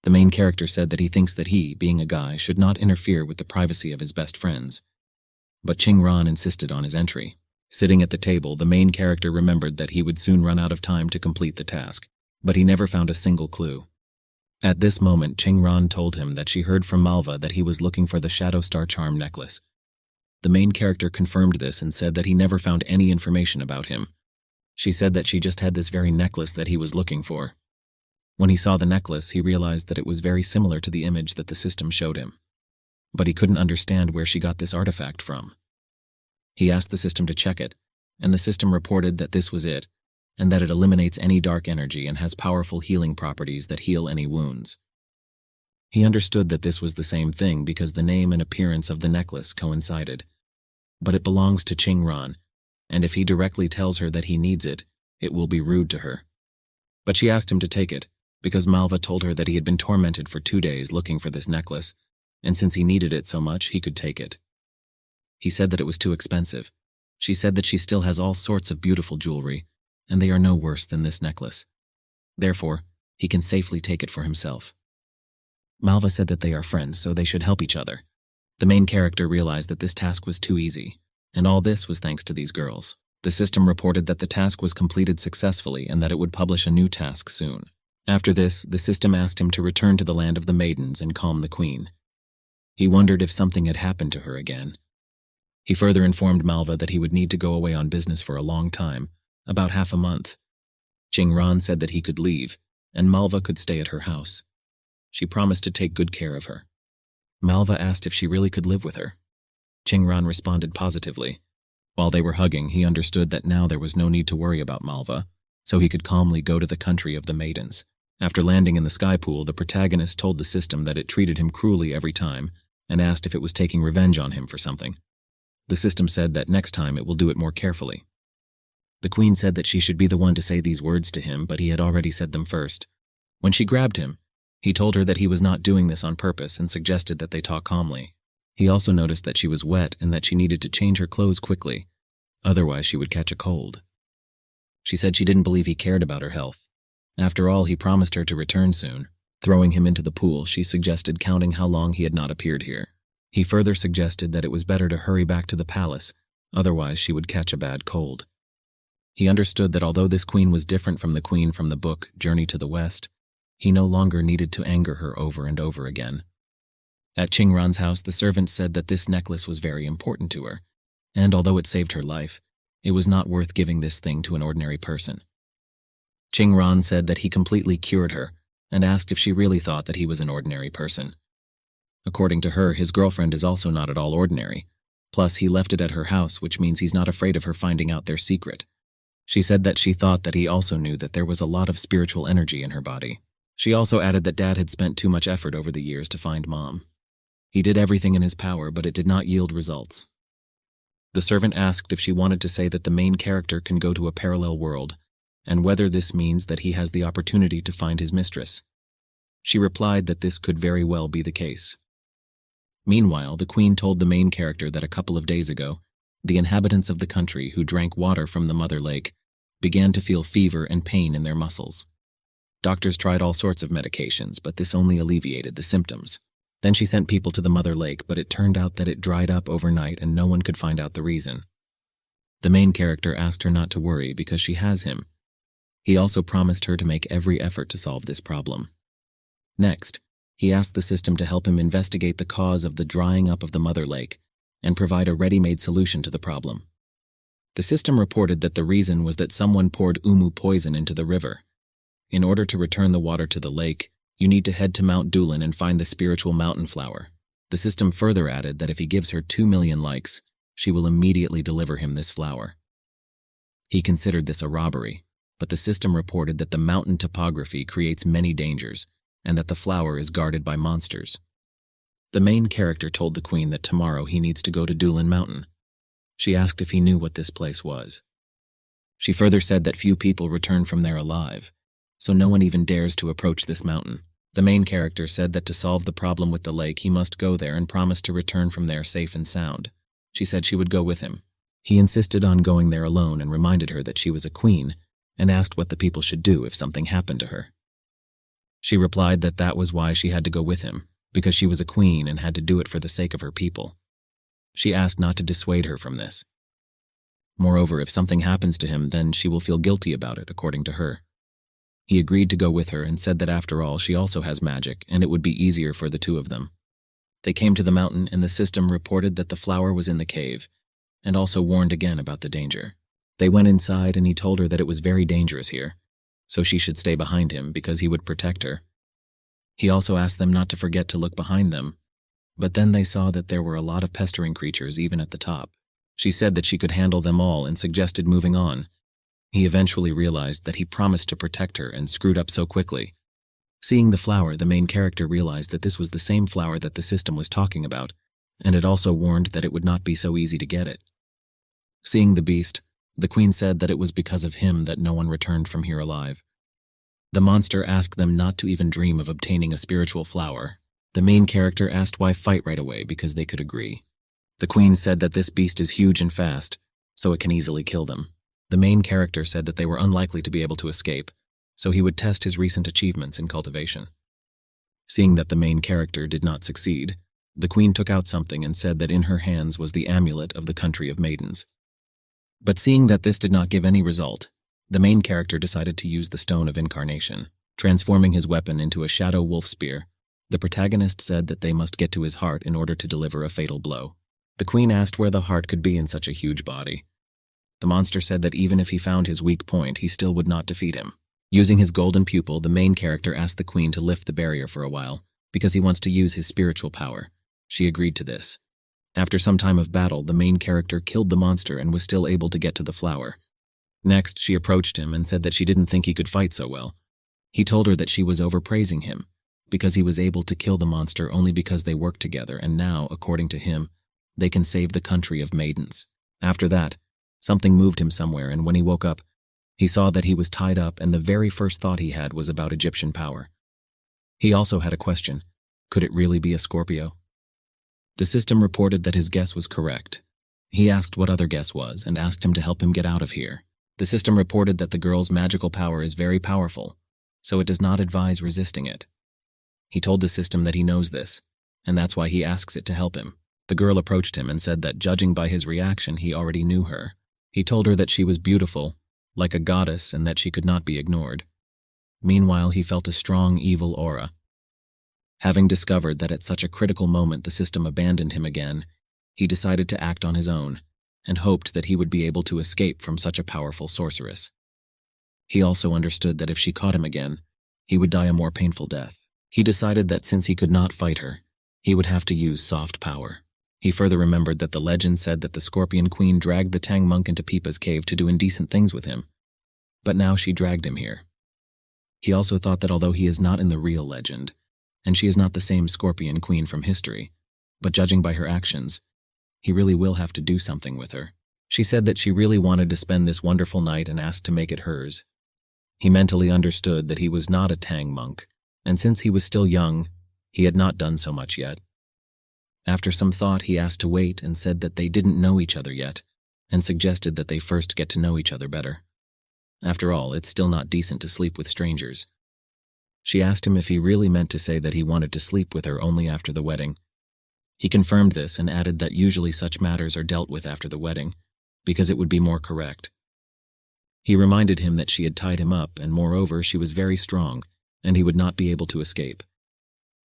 The main character said that he thinks that he, being a guy, should not interfere with the privacy of his best friends. But Qingran insisted on his entry. Sitting at the table, the main character remembered that he would soon run out of time to complete the task, but he never found a single clue. At this moment, Qingran told him that she heard from Malva that he was looking for the Shadow Star charm necklace. The main character confirmed this and said that he never found any information about him. She said that she just had this very necklace that he was looking for. When he saw the necklace, he realized that it was very similar to the image that the system showed him. But he couldn't understand where she got this artifact from. He asked the system to check it, and the system reported that this was it, and that it eliminates any dark energy and has powerful healing properties that heal any wounds. He understood that this was the same thing because the name and appearance of the necklace coincided. But it belongs to Qingran, and if he directly tells her that he needs it, it will be rude to her. But she asked him to take it, because Malva told her that he had been tormented for 2 days looking for this necklace, and since he needed it so much, he could take it. He said that it was too expensive. She said that she still has all sorts of beautiful jewelry, and they are no worse than this necklace. Therefore, he can safely take it for himself. Malva said that they are friends, so they should help each other. The main character realized that this task was too easy, and all this was thanks to these girls. The system reported that the task was completed successfully and that it would publish a new task soon. After this, the system asked him to return to the land of the maidens and calm the queen. He wondered if something had happened to her again. He further informed Malva that he would need to go away on business for a long time, about half a month. Qingran said that he could leave, and Malva could stay at her house. She promised to take good care of her. Malva asked if she really could live with her. Qingran responded positively. While they were hugging, he understood that now there was no need to worry about Malva, so he could calmly go to the country of the maidens. After landing in the sky pool, the protagonist told the system that it treated him cruelly every time and asked if it was taking revenge on him for something. The system said that next time it will do it more carefully. The queen said that she should be the one to say these words to him, but he had already said them first. When she grabbed him, he told her that he was not doing this on purpose and suggested that they talk calmly. He also noticed that she was wet and that she needed to change her clothes quickly, otherwise she would catch a cold. She said she didn't believe he cared about her health. After all, he promised her to return soon. Throwing him into the pool, she suggested counting how long he had not appeared here. He further suggested that it was better to hurry back to the palace, otherwise she would catch a bad cold. He understood that although this queen was different from the queen from the book Journey to the West, he no longer needed to anger her over and over again. At Qingran's house, the servant said that this necklace was very important to her, and although it saved her life, it was not worth giving this thing to an ordinary person. Qingran said that he completely cured her and asked if she really thought that he was an ordinary person. According to her, his girlfriend is also not at all ordinary. Plus, he left it at her house, which means he's not afraid of her finding out their secret. She said that she thought that he also knew that there was a lot of spiritual energy in her body. She also added that Dad had spent too much effort over the years to find Mom. He did everything in his power, but it did not yield results. The servant asked if she wanted to say that the main character can go to a parallel world, and whether this means that he has the opportunity to find his mistress. She replied that this could very well be the case. Meanwhile, the queen told the main character that a couple of days ago, the inhabitants of the country who drank water from the mother lake began to feel fever and pain in their muscles. Doctors tried all sorts of medications, but this only alleviated the symptoms. Then she sent people to the mother lake, but it turned out that it dried up overnight and no one could find out the reason. The main character asked her not to worry because she has him. He also promised her to make every effort to solve this problem. Next, he asked the system to help him investigate the cause of the drying up of the mother lake and provide a ready-made solution to the problem. The system reported that the reason was that someone poured umu poison into the river. In order to return the water to the lake, you need to head to Mount Dulin and find the spiritual mountain flower. The system further added that if he gives her 2 million likes, she will immediately deliver him this flower. He considered this a robbery, but the system reported that the mountain topography creates many dangers and that the flower is guarded by monsters. The main character told the queen that tomorrow he needs to go to Dulin Mountain. She asked if he knew what this place was. She further said that few people return from there alive, so no one even dares to approach this mountain. The main character said that to solve the problem with the lake, he must go there and promise to return from there safe and sound. She said she would go with him. He insisted on going there alone and reminded her that she was a queen and asked what the people should do if something happened to her. She replied that that was why she had to go with him, because she was a queen and had to do it for the sake of her people. She asked not to dissuade her from this. Moreover, if something happens to him, then she will feel guilty about it, according to her. He agreed to go with her and said that after all, she also has magic, and it would be easier for the two of them. They came to the mountain, and the system reported that the flower was in the cave, and also warned again about the danger. They went inside, and he told her that it was very dangerous here, so she should stay behind him because he would protect her. He also asked them not to forget to look behind them, but then they saw that there were a lot of pestering creatures even at the top. She said that she could handle them all and suggested moving on. He eventually realized that he promised to protect her and screwed up so quickly. Seeing the flower, the main character realized that this was the same flower that the system was talking about, and it also warned that it would not be so easy to get it. Seeing the beast, the queen said that it was because of him that no one returned from here alive. The monster asked them not to even dream of obtaining a spiritual flower. The main character asked why fight right away because they could agree. The queen said that this beast is huge and fast, so it can easily kill them. The main character said that they were unlikely to be able to escape, so he would test his recent achievements in cultivation. Seeing that the main character did not succeed, the queen took out something and said that in her hands was the amulet of the country of maidens. But seeing that this did not give any result, the main character decided to use the stone of incarnation, transforming his weapon into a shadow wolf spear. The protagonist said that they must get to his heart in order to deliver a fatal blow. The queen asked where the heart could be in such a huge body. The monster said that even if he found his weak point, he still would not defeat him. Using his golden pupil, the main character asked the queen to lift the barrier for a while, because he wants to use his spiritual power. She agreed to this. After some time of battle, the main character killed the monster and was still able to get to the flower. Next, she approached him and said that she didn't think he could fight so well. He told her that she was overpraising him, because he was able to kill the monster only because they worked together, and now, according to him, they can save the country of maidens. After that, something moved him somewhere, and when he woke up, he saw that he was tied up, and the very first thought he had was about Egyptian power. He also had a question. Could it really be a Scorpio? The system reported that his guess was correct. He asked what other guess was, and asked him to help him get out of here. The system reported that the girl's magical power is very powerful, so it does not advise resisting it. He told the system that he knows this, and that's why he asks it to help him. The girl approached him and said that, judging by his reaction, he already knew her. He told her that she was beautiful, like a goddess, and that she could not be ignored. Meanwhile, he felt a strong, evil aura. Having discovered that at such a critical moment the system abandoned him again, he decided to act on his own, and hoped that he would be able to escape from such a powerful sorceress. He also understood that if she caught him again, he would die a more painful death. He decided that since he could not fight her, he would have to use soft power. He further remembered that the legend said that the Scorpion Queen dragged the Tang monk into Pipa's cave to do indecent things with him, but now she dragged him here. He also thought that although he is not in the real legend, and she is not the same Scorpion Queen from history, but judging by her actions, he really will have to do something with her. She said that she really wanted to spend this wonderful night and asked to make it hers. He mentally understood that he was not a Tang monk, and since he was still young, he had not done so much yet. After some thought, he asked to wait and said that they didn't know each other yet, and suggested that they first get to know each other better. After all, it's still not decent to sleep with strangers. She asked him if he really meant to say that he wanted to sleep with her only after the wedding. He confirmed this and added that usually such matters are dealt with after the wedding, because it would be more correct. He reminded him that she had tied him up, and moreover she was very strong, and he would not be able to escape.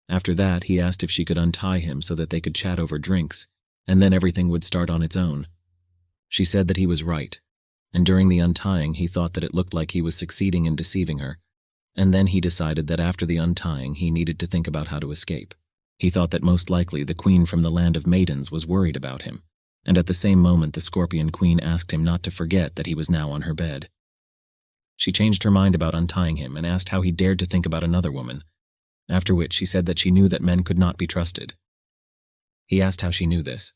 After that, he asked if she could untie him so that they could chat over drinks, and then everything would start on its own. She said that he was right, and during the untying he thought that it looked like he was succeeding in deceiving her, and then he decided that after the untying he needed to think about how to escape. He thought that most likely the queen from the land of maidens was worried about him, and at the same moment the Scorpion Queen asked him not to forget that he was now on her bed. She changed her mind about untying him and asked how he dared to think about another woman, after which she said that she knew that men could not be trusted. He asked how she knew this.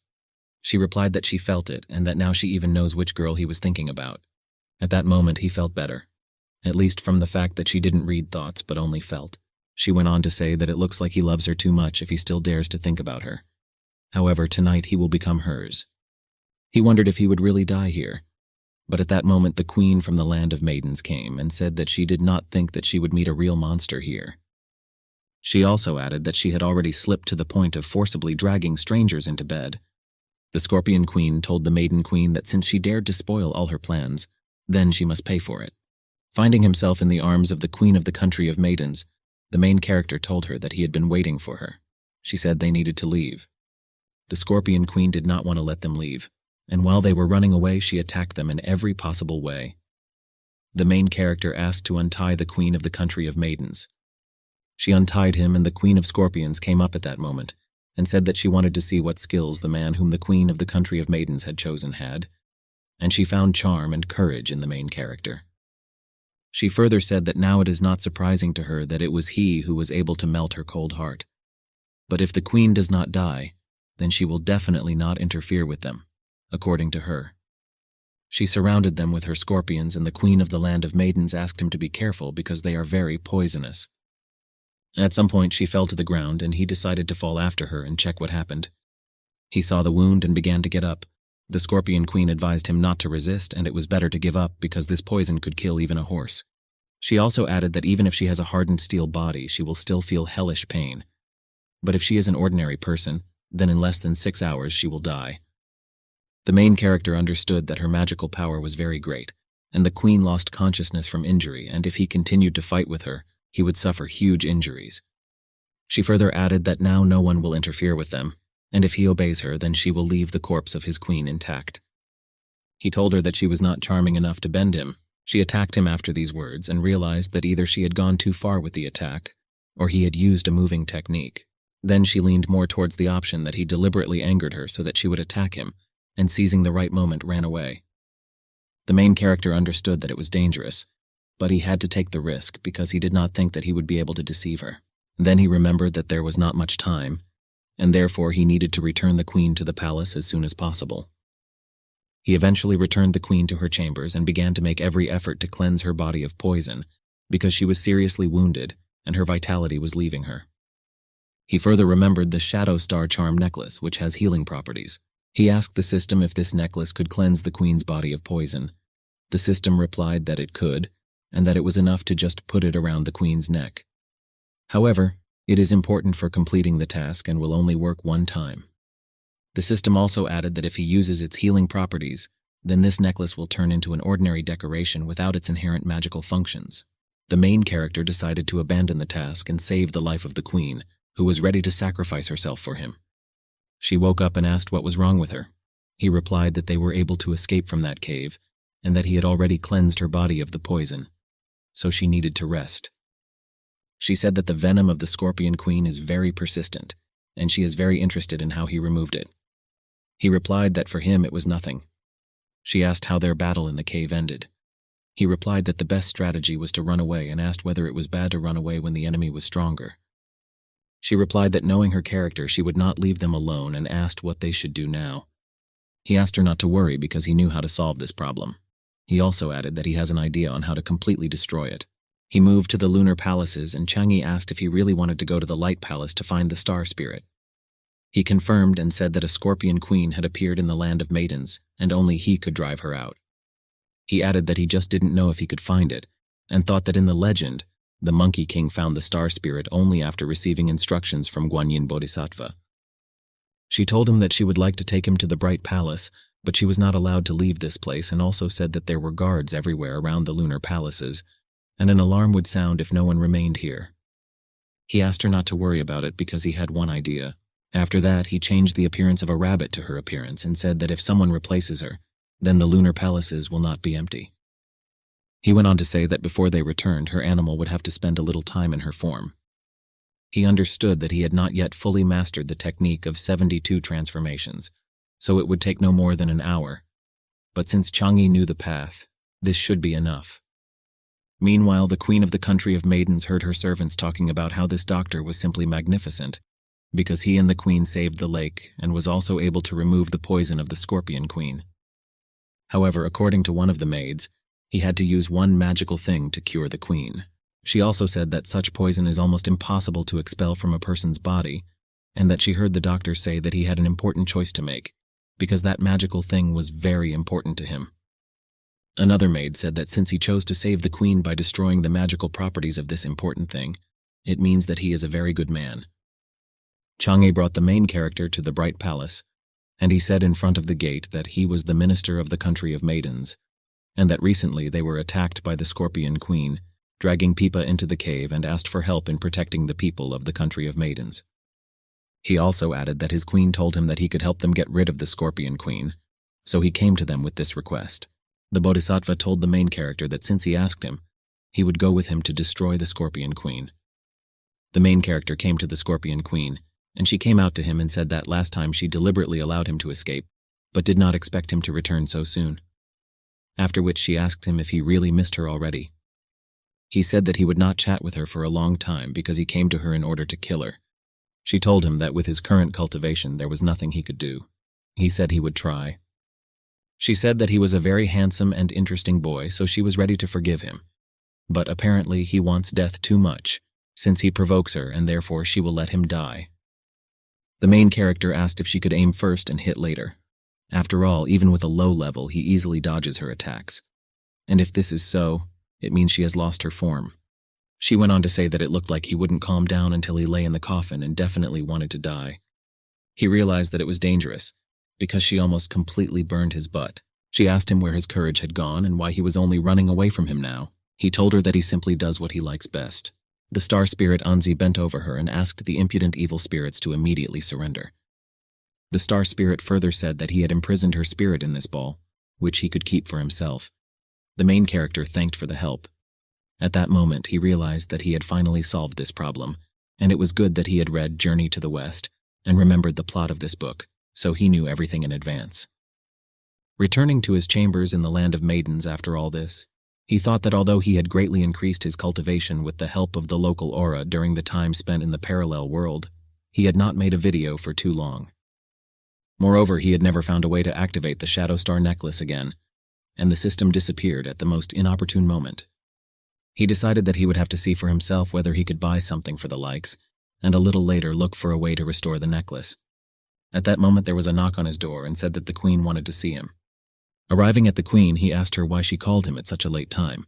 She replied that she felt it, and that now she even knows which girl he was thinking about. At that moment he felt better, at least from the fact that she didn't read thoughts but only felt. She went on to say that it looks like he loves her too much if he still dares to think about her. However, tonight he will become hers. He wondered if he would really die here, but at that moment the queen from the land of maidens came and said that she did not think that she would meet a real monster here. She also added that she had already slipped to the point of forcibly dragging strangers into bed. The Scorpion Queen told the Maiden Queen that since she dared to spoil all her plans, then she must pay for it. Finding himself in the arms of the Queen of the Country of Maidens, the main character told her that he had been waiting for her. She said they needed to leave. The Scorpion Queen did not want to let them leave, and while they were running away she attacked them in every possible way. The main character asked to untie the Queen of the Country of Maidens. She untied him, and the Queen of Scorpions came up at that moment, and said that she wanted to see what skills the man whom the Queen of the Country of Maidens had chosen had, and she found charm and courage in the main character. She further said that now it is not surprising to her that it was he who was able to melt her cold heart. But if the Queen does not die, then she will definitely not interfere with them, according to her. She surrounded them with her scorpions, and the queen of the land of maidens asked him to be careful because they are very poisonous. At some point, she fell to the ground, and he decided to fall after her and check what happened. He saw the wound and began to get up. The scorpion queen advised him not to resist, and it was better to give up because this poison could kill even a horse. She also added that even if she has a hardened steel body, she will still feel hellish pain. But if she is an ordinary person, then in less than 6 hours she will die. The main character understood that her magical power was very great, and the queen lost consciousness from injury, and if he continued to fight with her, he would suffer huge injuries. She further added that now no one will interfere with them, and if he obeys her, then she will leave the corpse of his queen intact. He told her that she was not charming enough to bend him. She attacked him after these words and realized that either she had gone too far with the attack, or he had used a moving technique. Then she leaned more towards the option that he deliberately angered her so that she would attack him, and seizing the right moment ran away. The main character understood that it was dangerous, but he had to take the risk because he did not think that he would be able to deceive her. Then he remembered that there was not much time, and therefore he needed to return the queen to the palace as soon as possible. He eventually returned the queen to her chambers and began to make every effort to cleanse her body of poison because she was seriously wounded and her vitality was leaving her. He further remembered the Shadow Star Charm necklace, which has healing properties. He asked the system if this necklace could cleanse the queen's body of poison. The system replied that it could, and that it was enough to just put it around the queen's neck. However, it is important for completing the task and will only work one time. The system also added that if he uses its healing properties, then this necklace will turn into an ordinary decoration without its inherent magical functions. The main character decided to abandon the task and save the life of the queen, who was ready to sacrifice herself for him. She woke up and asked what was wrong with her. He replied that they were able to escape from that cave, and that he had already cleansed her body of the poison, so she needed to rest. She said that the venom of the Scorpion Queen is very persistent, and she is very interested in how he removed it. He replied that for him it was nothing. She asked how their battle in the cave ended. He replied that the best strategy was to run away and asked whether it was bad to run away when the enemy was stronger. She replied that knowing her character, she would not leave them alone and asked what they should do now. He asked her not to worry because he knew how to solve this problem. He also added that he has an idea on how to completely destroy it. He moved to the lunar palaces and Changi asked if he really wanted to go to the light palace to find the star spirit. He confirmed and said that a scorpion queen had appeared in the land of maidens and only he could drive her out. He added that he just didn't know if he could find it and thought that in the legend, the Monkey King found the star spirit only after receiving instructions from Guanyin Bodhisattva. She told him that she would like to take him to the Bright Palace, but she was not allowed to leave this place and also said that there were guards everywhere around the lunar palaces, and an alarm would sound if no one remained here. He asked her not to worry about it because he had one idea. After that, he changed the appearance of a rabbit to her appearance and said that if someone replaces her, then the lunar palaces will not be empty. He went on to say that before they returned, her animal would have to spend a little time in her form. He understood that he had not yet fully mastered the technique of 72 transformations, so it would take no more than an hour. But since Changi knew the path, this should be enough. Meanwhile, the queen of the country of maidens heard her servants talking about how this doctor was simply magnificent, because he and the queen saved the lake and was also able to remove the poison of the scorpion queen. However, according to one of the maids, he had to use one magical thing to cure the queen. She also said that such poison is almost impossible to expel from a person's body, and that she heard the doctor say that he had an important choice to make, because that magical thing was very important to him. Another maid said that since he chose to save the queen by destroying the magical properties of this important thing, it means that he is a very good man. Chang'e brought the main character to the Bright Palace, and he said in front of the gate that he was the minister of the country of maidens, and that recently they were attacked by the Scorpion Queen, dragging Pipa into the cave and asked for help in protecting the people of the country of maidens. He also added that his queen told him that he could help them get rid of the Scorpion Queen, so he came to them with this request. The Bodhisattva told the main character that since he asked him, he would go with him to destroy the Scorpion Queen. The main character came to the Scorpion Queen, and she came out to him and said that last time she deliberately allowed him to escape, but did not expect him to return so soon. After which she asked him if he really missed her already. He said that he would not chat with her for a long time because he came to her in order to kill her. She told him that with his current cultivation there was nothing he could do. He said he would try. She said that he was a very handsome and interesting boy, so she was ready to forgive him. But apparently he wants death too much, since he provokes her, and therefore she will let him die. The main character asked if she could aim first and hit later. After all, even with a low level, he easily dodges her attacks. And if this is so, it means she has lost her form. She went on to say that it looked like he wouldn't calm down until he lay in the coffin and definitely wanted to die. He realized that it was dangerous, because she almost completely burned his butt. She asked him where his courage had gone and why he was only running away from him now. He told her that he simply does what he likes best. The star spirit Anzi bent over her and asked the impudent evil spirits to immediately surrender. The star spirit further said that he had imprisoned her spirit in this ball, which he could keep for himself. The main character thanked for the help. At that moment, he realized that he had finally solved this problem, and it was good that he had read Journey to the West and remembered the plot of this book, so he knew everything in advance. Returning to his chambers in the Land of Maidens after all this, he thought that although he had greatly increased his cultivation with the help of the local aura during the time spent in the parallel world, he had not made a video for too long. Moreover, he had never found a way to activate the Shadow Star necklace again, and the system disappeared at the most inopportune moment. He decided that he would have to see for himself whether he could buy something for the likes, and a little later look for a way to restore the necklace. At that moment there was a knock on his door and said that the Queen wanted to see him. Arriving at the Queen, he asked her why she called him at such a late time.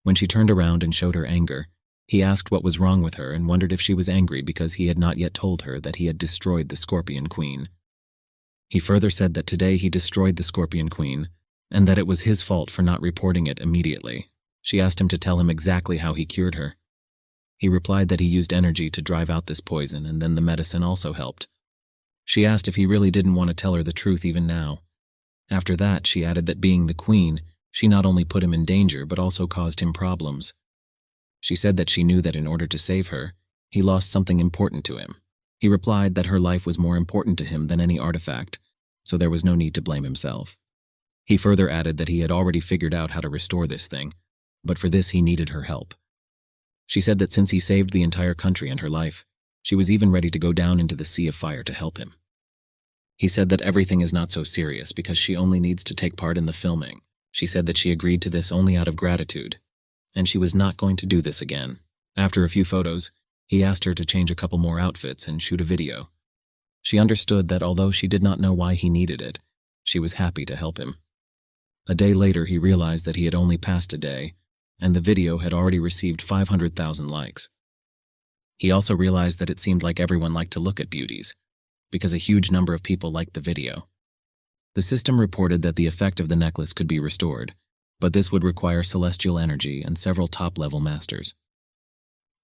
When she turned around and showed her anger, he asked what was wrong with her and wondered if she was angry because he had not yet told her that he had destroyed the Scorpion Queen. He further said that today he destroyed the Scorpion Queen, and that it was his fault for not reporting it immediately. She asked him to tell him exactly how he cured her. He replied that he used energy to drive out this poison, and then the medicine also helped. She asked if he really didn't want to tell her the truth even now. After that, she added that being the Queen, she not only put him in danger but also caused him problems. She said that she knew that in order to save her, he lost something important to him. He replied that her life was more important to him than any artifact, so there was no need to blame himself. He further added that he had already figured out how to restore this thing, but for this he needed her help. She said that since he saved the entire country and her life, she was even ready to go down into the sea of fire to help him. He said that everything is not so serious because she only needs to take part in the filming. She said that she agreed to this only out of gratitude, and she was not going to do this again. After a few photos, he asked her to change a couple more outfits and shoot a video. She understood that although she did not know why he needed it, she was happy to help him. A day later, he realized that he had only passed a day, and the video had already received 500,000 likes. He also realized that it seemed like everyone liked to look at beauties, because a huge number of people liked the video. The system reported that the effect of the necklace could be restored, but this would require celestial energy and several top-level masters.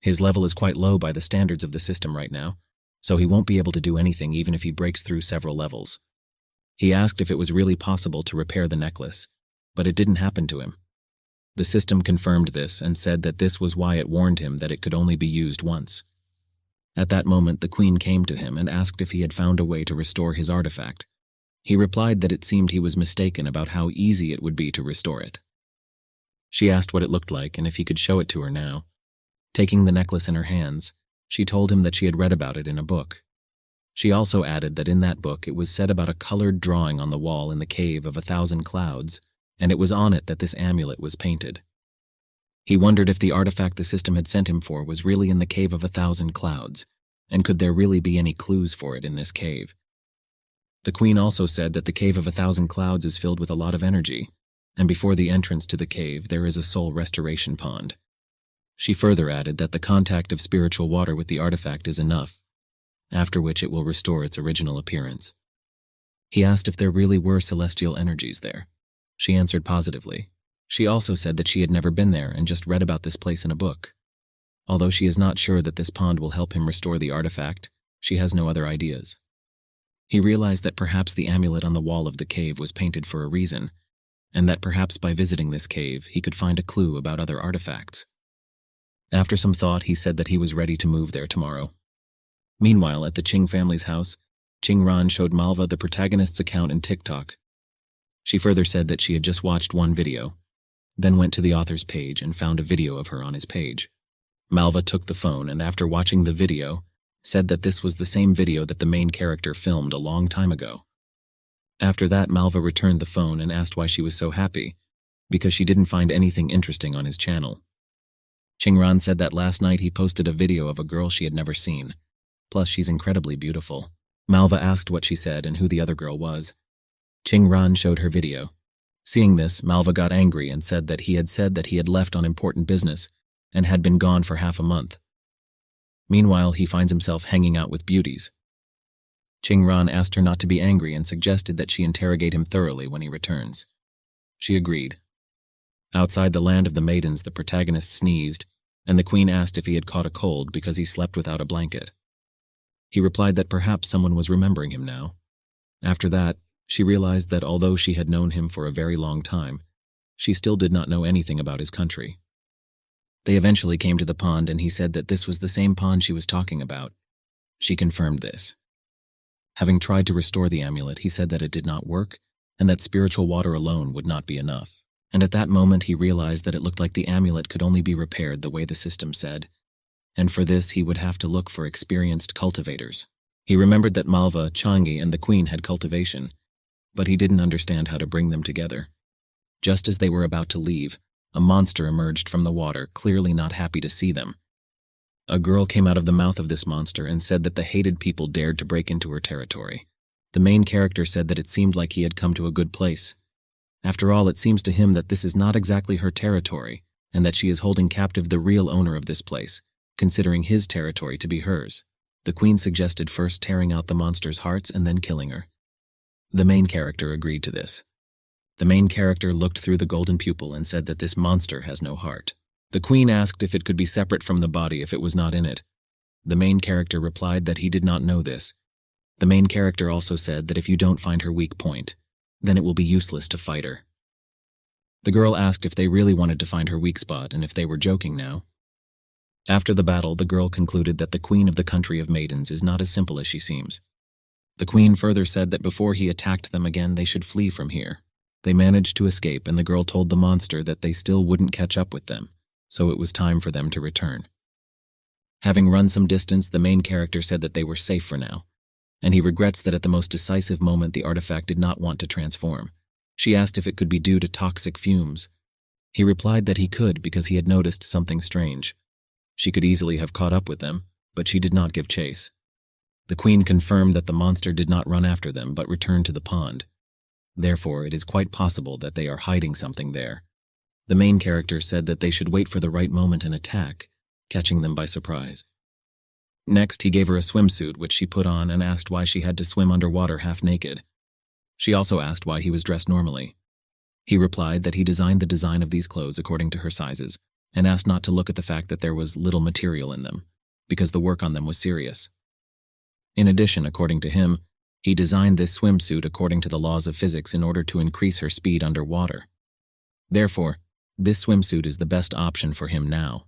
His level is quite low by the standards of the system right now, so he won't be able to do anything even if he breaks through several levels. He asked if it was really possible to repair the necklace, but it didn't happen to him. The system confirmed this and said that this was why it warned him that it could only be used once. At that moment, the Queen came to him and asked if he had found a way to restore his artifact. He replied that it seemed he was mistaken about how easy it would be to restore it. She asked what it looked like and if he could show it to her now. Taking the necklace in her hands, she told him that she had read about it in a book. She also added that in that book it was said about a colored drawing on the wall in the Cave of 1,000 Clouds, and it was on it that this amulet was painted. He wondered if the artifact the system had sent him for was really in the Cave of 1,000 Clouds, and could there really be any clues for it in this cave. The Queen also said that the Cave of 1,000 Clouds is filled with a lot of energy, and before the entrance to the cave there is a soul restoration pond. She further added that the contact of spiritual water with the artifact is enough, after which it will restore its original appearance. He asked if there really were celestial energies there. She answered positively. She also said that she had never been there and just read about this place in a book. Although she is not sure that this pond will help him restore the artifact, she has no other ideas. He realized that perhaps the amulet on the wall of the cave was painted for a reason, and that perhaps by visiting this cave he could find a clue about other artifacts. After some thought, he said that he was ready to move there tomorrow. Meanwhile, at the Ching family's house, Ching Ran showed Malva the protagonist's account in TikTok. She further said that she had just watched one video, then went to the author's page and found a video of her on his page. Malva took the phone and after watching the video, said that this was the same video that the main character filmed a long time ago. After that, Malva returned the phone and asked why she was so happy, because she didn't find anything interesting on his channel. Qingran said that last night he posted a video of a girl she had never seen. Plus, she's incredibly beautiful. Malva asked what she said and who the other girl was. Qingran showed her video. Seeing this, Malva got angry and said that he had left on important business and had been gone for half a month. Meanwhile, he finds himself hanging out with beauties. Qingran asked her not to be angry and suggested that she interrogate him thoroughly when he returns. She agreed. Outside the land of the maidens, the protagonist sneezed, and the queen asked if he had caught a cold because he slept without a blanket. He replied that perhaps someone was remembering him now. After that, she realized that although she had known him for a very long time, she still did not know anything about his country. They eventually came to the pond, and he said that this was the same pond she was talking about. She confirmed this. Having tried to restore the amulet, he said that it did not work, and that spiritual water alone would not be enough. And at that moment he realized that it looked like the amulet could only be repaired the way the system said, and for this he would have to look for experienced cultivators. He remembered that Malva, Changi, and the queen had cultivation, but he didn't understand how to bring them together. Just as they were about to leave, a monster emerged from the water, clearly not happy to see them. A girl came out of the mouth of this monster and said that the hated people dared to break into her territory. The main character said that it seemed like he had come to a good place. After all, it seems to him that this is not exactly her territory, and that she is holding captive the real owner of this place, considering his territory to be hers. The queen suggested first tearing out the monster's hearts and then killing her. The main character agreed to this. The main character looked through the golden pupil and said that this monster has no heart. The queen asked if it could be separate from the body if it was not in it. The main character replied that he did not know this. The main character also said that if you don't find her weak point, then it will be useless to fight her. The girl asked if they really wanted to find her weak spot and if they were joking now. After the battle, the girl concluded that the queen of the country of maidens is not as simple as she seems. The queen further said that before he attacked them again, they should flee from here. They managed to escape, and the girl told the monster that they still wouldn't catch up with them, so it was time for them to return. Having run some distance, the main character said that they were safe for now, and he regrets that at the most decisive moment the artifact did not want to transform. She asked if it could be due to toxic fumes. He replied that he could because he had noticed something strange. She could easily have caught up with them, but she did not give chase. The queen confirmed that the monster did not run after them but returned to the pond. Therefore, it is quite possible that they are hiding something there. The main character said that they should wait for the right moment and attack, catching them by surprise. Next, he gave her a swimsuit, which she put on, and asked why she had to swim underwater half naked. She also asked why he was dressed normally. He replied that he designed the design of these clothes according to her sizes, and asked not to look at the fact that there was little material in them, because the work on them was serious. In addition, according to him, he designed this swimsuit according to the laws of physics in order to increase her speed underwater. Therefore, this swimsuit is the best option for him now.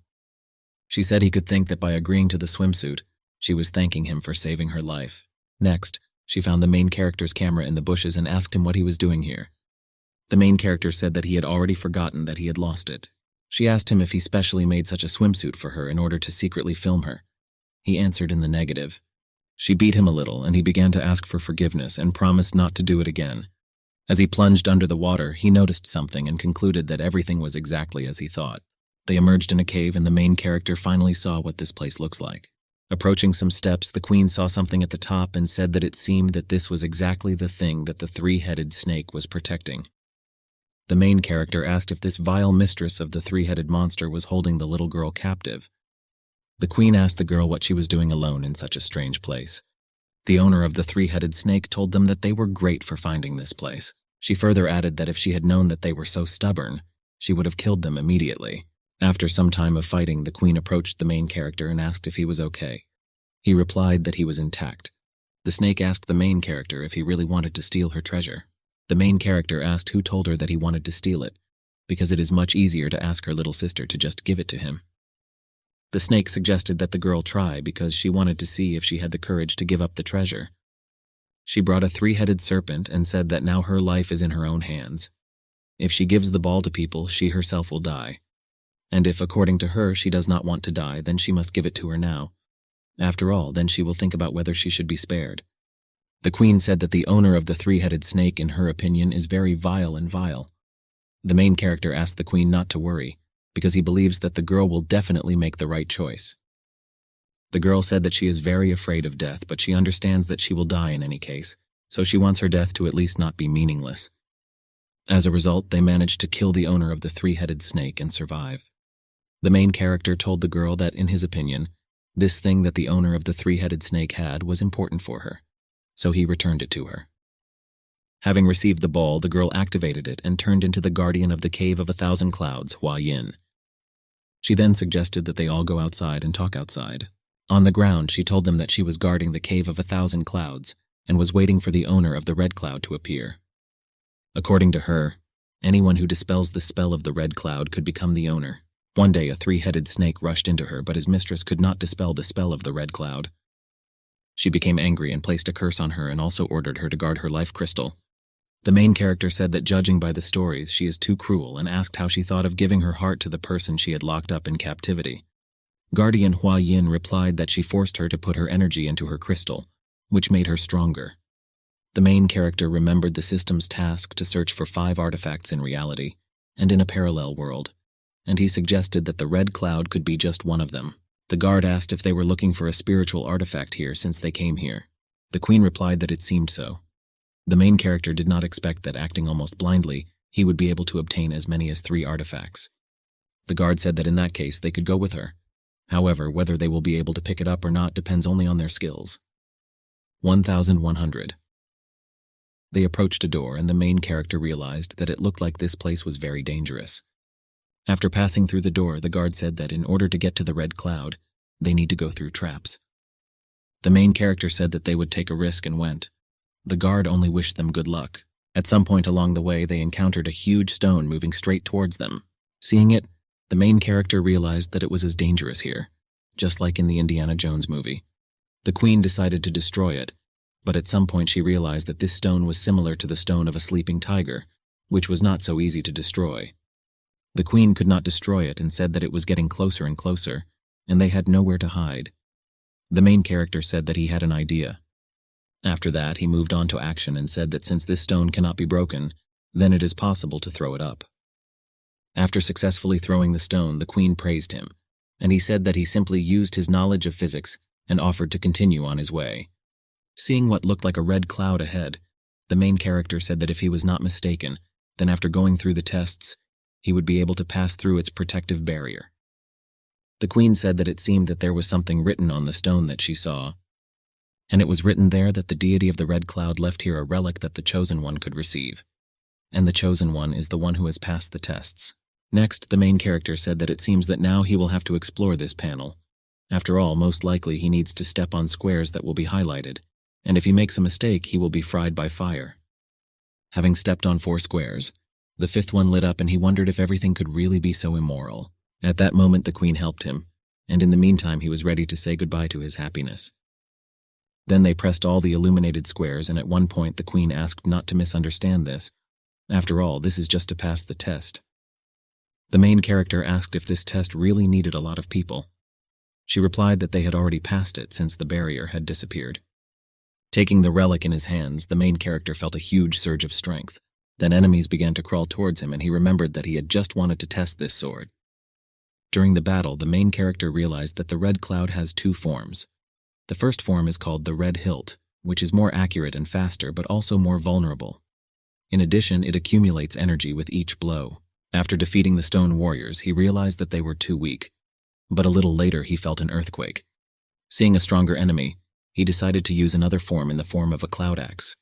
She said he could think that by agreeing to the swimsuit, she was thanking him for saving her life. Next, she found the main character's camera in the bushes and asked him what he was doing here. The main character said that he had already forgotten that he had lost it. She asked him if he specially made such a swimsuit for her in order to secretly film her. He answered in the negative. She beat him a little, and he began to ask for forgiveness and promised not to do it again. As he plunged under the water, he noticed something and concluded that everything was exactly as he thought. They emerged in a cave, and the main character finally saw what this place looks like. Approaching some steps, the queen saw something at the top and said that it seemed that this was exactly the thing that the three-headed snake was protecting. The main character asked if this vile mistress of the three-headed monster was holding the little girl captive. The queen asked the girl what she was doing alone in such a strange place. The owner of the three-headed snake told them that they were great for finding this place. She further added that if she had known that they were so stubborn, she would have killed them immediately. After some time of fighting, the queen approached the main character and asked if he was okay. He replied that he was intact. The snake asked the main character if he really wanted to steal her treasure. The main character asked who told her that he wanted to steal it, because it is much easier to ask her little sister to just give it to him. The snake suggested that the girl try because she wanted to see if she had the courage to give up the treasure. She brought a three-headed serpent and said that now her life is in her own hands. If she gives the ball to people, she herself will die. And if, according to her, she does not want to die, then she must give it to her now. After all, then she will think about whether she should be spared. The queen said that the owner of the three-headed snake, in her opinion, is very vile. The main character asked the queen not to worry, because he believes that the girl will definitely make the right choice. The girl said that she is very afraid of death, but she understands that she will die in any case, so she wants her death to at least not be meaningless. As a result, they managed to kill the owner of the three-headed snake and survive. The main character told the girl that, in his opinion, this thing that the owner of the three-headed snake had was important for her, so he returned it to her. Having received the ball, the girl activated it and turned into the guardian of the Cave of 1,000 Clouds, Hua Yin. She then suggested that they all go outside and talk outside. On the ground, she told them that she was guarding the Cave of 1,000 Clouds and was waiting for the owner of the red cloud to appear. According to her, anyone who dispels the spell of the red cloud could become the owner. One day, a three-headed snake rushed into her, but his mistress could not dispel the spell of the red cloud. She became angry and placed a curse on her and also ordered her to guard her life crystal. The main character said that judging by the stories, she is too cruel and asked how she thought of giving her heart to the person she had locked up in captivity. Guardian Hua Yin replied that she forced her to put her energy into her crystal, which made her stronger. The main character remembered the system's task to search for 5 artifacts in reality and in a parallel world, and he suggested that the red cloud could be just one of them. The guard asked if they were looking for a spiritual artifact here since they came here. The queen replied that it seemed so. The main character did not expect that, acting almost blindly, he would be able to obtain as many as 3 artifacts. The guard said that in that case they could go with her. However, whether they will be able to pick it up or not depends only on their skills. 1,100. They approached a door, and the main character realized that it looked like this place was very dangerous. After passing through the door, the guard said that in order to get to the red cloud, they need to go through traps. The main character said that they would take a risk and went. The guard only wished them good luck. At some point along the way, they encountered a huge stone moving straight towards them. Seeing it, the main character realized that it was as dangerous here, just like in the Indiana Jones movie. The queen decided to destroy it, but at some point she realized that this stone was similar to the stone of a sleeping tiger, which was not so easy to destroy. The queen could not destroy it and said that it was getting closer and closer, and they had nowhere to hide. The main character said that he had an idea. After that, he moved on to action and said that since this stone cannot be broken, then it is possible to throw it up. After successfully throwing the stone, the queen praised him, and he said that he simply used his knowledge of physics and offered to continue on his way. Seeing what looked like a red cloud ahead, the main character said that if he was not mistaken, then after going through the tests, he would be able to pass through its protective barrier. The queen said that it seemed that there was something written on the stone that she saw, and it was written there that the deity of the red cloud left here a relic that the Chosen One could receive, and the Chosen One is the one who has passed the tests. Next, the main character said that it seems that now he will have to explore this panel. After all, most likely he needs to step on squares that will be highlighted, and if he makes a mistake, he will be fried by fire. Having stepped on 4 squares, the 5th one lit up and he wondered if everything could really be so immoral. At that moment, the queen helped him, and in the meantime he was ready to say goodbye to his happiness. Then they pressed all the illuminated squares, and at one point the queen asked not to misunderstand this. After all, this is just to pass the test. The main character asked if this test really needed a lot of people. She replied that they had already passed it since the barrier had disappeared. Taking the relic in his hands, the main character felt a huge surge of strength. Then enemies began to crawl towards him, and he remembered that he had just wanted to test this sword. During the battle, the main character realized that the red cloud has 2 forms. The first form is called the red hilt, which is more accurate and faster, but also more vulnerable. In addition, it accumulates energy with each blow. After defeating the stone warriors, he realized that they were too weak. But a little later, he felt an earthquake. Seeing a stronger enemy, he decided to use another form in the form of a cloud axe.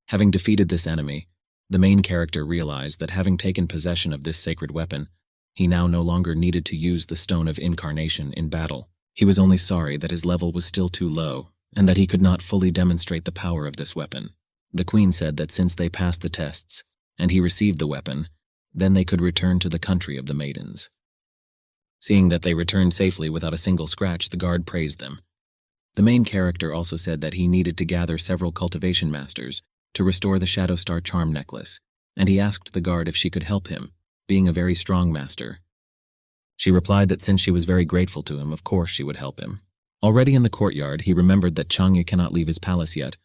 Having defeated this enemy, the main character realized that having taken possession of this sacred weapon, he now no longer needed to use the Stone of Incarnation in battle. He was only sorry that his level was still too low, and that he could not fully demonstrate the power of this weapon. The queen said that since they passed the tests, and he received the weapon, then they could return to the country of the maidens. Seeing that they returned safely without a single scratch, the guard praised them. The main character also said that he needed to gather several cultivation masters to restore the Shadow Star charm necklace, and he asked the guard if she could help him, being a very strong master. She replied that since she was very grateful to him, of course she would help him. Already in the courtyard, he remembered that Chang'e cannot leave his palace yet,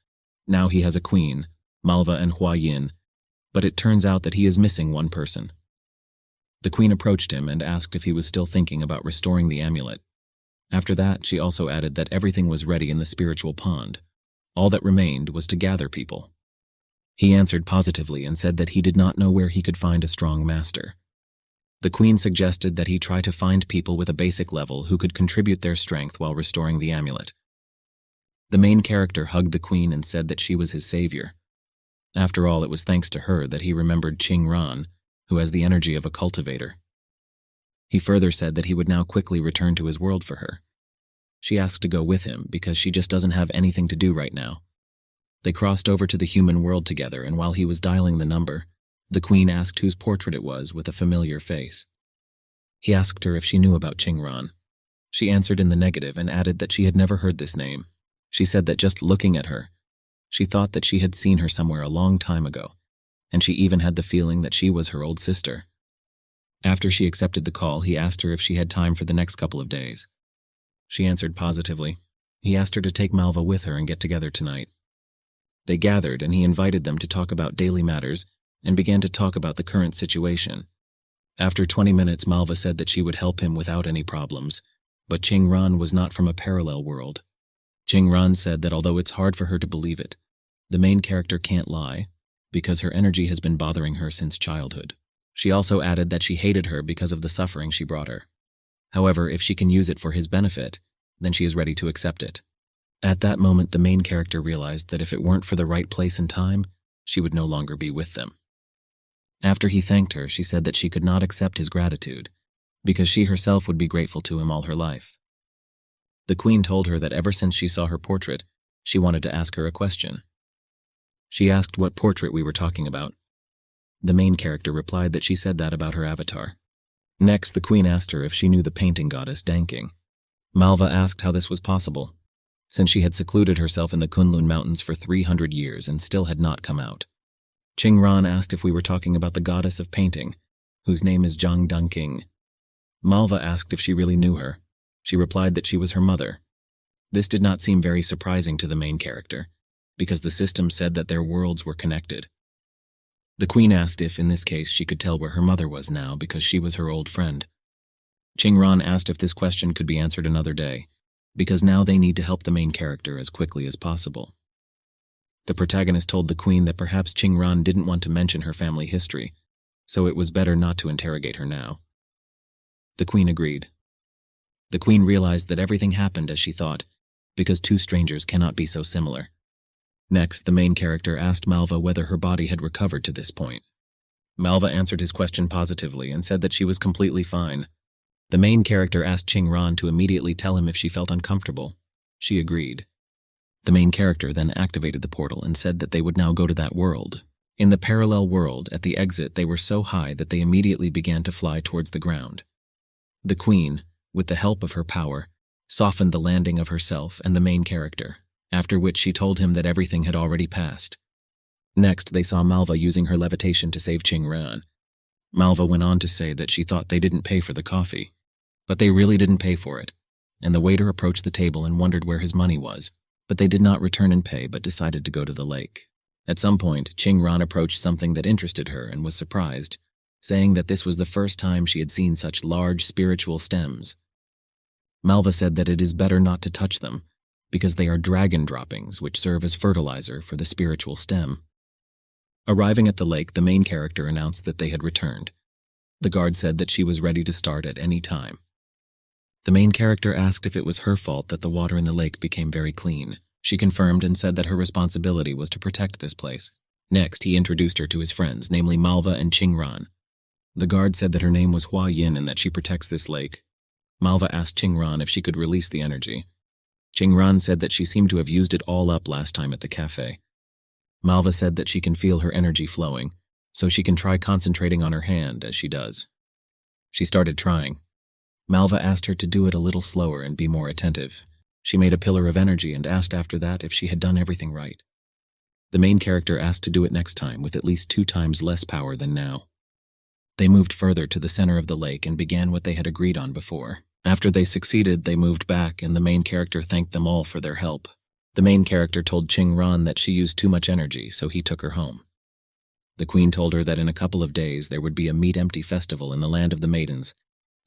Now he has a queen, Malva and Hua Yin, but it turns out that he is missing one person. The queen approached him and asked if he was still thinking about restoring the amulet. After that, she also added that everything was ready in the spiritual pond. All that remained was to gather people. He answered positively and said that he did not know where he could find a strong master. The queen suggested that he try to find people with a basic level who could contribute their strength while restoring the amulet. The main character hugged the queen and said that she was his savior. After all, it was thanks to her that he remembered Qing Ran, who has the energy of a cultivator. He further said that he would now quickly return to his world for her. She asked to go with him because she just doesn't have anything to do right now. They crossed over to the human world together, and while he was dialing the number, the queen asked whose portrait it was with a familiar face. He asked her if she knew about Qing Ran. She answered in the negative and added that she had never heard this name. She said that just looking at her, she thought that she had seen her somewhere a long time ago, and she even had the feeling that she was her old sister. After she accepted the call, he asked her if she had time for the next couple of days. She answered positively. He asked her to take Malva with her and get together tonight. They gathered, and he invited them to talk about daily matters and began to talk about the current situation. After 20 minutes, Malva said that she would help him without any problems, but Qing Ran was not from a parallel world. Qing Ran said that although it's hard for her to believe it, the main character can't lie, because her energy has been bothering her since childhood. She also added that she hated her because of the suffering she brought her. However, if she can use it for his benefit, then she is ready to accept it. At that moment, the main character realized that if it weren't for the right place and time, she would no longer be with them. After he thanked her, she said that she could not accept his gratitude, because she herself would be grateful to him all her life. The queen told her that ever since she saw her portrait, she wanted to ask her a question. She asked what portrait we were talking about. The main character replied that she said that about her avatar. Next, the queen asked her if she knew the painting goddess Danking. Malva asked how this was possible, since she had secluded herself in the Kunlun Mountains for 300 years and still had not come out. Qing Ran asked if we were talking about the goddess of painting, whose name is Zhang Danqing. Malva asked if she really knew her. She replied that she was her mother. This did not seem very surprising to the main character, because the system said that their worlds were connected. The queen asked if, in this case, she could tell where her mother was now because she was her old friend. Qing Ran asked if this question could be answered another day, because now they need to help the main character as quickly as possible. The protagonist told the queen that perhaps Qing Ran didn't want to mention her family history, so it was better not to interrogate her now. The queen agreed. The queen realized that everything happened as she thought, because two strangers cannot be so similar. Next, the main character asked Malva whether her body had recovered to this point. Malva answered his question positively and said that she was completely fine. The main character asked Qing Ran to immediately tell him if she felt uncomfortable. She agreed. The main character then activated the portal and said that they would now go to that world. In the parallel world, at the exit, they were so high that they immediately began to fly towards the ground. The queen, with the help of her power, softened the landing of herself and the main character, after which she told him that everything had already passed. Next, they saw Malva using her levitation to save Qing Ran. Malva went on to say that she thought they didn't pay for the coffee, but they really didn't pay for it, and the waiter approached the table and wondered where his money was, but they did not return and pay but decided to go to the lake. At some point, Qing Ran approached something that interested her and was surprised, saying that this was the first time she had seen such large spiritual stems. Malva said that it is better not to touch them, because they are dragon droppings which serve as fertilizer for the spiritual stem. Arriving at the lake, the main character announced that they had returned. The guard said that she was ready to start at any time. The main character asked if it was her fault that the water in the lake became very clean. She confirmed and said that her responsibility was to protect this place. Next, he introduced her to his friends, namely Malva and Qing Ran. The guard said that her name was Hua Yin and that she protects this lake. Malva asked Qing Ran if she could release the energy. Qing Ran said that she seemed to have used it all up last time at the cafe. Malva said that she can feel her energy flowing, so she can try concentrating on her hand as she does. She started trying. Malva asked her to do it a little slower and be more attentive. She made a pillar of energy and asked after that if she had done everything right. The main character asked to do it next time with at least 2 times less power than now. They moved further to the center of the lake and began what they had agreed on before. After they succeeded, they moved back and the main character thanked them all for their help. The main character told Qingran that she used too much energy, so he took her home. The queen told her that in a couple of days there would be a meat-empty festival in the land of the maidens,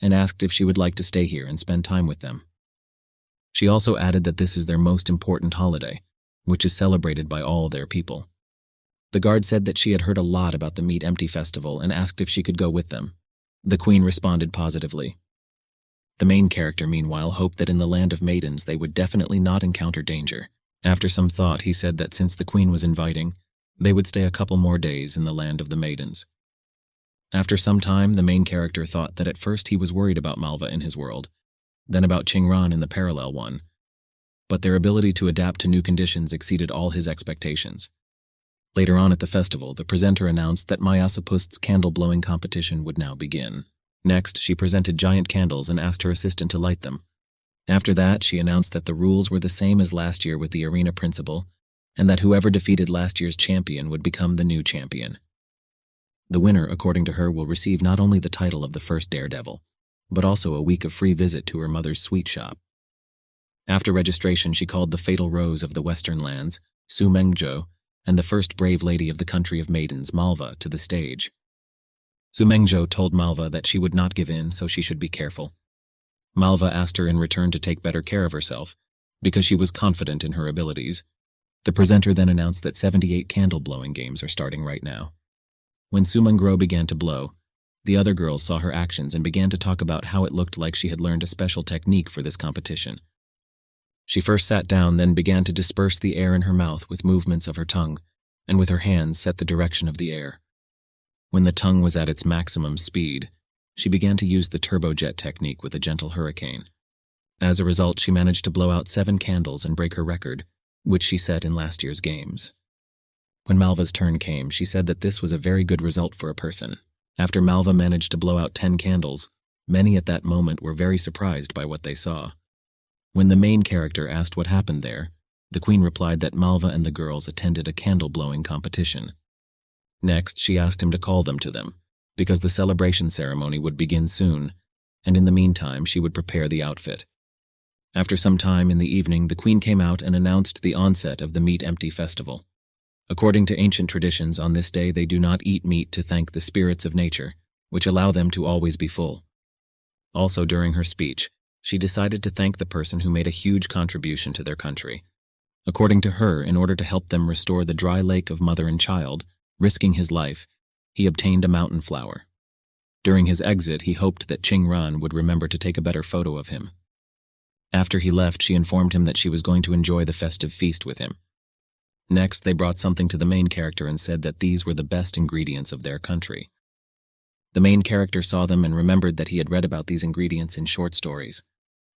and asked if she would like to stay here and spend time with them. She also added that this is their most important holiday, which is celebrated by all their people. The guard said that she had heard a lot about the meat-empty festival and asked if she could go with them. The queen responded positively. The main character, meanwhile, hoped that in the land of maidens they would definitely not encounter danger. After some thought, he said that since the queen was inviting, they would stay a couple more days in the land of the maidens. After some time, the main character thought that at first he was worried about Malva in his world, then about Qingran in the parallel one. But their ability to adapt to new conditions exceeded all his expectations. Later on at the festival, the presenter announced that Mayasapust's candle-blowing competition would now begin. Next, she presented giant candles and asked her assistant to light them. After that, she announced that the rules were the same as last year with the arena principle, and that whoever defeated last year's champion would become the new champion. The winner, according to her, will receive not only the title of the first daredevil, but also a week of free visit to her mother's sweet shop. After registration, she called the Fatal Rose of the Western Lands, Su Mengzhou, and the first brave lady of the country of maidens, Malva, to the stage. Su Mengzhou told Malva that she would not give in, so she should be careful. Malva asked her in return to take better care of herself, because she was confident in her abilities. The presenter then announced that 78 candle-blowing games are starting right now. When Su Mengzhou began to blow, the other girls saw her actions and began to talk about how it looked like she had learned a special technique for this competition. She first sat down, then began to disperse the air in her mouth with movements of her tongue, and with her hands set the direction of the air. When the tongue was at its maximum speed, she began to use the turbojet technique with a gentle hurricane. As a result, she managed to blow out 7 candles and break her record, which she set in last year's games. When Malva's turn came, she said that this was a very good result for a person. After Malva managed to blow out 10 candles, many at that moment were very surprised by what they saw. When the main character asked what happened there, the queen replied that Malva and the girls attended a candle-blowing competition. Next, she asked him to call them to them, because the celebration ceremony would begin soon, and in the meantime she would prepare the outfit. After some time in the evening, the queen came out and announced the onset of the meat-empty festival. According to ancient traditions, on this day they do not eat meat to thank the spirits of nature, which allow them to always be full. Also, during her speech, she decided to thank the person who made a huge contribution to their country. According to her, in order to help them restore the dry lake of mother and child, risking his life, he obtained a mountain flower. During his exit, he hoped that Qingran would remember to take a better photo of him. After he left, she informed him that she was going to enjoy the festive feast with him. Next, they brought something to the main character and said that these were the best ingredients of their country. The main character saw them and remembered that he had read about these ingredients in short stories.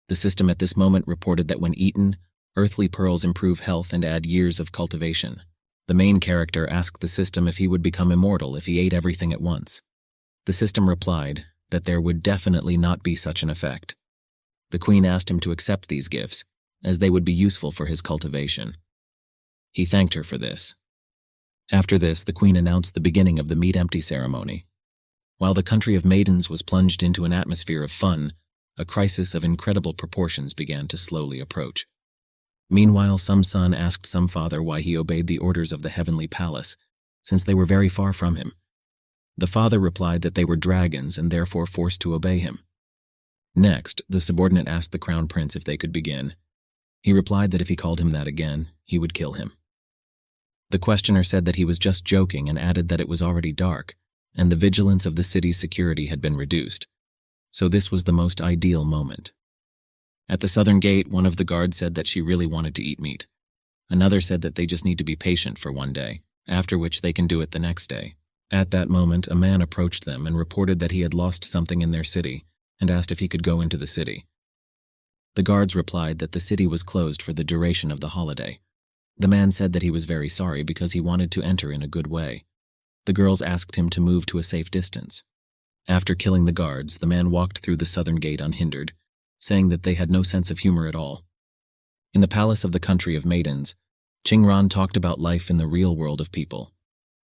The system at this moment reported that when eaten, earthly pearls improve health and add years of cultivation. The main character asked the system if he would become immortal if he ate everything at once. The system replied that there would definitely not be such an effect. The queen asked him to accept these gifts, as they would be useful for his cultivation. He thanked her for this. After this, the queen announced the beginning of the meat-empty ceremony. While the country of maidens was plunged into an atmosphere of fun, a crisis of incredible proportions began to slowly approach. Meanwhile, some son asked some father why he obeyed the orders of the heavenly palace, since they were very far from him. The father replied that they were dragons and therefore forced to obey him. Next, the subordinate asked the crown prince if they could begin. He replied that if he called him that again, he would kill him. The questioner said that he was just joking and added that it was already dark, and the vigilance of the city's security had been reduced. So this was the most ideal moment. At the southern gate, one of the guards said that she really wanted to eat meat. Another said that they just need to be patient for one day, after which they can do it the next day. At that moment, a man approached them and reported that he had lost something in their city and asked if he could go into the city. The guards replied that the city was closed for the duration of the holiday. The man said that he was very sorry because he wanted to enter in a good way. The girls asked him to move to a safe distance. After killing the guards, the man walked through the southern gate unhindered, saying that they had no sense of humor at all. In the palace of the country of maidens, Qingran talked about life in the real world of people.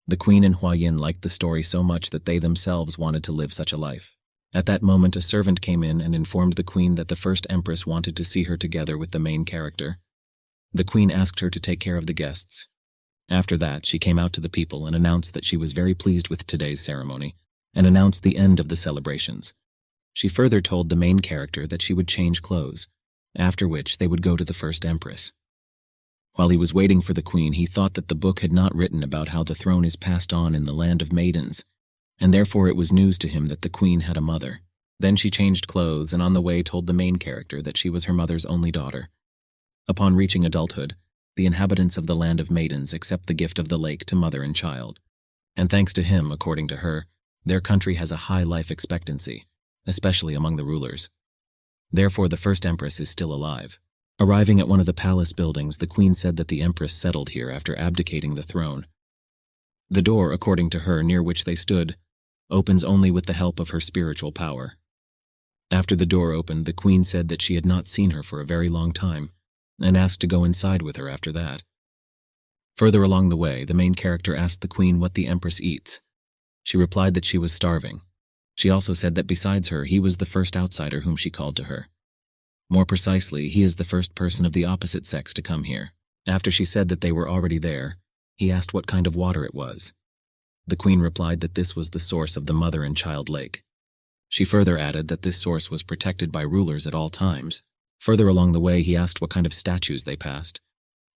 The queen and Huayin liked the story so much that they themselves wanted to live such a life. At that moment, a servant came in and informed the queen that the first empress wanted to see her together with the main character. The queen asked her to take care of the guests. After that, she came out to the people and announced that she was very pleased with today's ceremony, and announced the end of the celebrations. She further told the main character that she would change clothes, after which they would go to the first empress. While he was waiting for the queen, he thought that the book had not written about how the throne is passed on in the land of maidens, and therefore it was news to him that the queen had a mother. Then she changed clothes and on the way told the main character that she was her mother's only daughter. Upon reaching adulthood, the inhabitants of the land of maidens accept the gift of the lake to mother and child. And thanks to him, according to her, their country has a high life expectancy, especially among the rulers. Therefore, the first empress is still alive. Arriving at one of the palace buildings, the queen said that the empress settled here after abdicating the throne. The door, according to her, near which they stood, opens only with the help of her spiritual power. After the door opened, the queen said that she had not seen her for a very long time, and asked to go inside with her after that. Further along the way, the main character asked the queen what the empress eats. She replied that she was starving. She also said that besides her, he was the first outsider whom she called to her. More precisely, he is the first person of the opposite sex to come here. After she said that they were already there, he asked what kind of water it was. The queen replied that this was the source of the mother and child lake. She further added that this source was protected by rulers at all times. Further along the way, he asked what kind of statues they passed.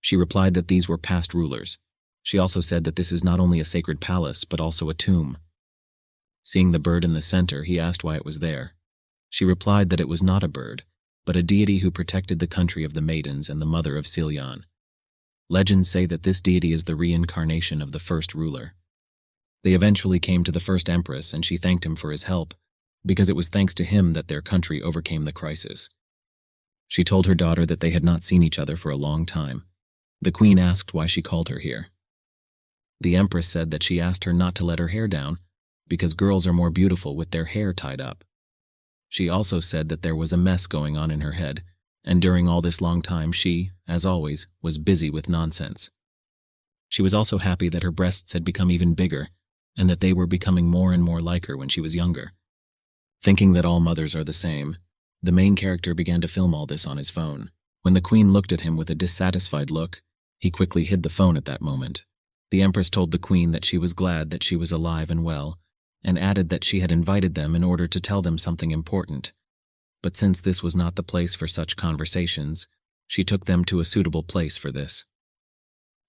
She replied that these were past rulers. She also said that this is not only a sacred palace, but also a tomb. Seeing the bird in the center, he asked why it was there. She replied that it was not a bird, but a deity who protected the country of the maidens and the mother of Silyan. Legends say that this deity is the reincarnation of the first ruler. They eventually came to the first empress, and she thanked him for his help, because it was thanks to him that their country overcame the crisis. She told her daughter that they had not seen each other for a long time. The queen asked why she called her here. The empress said that she asked her not to let her hair down, because girls are more beautiful with their hair tied up. She also said that there was a mess going on in her head, and during all this long time she, as always, was busy with nonsense. She was also happy that her breasts had become even bigger, and that they were becoming more and more like her when she was younger. Thinking that all mothers are the same, the main character began to film all this on his phone. When the queen looked at him with a dissatisfied look, he quickly hid the phone at that moment. The empress told the queen that she was glad that she was alive and well, and added that she had invited them in order to tell them something important. But since this was not the place for such conversations, she took them to a suitable place for this.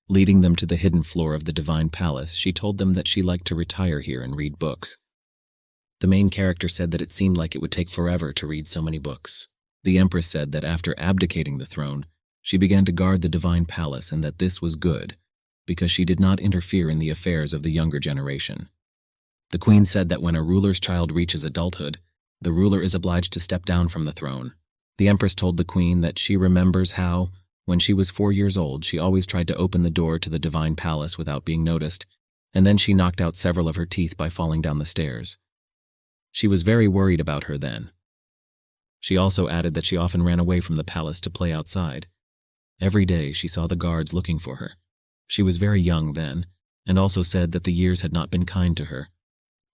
Leading them to the hidden floor of the divine palace, she told them that she liked to retire here and read books. The main character said that it seemed like it would take forever to read so many books. The empress said that after abdicating the throne, she began to guard the divine palace and that this was good, because she did not interfere in the affairs of the younger generation. The queen said that when a ruler's child reaches adulthood, the ruler is obliged to step down from the throne. The empress told the queen that she remembers how, when she was 4 years old, she always tried to open the door to the divine palace without being noticed, and then she knocked out several of her teeth by falling down the stairs. She was very worried about her then. She also added that she often ran away from the palace to play outside. Every day she saw the guards looking for her. She was very young then, and also said that the years had not been kind to her.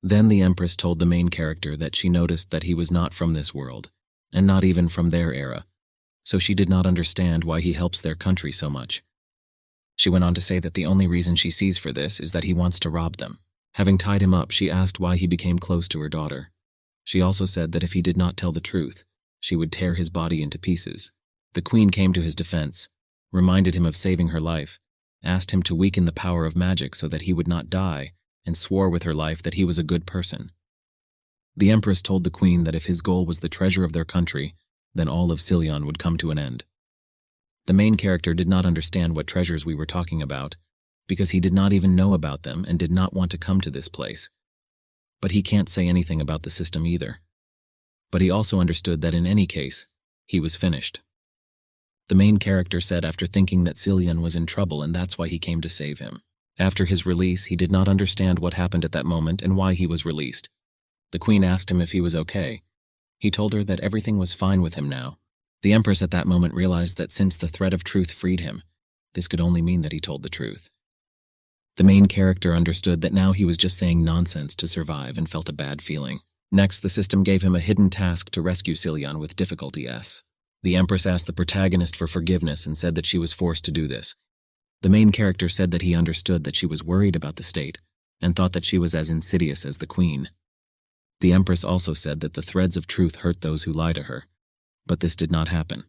Then the empress told the main character that she noticed that he was not from this world, and not even from their era, so she did not understand why he helps their country so much. She went on to say that the only reason she sees for this is that he wants to rob them. Having tied him up, she asked why he became close to her daughter. She also said that if he did not tell the truth, she would tear his body into pieces. The queen came to his defense, reminded him of saving her life, asked him to weaken the power of magic so that he would not die, and swore with her life that he was a good person. The empress told the queen that if his goal was the treasure of their country, then all of Silyan would come to an end. The main character did not understand what treasures we were talking about, because he did not even know about them and did not want to come to this place. But he can't say anything about the system either. But he also understood that in any case, he was finished. The main character said after thinking that Silyan was in trouble and that's why he came to save him. After his release, he did not understand what happened at that moment and why he was released. The queen asked him if he was okay. He told her that everything was fine with him now. The empress at that moment realized that since the thread of truth freed him, this could only mean that he told the truth. The main character understood that now he was just saying nonsense to survive and felt a bad feeling. Next, the system gave him a hidden task to rescue Silyan with difficulty S. The Empress asked the protagonist for forgiveness and said that she was forced to do this. The main character said that he understood that she was worried about the state and thought that she was as insidious as the queen. The Empress also said that the threads of truth hurt those who lie to her, but this did not happen,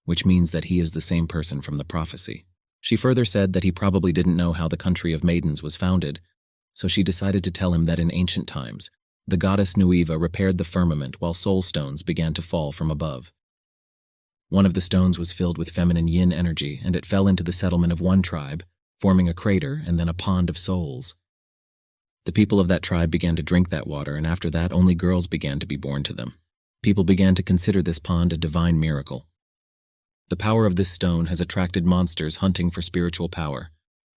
which means that he is the same person from the prophecy. She further said that he probably didn't know how the country of maidens was founded, so she decided to tell him that in ancient times, the goddess Nueva repaired the firmament while soul stones began to fall from above. One of the stones was filled with feminine yin energy, and it fell into the settlement of one tribe, forming a crater and then a pond of souls. The people of that tribe began to drink that water, and after that only girls began to be born to them. People began to consider this pond a divine miracle. The power of this stone has attracted monsters hunting for spiritual power.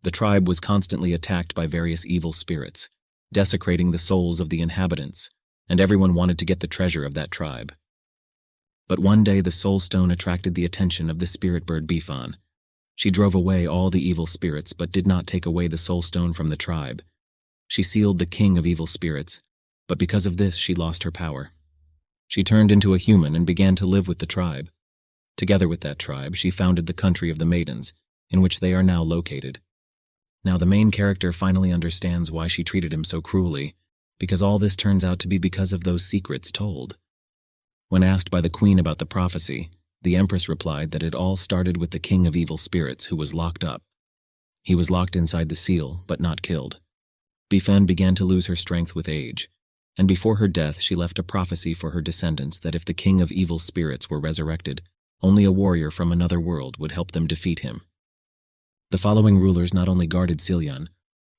The tribe was constantly attacked by various evil spirits, desecrating the souls of the inhabitants, and everyone wanted to get the treasure of that tribe. But one day the soul stone attracted the attention of the spirit bird Bifan. She drove away all the evil spirits but did not take away the soul stone from the tribe. She sealed the king of evil spirits, but because of this she lost her power. She turned into a human and began to live with the tribe. Together with that tribe, she founded the country of the maidens, in which they are now located. Now the main character finally understands why she treated him so cruelly, because all this turns out to be because of those secrets told. When asked by the queen about the prophecy, the Empress replied that it all started with the king of evil spirits who was locked up. He was locked inside the seal, but not killed. Bifan began to lose her strength with age, and before her death she left a prophecy for her descendants that if the king of evil spirits were resurrected, only a warrior from another world would help them defeat him. The following rulers not only guarded Silyan,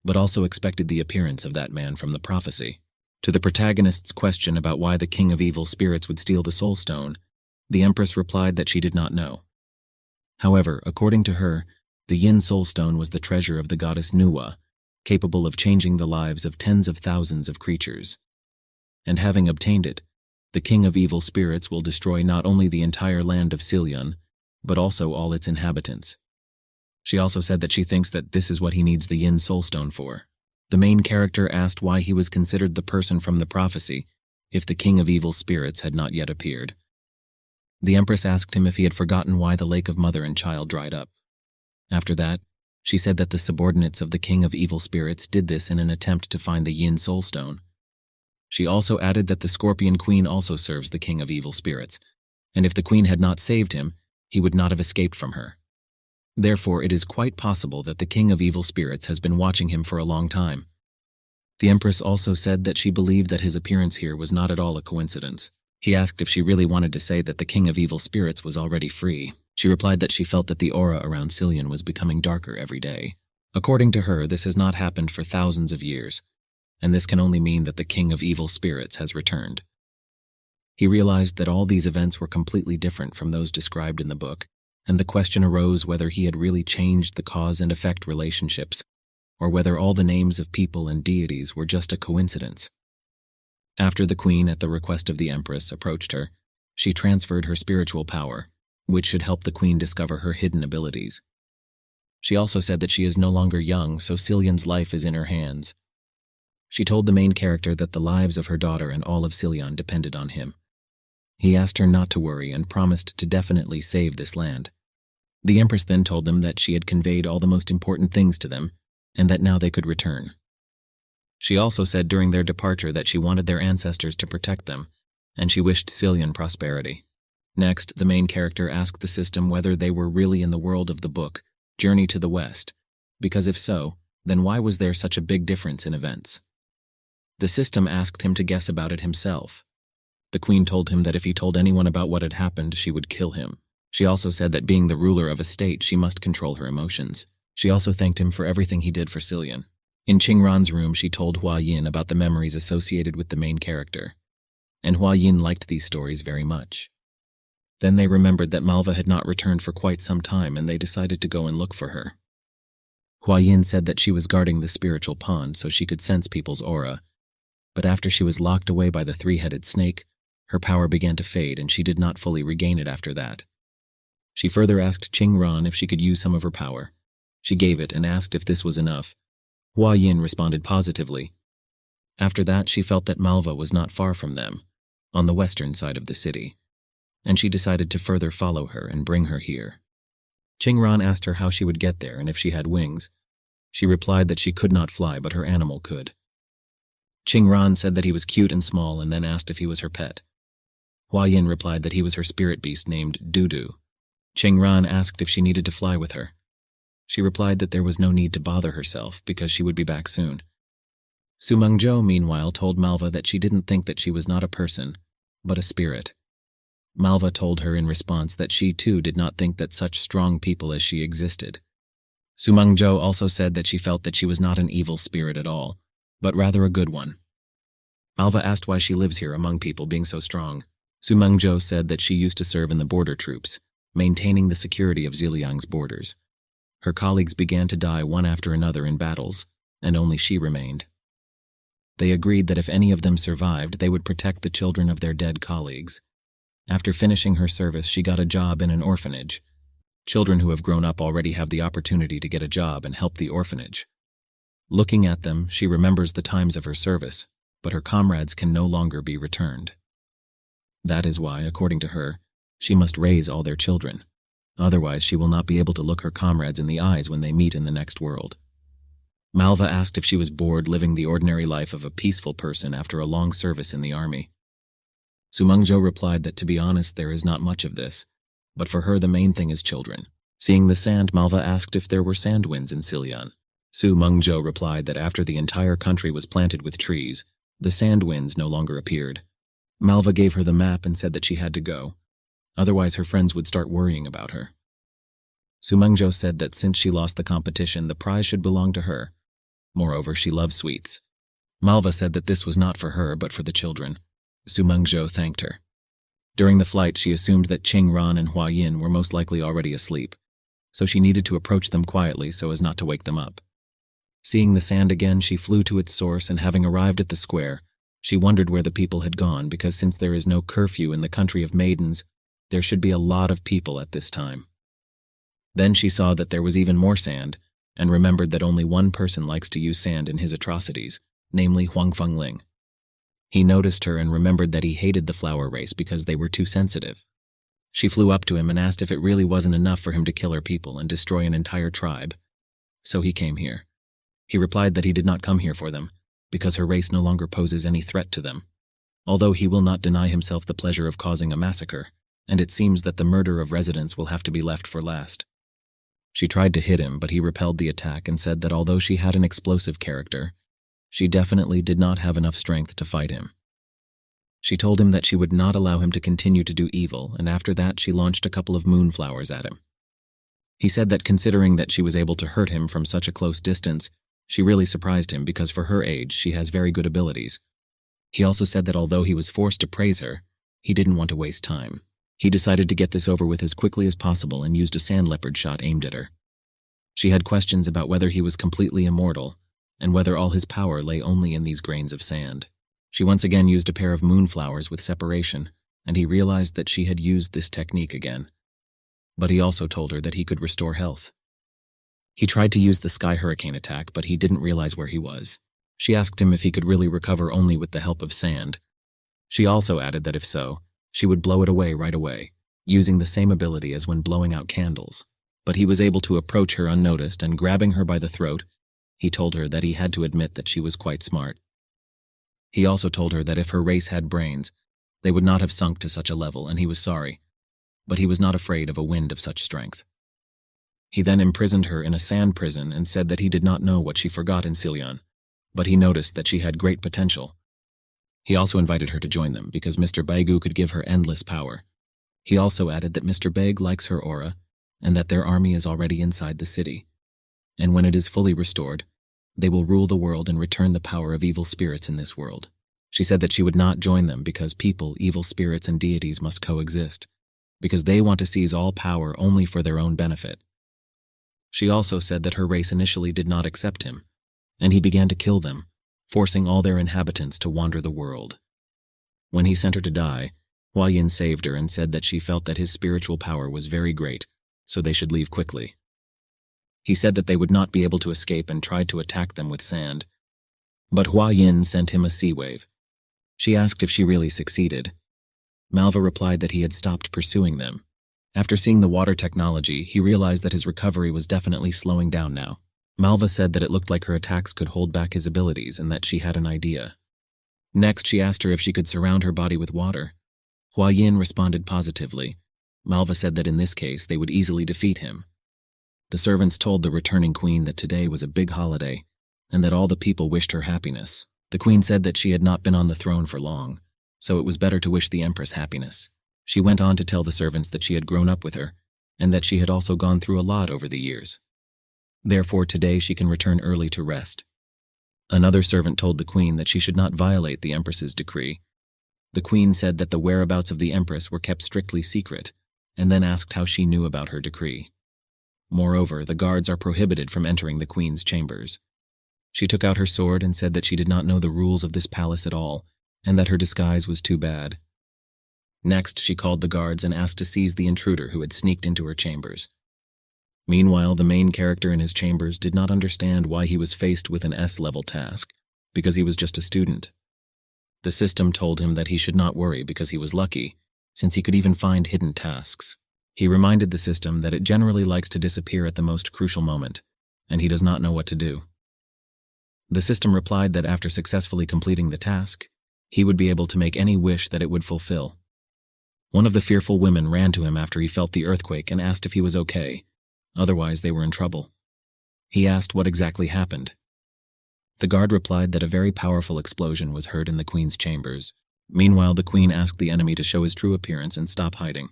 but also expected the appearance of that man from the prophecy. To the protagonist's question about why the king of evil spirits would steal the soul stone, the Empress replied that she did not know. However, according to her, the yin soul stone was the treasure of the goddess Nuwa, capable of changing the lives of tens of thousands of creatures. And having obtained it, the king of evil spirits will destroy not only the entire land of Silyan, but also all its inhabitants. She also said that she thinks that this is what he needs the yin soul stone for. The main character asked why he was considered the person from the prophecy if the king of evil spirits had not yet appeared. The Empress asked him if he had forgotten why the lake of mother and child dried up. After that, she said that the subordinates of the king of evil spirits did this in an attempt to find the yin soul stone. She also added that the scorpion queen also serves the king of evil spirits, and if the queen had not saved him, he would not have escaped from her. Therefore, it is quite possible that the king of evil spirits has been watching him for a long time. The Empress also said that she believed that his appearance here was not at all a coincidence. He asked if she really wanted to say that the king of evil spirits was already free. She replied that she felt that the aura around Silyan was becoming darker every day. According to her, this has not happened for thousands of years, and this can only mean that the king of evil spirits has returned. He realized that all these events were completely different from those described in the book, and the question arose whether he had really changed the cause and effect relationships, or whether all the names of people and deities were just a coincidence. After the queen, at the request of the Empress, approached her, she transferred her spiritual power, which should help the queen discover her hidden abilities. She also said that she is no longer young, so Silyan's life is in her hands. She told the main character that the lives of her daughter and all of Silyan depended on him. He asked her not to worry and promised to definitely save this land. The Empress then told them that she had conveyed all the most important things to them, and that now they could return. She also said during their departure that she wanted their ancestors to protect them, and she wished Silyan prosperity. Next, the main character asked the system whether they were really in the world of the book, Journey to the West, because if so, then why was there such a big difference in events? The system asked him to guess about it himself. The queen told him that if he told anyone about what had happened, she would kill him. She also said that being the ruler of a state, she must control her emotions. She also thanked him for everything he did for Silyan. In Qingran's room, she told Hua Yin about the memories associated with the main character, and Hua Yin liked these stories very much. Then they remembered that Malva had not returned for quite some time, and they decided to go and look for her. Hua Yin said that she was guarding the spiritual pond so she could sense people's aura, but after she was locked away by the three-headed snake, her power began to fade and she did not fully regain it after that. She further asked Qingran if she could use some of her power. She gave it and asked if this was enough. Hua Yin responded positively. After that, she felt that Malva was not far from them, on the western side of the city. and she decided to further follow her and bring her here. Qingran asked her how she would get there and if she had wings. She replied that she could not fly, but her animal could. Qingran said that he was cute and small and then asked if he was her pet. Hua Yin replied that he was her spirit beast named Dudu. Qingran asked if she needed to fly with her. She replied that there was no need to bother herself because she would be back soon. Su Mengzhou, meanwhile, told Malva that she didn't think that she was not a person, but a spirit. Malva told her in response that she too did not think that such strong people as she existed. Su Mengzhou also said that she felt that she was not an evil spirit at all, but rather a good one. Malva asked why she lives here among people being so strong. Su Mengzhou said that she used to serve in the border troops, maintaining the security of Ziliang's borders. Her colleagues began to die one after another in battles, and only she remained. They agreed that if any of them survived, they would protect the children of their dead colleagues. After finishing her service, she got a job in an orphanage. Children who have grown up already have the opportunity to get a job and help the orphanage. Looking at them, she remembers the times of her service, but her comrades can no longer be returned. That is why, according to her, she must raise all their children. Otherwise, she will not be able to look her comrades in the eyes when they meet in the next world. Malva asked if she was bored living the ordinary life of a peaceful person after a long service in the army. Su Mengzhou replied that, to be honest, there is not much of this, but for her the main thing is children. Seeing the sand, Malva asked if there were sand winds in Xilian. Su Mengzhou replied that after the entire country was planted with trees, the sand winds no longer appeared. Malva gave her the map and said that she had to go. Otherwise, her friends would start worrying about her. Su Mengzhou said that since she lost the competition, the prize should belong to her. Moreover, she loves sweets. Malva said that this was not for her, but for the children. Su Mengzhou thanked her. During the flight, she assumed that Qingran and Hua Yin were most likely already asleep, so she needed to approach them quietly so as not to wake them up. Seeing the sand again, she flew to its source, and having arrived at the square, she wondered where the people had gone, because since there is no curfew in the country of maidens, there should be a lot of people at this time. Then she saw that there was even more sand, and remembered that only one person likes to use sand in his atrocities, namely Huang Fengling. He noticed her and remembered that he hated the flower race because they were too sensitive. She flew up to him and asked if it really wasn't enough for him to kill her people and destroy an entire tribe. So he came here. He replied that he did not come here for them, because her race no longer poses any threat to them, although he will not deny himself the pleasure of causing a massacre, and it seems that the murder of residents will have to be left for last. She tried to hit him, but he repelled the attack and said that although she had an explosive character, she definitely did not have enough strength to fight him. She told him that she would not allow him to continue to do evil, and after that she launched a couple of moonflowers at him. He said that considering that she was able to hurt him from such a close distance, she really surprised him because for her age she has very good abilities. He also said that although he was forced to praise her, he didn't want to waste time. He decided to get this over with as quickly as possible and used a sand leopard shot aimed at her. She had questions about whether he was completely immortal, and whether all his power lay only in these grains of sand. She once again used a pair of moonflowers with separation, and he realized that she had used this technique again. But he also told her that he could restore health. He tried to use the sky hurricane attack, but he didn't realize where he was. She asked him if he could really recover only with the help of sand. She also added that if so, she would blow it away right away, using the same ability as when blowing out candles. But he was able to approach her unnoticed, and grabbing her by the throat, he told her that he had to admit that she was quite smart. He also told her that if her race had brains, they would not have sunk to such a level, and he was sorry, but he was not afraid of a wind of such strength. He then imprisoned her in a sand prison and said that he did not know what she forgot in Xilian, but he noticed that she had great potential. He also invited her to join them because Mr. Baigu could give her endless power. He also added that Mr. Baig likes her aura and that their army is already inside the city, and when it is fully restored, they will rule the world and return the power of evil spirits in this world. She said that she would not join them because people, evil spirits, and deities must coexist, because they want to seize all power only for their own benefit. She also said that her race initially did not accept him, and he began to kill them, forcing all their inhabitants to wander the world. When he sent her to die, Hua Yin saved her and said that she felt that his spiritual power was very great, so they should leave quickly. He said that they would not be able to escape and tried to attack them with sand. But Hua Yin sent him a sea wave. She asked if she really succeeded. Manhwa replied that he had stopped pursuing them. After seeing the water technology, he realized that his recovery was definitely slowing down now. Manhwa said that it looked like her attacks could hold back his abilities and that she had an idea. Next, she asked her if she could surround her body with water. Hua Yin responded positively. Manhwa said that in this case, they would easily defeat him. The servants told the returning queen that today was a big holiday and that all the people wished her happiness. The queen said that she had not been on the throne for long, so it was better to wish the empress happiness. She went on to tell the servants that she had grown up with her and that she had also gone through a lot over the years. Therefore, today she can return early to rest. Another servant told the queen that she should not violate the empress's decree. The queen said that the whereabouts of the empress were kept strictly secret, and then asked how she knew about her decree. Moreover, the guards are prohibited from entering the queen's chambers. She took out her sword and said that she did not know the rules of this palace at all, and that her disguise was too bad. Next, she called the guards and asked to seize the intruder who had sneaked into her chambers. Meanwhile, the main character in his chambers did not understand why he was faced with an S-level task, because he was just a student. The system told him that he should not worry because he was lucky, since he could even find hidden tasks. He reminded the system that it generally likes to disappear at the most crucial moment, and he does not know what to do. The system replied that after successfully completing the task, he would be able to make any wish that it would fulfill. One of the fearful women ran to him after he felt the earthquake and asked if he was okay, otherwise they were in trouble. He asked what exactly happened. The guard replied that a very powerful explosion was heard in the queen's chambers. Meanwhile, the queen asked the enemy to show his true appearance and stop hiding.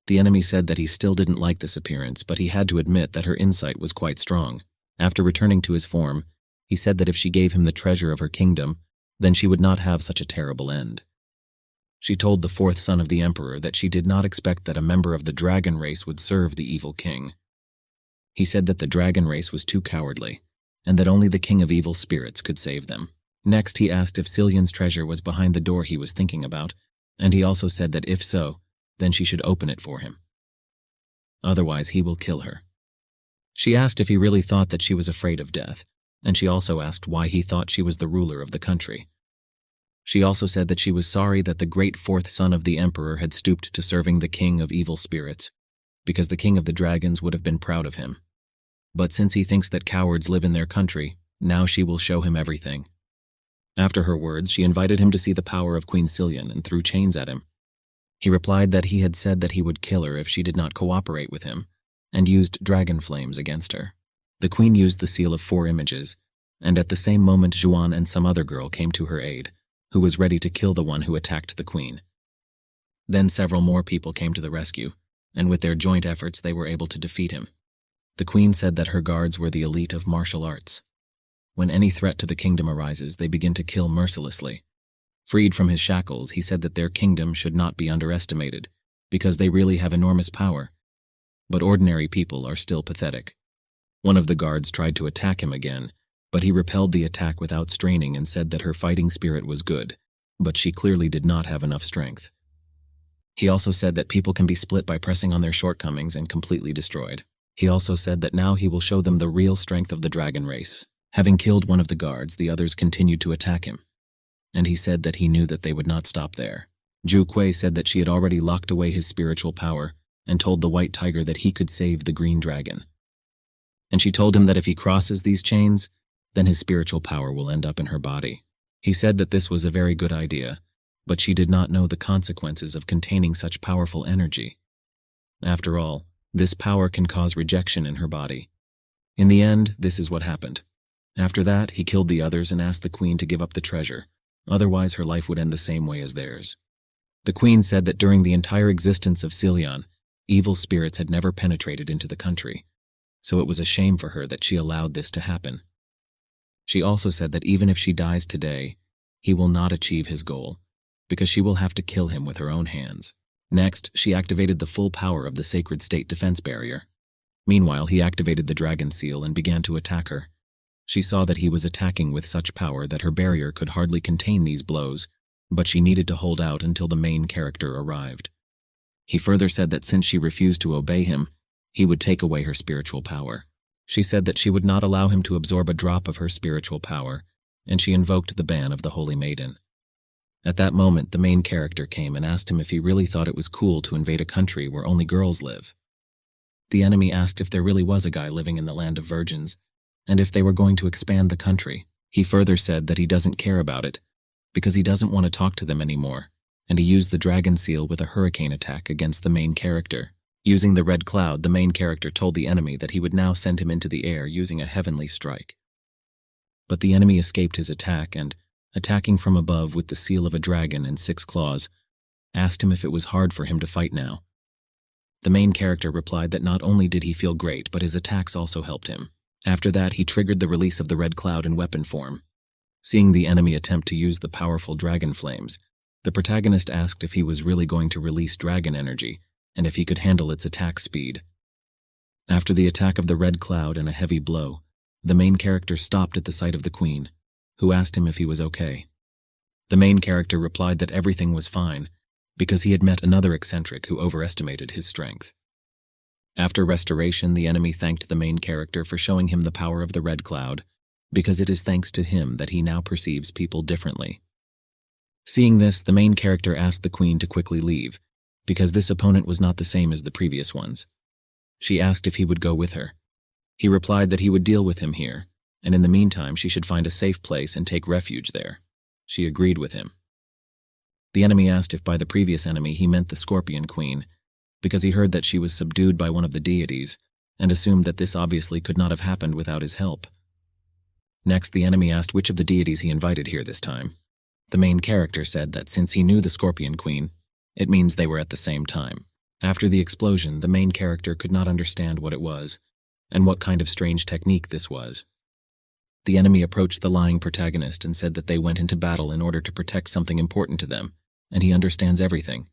The enemy said that he still didn't like this appearance, but he had to admit that her insight was quite strong. After returning to his form, he said that if she gave him the treasure of her kingdom, then she would not have such a terrible end. She told the fourth son of the emperor that she did not expect that a member of the dragon race would serve the evil king. He said that the dragon race was too cowardly, and that only the king of evil spirits could save them. Next, he asked if Cillian's treasure was behind the door he was thinking about, and he also said that if so, then she should open it for him. Otherwise, he will kill her. She asked if he really thought that she was afraid of death, and she also asked why he thought she was the ruler of the country. She also said that she was sorry that the great fourth son of the emperor had stooped to serving the king of evil spirits, because the king of the dragons would have been proud of him. But since he thinks that cowards live in their country, now she will show him everything. After her words, she invited him to see the power of Queen Cillian and threw chains at him. He replied that he had said that he would kill her if she did not cooperate with him, and used dragon flames against her. The queen used the seal of 4 images, and at the same moment Zhuan and some other girl came to her aid, who was ready to kill the one who attacked the queen. Then several more people came to the rescue, and with their joint efforts they were able to defeat him. The queen said that her guards were the elite of martial arts. When any threat to the kingdom arises, they begin to kill mercilessly. Freed from his shackles, he said that their kingdom should not be underestimated, because they really have enormous power. But ordinary people are still pathetic. One of the guards tried to attack him again, but he repelled the attack without straining and said that her fighting spirit was good, but she clearly did not have enough strength. He also said that people can be split by pressing on their shortcomings and completely destroyed. He also said that now he will show them the real strength of the dragon race. Having killed one of the guards, the others continued to attack him, and he said that he knew that they would not stop there. Zhu Kui said that she had already locked away his spiritual power and told the white tiger that he could save the green dragon. And she told him that if he crosses these chains, then his spiritual power will end up in her body. He said that this was a very good idea, but she did not know the consequences of containing such powerful energy. After all, this power can cause rejection in her body. In the end, this is what happened. After that, he killed the others and asked the queen to give up the treasure, otherwise her life would end the same way as theirs. The queen said that during the entire existence of Cillian, evil spirits had never penetrated into the country, so it was a shame for her that she allowed this to happen. She also said that even if she dies today, he will not achieve his goal, because she will have to kill him with her own hands. Next, she activated the full power of the Sacred State Defense Barrier. Meanwhile, he activated the Dragon Seal and began to attack her. She saw that he was attacking with such power that her barrier could hardly contain these blows, but she needed to hold out until the main character arrived. He further said that since she refused to obey him, he would take away her spiritual power. She said that she would not allow him to absorb a drop of her spiritual power, and she invoked the ban of the Holy Maiden. At that moment, the main character came and asked him if he really thought it was cool to invade a country where only girls live. The enemy asked if there really was a guy living in the land of virgins, and if they were going to expand the country. He further said that he doesn't care about it, because he doesn't want to talk to them anymore, and he used the dragon seal with a hurricane attack against the main character. Using the red cloud, the main character told the enemy that he would now send him into the air using a heavenly strike. But the enemy escaped his attack and, attacking from above with the seal of a dragon and 6 claws, asked him if it was hard for him to fight now. The main character replied that not only did he feel great, but his attacks also helped him. After that, he triggered the release of the red cloud in weapon form. Seeing the enemy attempt to use the powerful dragon flames, the protagonist asked if he was really going to release dragon energy, and if he could handle its attack speed. After the attack of the red cloud and a heavy blow, the main character stopped at the sight of the queen, who asked him if he was okay. The main character replied that everything was fine, because he had met another eccentric who overestimated his strength. After restoration, the enemy thanked the main character for showing him the power of the red cloud, because it is thanks to him that he now perceives people differently. Seeing this, the main character asked the queen to quickly leave, because this opponent was not the same as the previous ones. She asked if he would go with her. He replied that he would deal with him here, and in the meantime she should find a safe place and take refuge there. She agreed with him. The enemy asked if by the previous enemy he meant the Scorpion Queen, because he heard that she was subdued by one of the deities, and assumed that this obviously could not have happened without his help. Next, the enemy asked which of the deities he invited here this time. The main character said that since he knew the Scorpion Queen, it means they were at the same time. After the explosion, the main character could not understand what it was, and what kind of strange technique this was. The enemy approached the lying protagonist and said that they went into battle in order to protect something important to them, and he understands everything,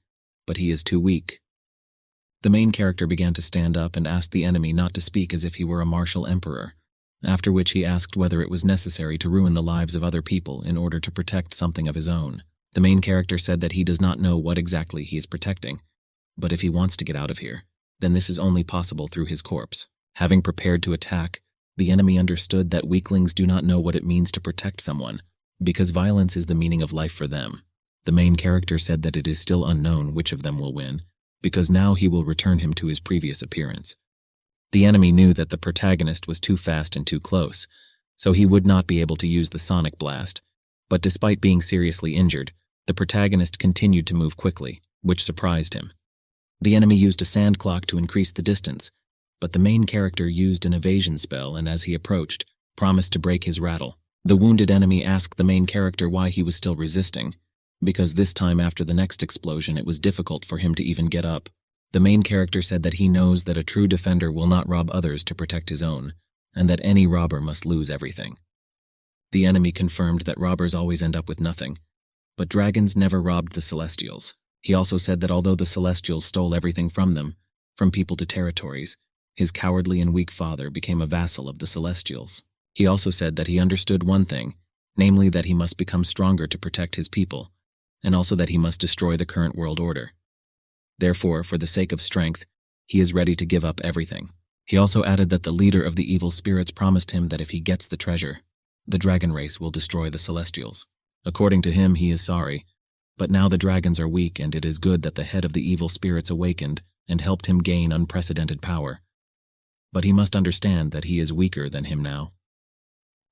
but he is too weak. The main character began to stand up and asked the enemy not to speak as if he were a martial emperor, after which he asked whether it was necessary to ruin the lives of other people in order to protect something of his own. The main character said that he does not know what exactly he is protecting, but if he wants to get out of here, then this is only possible through his corpse. Having prepared to attack, the enemy understood that weaklings do not know what it means to protect someone, because violence is the meaning of life for them. The main character said that it is still unknown which of them will win, because now he will return him to his previous appearance. The enemy knew that the protagonist was too fast and too close, so he would not be able to use the sonic blast, but despite being seriously injured, the protagonist continued to move quickly, which surprised him. The enemy used a sand clock to increase the distance, but the main character used an evasion spell and as he approached, promised to break his rattle. The wounded enemy asked the main character why he was still resisting, because this time after the next explosion it was difficult for him to even get up. The main character said that he knows that a true defender will not rob others to protect his own, and that any robber must lose everything. The enemy confirmed that robbers always end up with nothing, but dragons never robbed the Celestials. He also said that although the Celestials stole everything from them, from people to territories, his cowardly and weak father became a vassal of the Celestials. He also said that he understood one thing, namely that he must become stronger to protect his people, and also that he must destroy the current world order. Therefore, for the sake of strength, he is ready to give up everything. He also added that the leader of the evil spirits promised him that if he gets the treasure, the dragon race will destroy the Celestials. According to him, he is sorry, but now the dragons are weak and it is good that the head of the evil spirits awakened and helped him gain unprecedented power. But he must understand that he is weaker than him now.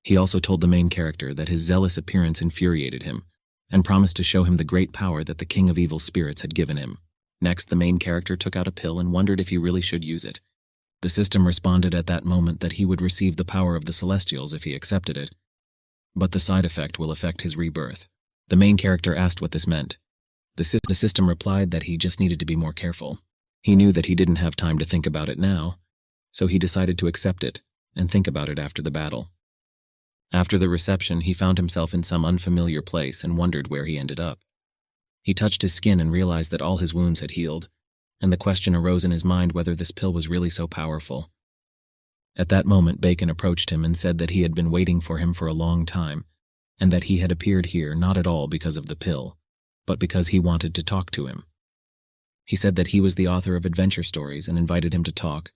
He also told the main character that his zealous appearance infuriated him, and promised to show him the great power that the king of evil spirits had given him. Next, the main character took out a pill and wondered if he really should use it. The system responded at that moment that he would receive the power of the Celestials if he accepted it, but the side effect will affect his rebirth. The main character asked what this meant. The system replied that he just needed to be more careful. He knew that he didn't have time to think about it now, so he decided to accept it and think about it after the battle. After the reception, he found himself in some unfamiliar place and wondered where he ended up. He touched his skin and realized that all his wounds had healed, and the question arose in his mind whether this pill was really so powerful. At that moment, Bacon approached him and said that he had been waiting for him for a long time, and that he had appeared here not at all because of the pill, but because he wanted to talk to him. He said that he was the author of adventure stories and invited him to talk,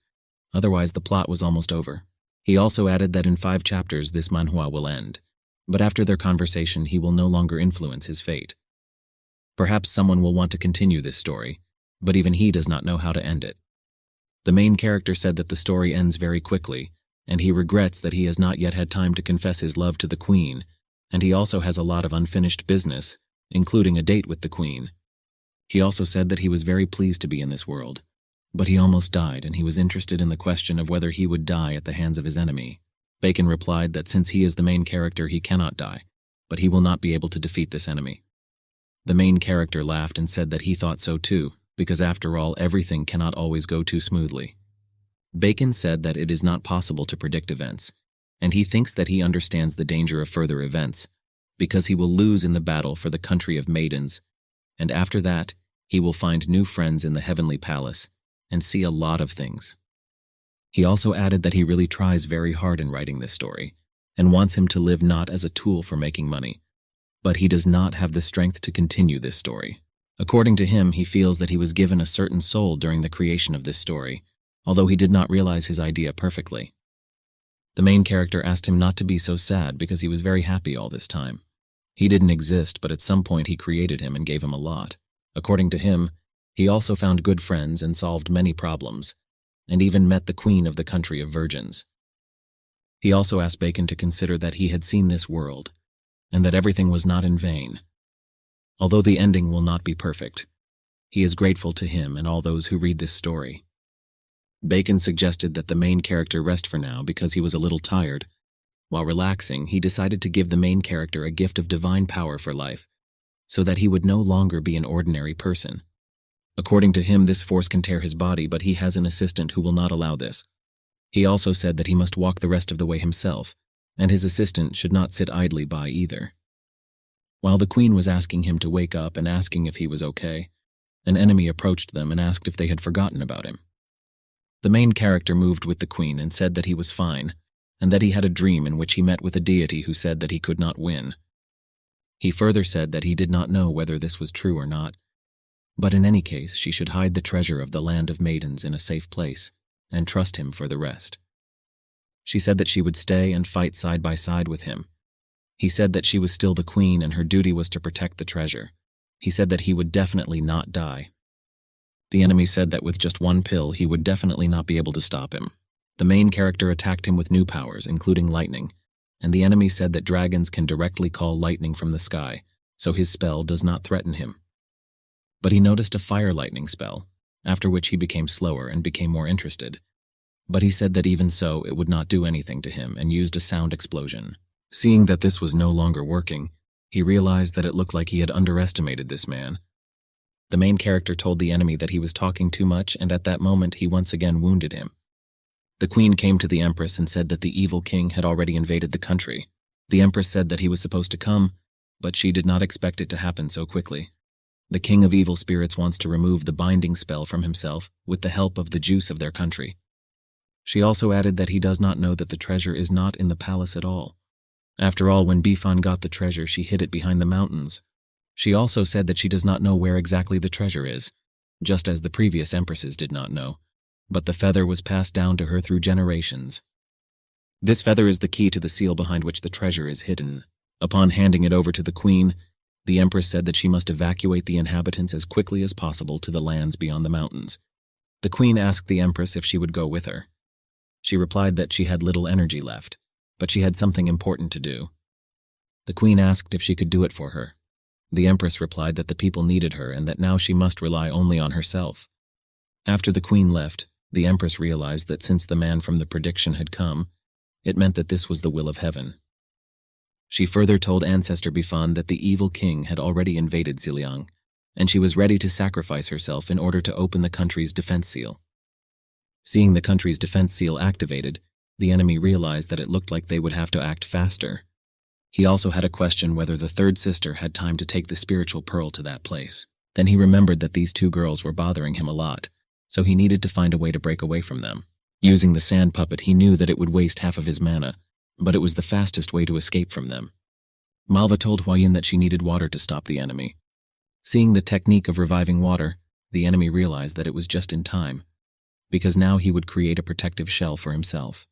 otherwise the plot was almost over. He also added that in 5 chapters this manhwa will end, but after their conversation he will no longer influence his fate. Perhaps someone will want to continue this story, but even he does not know how to end it. The main character said that the story ends very quickly, and he regrets that he has not yet had time to confess his love to the queen, and he also has a lot of unfinished business, including a date with the queen. He also said that he was very pleased to be in this world, but he almost died, and he was interested in the question of whether he would die at the hands of his enemy. Bacon replied that since he is the main character, he cannot die, but he will not be able to defeat this enemy. The main character laughed and said that he thought so too, because after all, everything cannot always go too smoothly. Bacon said that it is not possible to predict events, and he thinks that he understands the danger of further events, because he will lose in the battle for the country of maidens, and after that, he will find new friends in the heavenly palace, and see a lot of things. He also added that he really tries very hard in writing this story, and wants him to live not as a tool for making money, but he does not have the strength to continue this story. According to him, he feels that he was given a certain soul during the creation of this story, although he did not realize his idea perfectly. The main character asked him not to be so sad because he was very happy all this time. He didn't exist, but at some point he created him and gave him a lot. According to him, he also found good friends and solved many problems, and even met the queen of the country of virgins. He also asked Bacon to consider that he had seen this world, and that everything was not in vain. Although the ending will not be perfect, he is grateful to him and all those who read this story. Bacon suggested that the main character rest for now because he was a little tired. While relaxing, he decided to give the main character a gift of divine power for life, so that he would no longer be an ordinary person. According to him, this force can tear his body, but he has an assistant who will not allow this. He also said that he must walk the rest of the way himself, and his assistant should not sit idly by either. While the queen was asking him to wake up and asking if he was okay, an enemy approached them and asked if they had forgotten about him. The main character moved with the queen and said that he was fine, and that he had a dream in which he met with a deity who said that he could not win. He further said that he did not know whether this was true or not, but in any case she should hide the treasure of the land of maidens in a safe place, and trust him for the rest. She said that she would stay and fight side by side with him. He said that she was still the queen and her duty was to protect the treasure. He said that he would definitely not die. The enemy said that with just one pill he would definitely not be able to stop him. The main character attacked him with new powers, including lightning, and the enemy said that dragons can directly call lightning from the sky, so his spell does not threaten him. But he noticed a fire lightning spell, after which he became slower and became more interested. But he said that even so, it would not do anything to him and used a sound explosion. Seeing that this was no longer working, he realized that it looked like he had underestimated this man. The main character told the enemy that he was talking too much, and at that moment he once again wounded him. The queen came to the empress and said that the evil king had already invaded the country. The empress said that he was supposed to come, but she did not expect it to happen so quickly. The king of evil spirits wants to remove the binding spell from himself with the help of the juice of their country. She also added that he does not know that the treasure is not in the palace at all. After all, when Bifan got the treasure, she hid it behind the mountains. She also said that she does not know where exactly the treasure is, just as the previous empresses did not know, but the feather was passed down to her through generations. This feather is the key to the seal behind which the treasure is hidden. Upon handing it over to the queen, the empress said that she must evacuate the inhabitants as quickly as possible to the lands beyond the mountains. The queen asked the empress if she would go with her. She replied that she had little energy left, but she had something important to do. The queen asked if she could do it for her. The empress replied that the people needed her and that now she must rely only on herself. After the queen left, the empress realized that since the man from the prediction had come, it meant that this was the will of heaven. She further told Ancestor Bifan that the evil king had already invaded Ziliang, and she was ready to sacrifice herself in order to open the country's defense seal. Seeing the country's defense seal activated, the enemy realized that it looked like they would have to act faster. He also had a question whether the third sister had time to take the spiritual pearl to that place. Then he remembered that these two girls were bothering him a lot, so he needed to find a way to break away from them. Using the sand puppet, he knew that it would waste half of his mana, but it was the fastest way to escape from them. Malva told Hua Yin that she needed water to stop the enemy. Seeing the technique of reviving water, the enemy realized that it was just in time, because now he would create a protective shell for himself.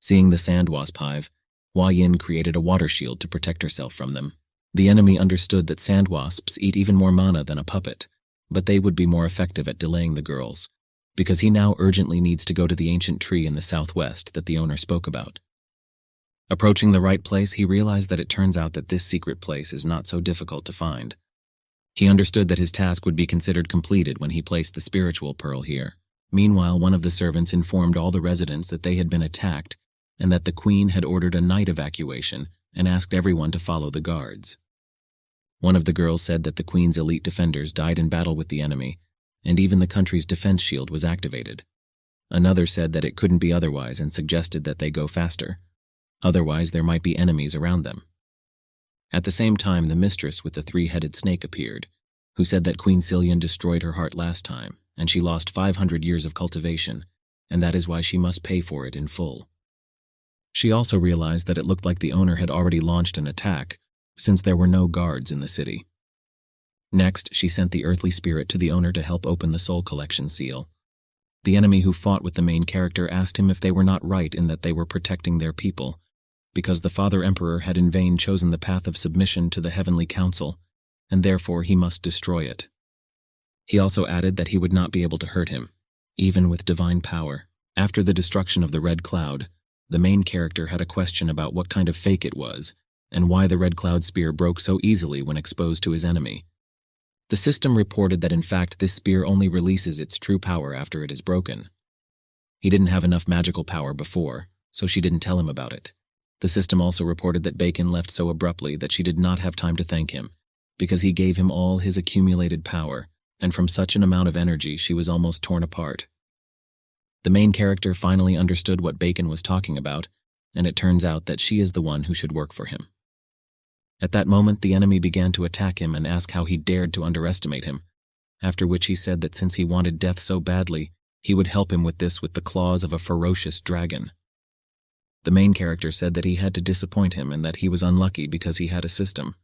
Seeing the sand wasp hive, Hua Yin created a water shield to protect herself from them. The enemy understood that sand wasps eat even more mana than a puppet, but they would be more effective at delaying the girls, because he now urgently needs to go to the ancient tree in the southwest that the owner spoke about. Approaching the right place, he realized that it turns out that this secret place is not so difficult to find. He understood that his task would be considered completed when he placed the spiritual pearl here. Meanwhile, one of the servants informed all the residents that they had been attacked and that the queen had ordered a night evacuation and asked everyone to follow the guards. One of the girls said that the queen's elite defenders died in battle with the enemy, and even the country's defense shield was activated. Another said that it couldn't be otherwise and suggested that they go faster. Otherwise, there might be enemies around them. At the same time, the mistress with the three-headed snake appeared, who said that Queen Cillian destroyed her heart last time, and she lost 500 years of cultivation, and that is why she must pay for it in full. She also realized that it looked like the owner had already launched an attack, since there were no guards in the city. Next, she sent the earthly spirit to the owner to help open the soul collection seal. The enemy who fought with the main character asked him if they were not right in that they were protecting their people, because the Father Emperor had in vain chosen the path of submission to the Heavenly Council, and therefore he must destroy it. He also added that he would not be able to hurt him, even with divine power. After the destruction of the Red Cloud, the main character had a question about what kind of fake it was, and why the Red Cloud spear broke so easily when exposed to his enemy. The system reported that in fact this spear only releases its true power after it is broken. He didn't have enough magical power before, so she didn't tell him about it. The system also reported that Bacon left so abruptly that she did not have time to thank him, because he gave him all his accumulated power, and from such an amount of energy she was almost torn apart. The main character finally understood what Bacon was talking about, and it turns out that she is the one who should work for him. At that moment, the enemy began to attack him and ask how he dared to underestimate him, after which he said that since he wanted death so badly, he would help him with this with the claws of a ferocious dragon. The main character said that he had to disappoint him and that he was unlucky because he had a system.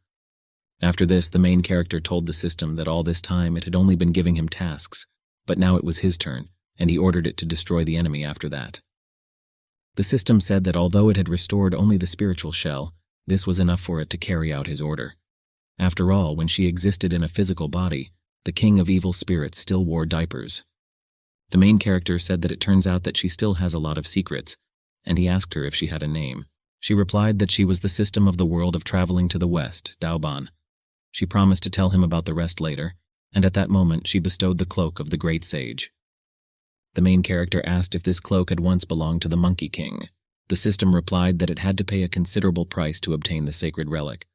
After this, the main character told the system that all this time it had only been giving him tasks, but now it was his turn, and he ordered it to destroy the enemy after that. The system said that although it had restored only the spiritual shell, this was enough for it to carry out his order. After all, when she existed in a physical body, the king of evil spirits still wore diapers. The main character said that it turns out that she still has a lot of secrets, and he asked her if she had a name. She replied that she was the system of the world of traveling to the west, Daoban. She promised to tell him about the rest later, and at that moment she bestowed the cloak of the great sage. The main character asked if this cloak had once belonged to the Monkey King. The system replied that it had to pay a considerable price to obtain the sacred relic.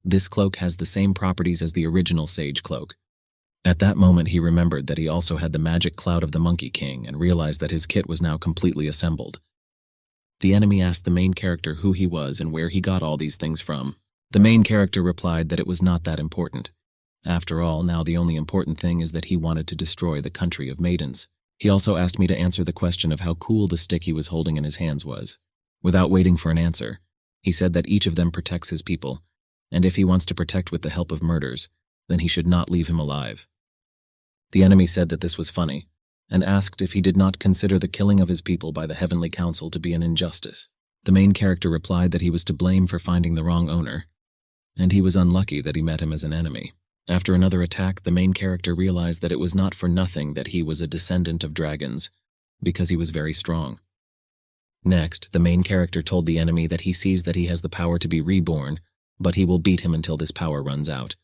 This cloak has the same properties as the original sage cloak. At that moment he remembered that he also had the magic cloud of the Monkey King and realized that his kit was now completely assembled. The enemy asked the main character who he was and where he got all these things from. The main character replied that it was not that important. After all, now the only important thing is that he wanted to destroy the country of maidens. He also asked me to answer the question of how cool the stick he was holding in his hands was. Without waiting for an answer, he said that each of them protects his people, and if he wants to protect with the help of murders, then he should not leave him alive. The enemy said that this was funny, and asked if he did not consider the killing of his people by the Heavenly Council to be an injustice. The main character replied that he was to blame for finding the wrong owner, and he was unlucky that he met him as an enemy. After another attack, the main character realized that it was not for nothing that he was a descendant of dragons, because he was very strong. Next, the main character told the enemy that he sees that he has the power to be reborn, but he will beat him until this power runs out.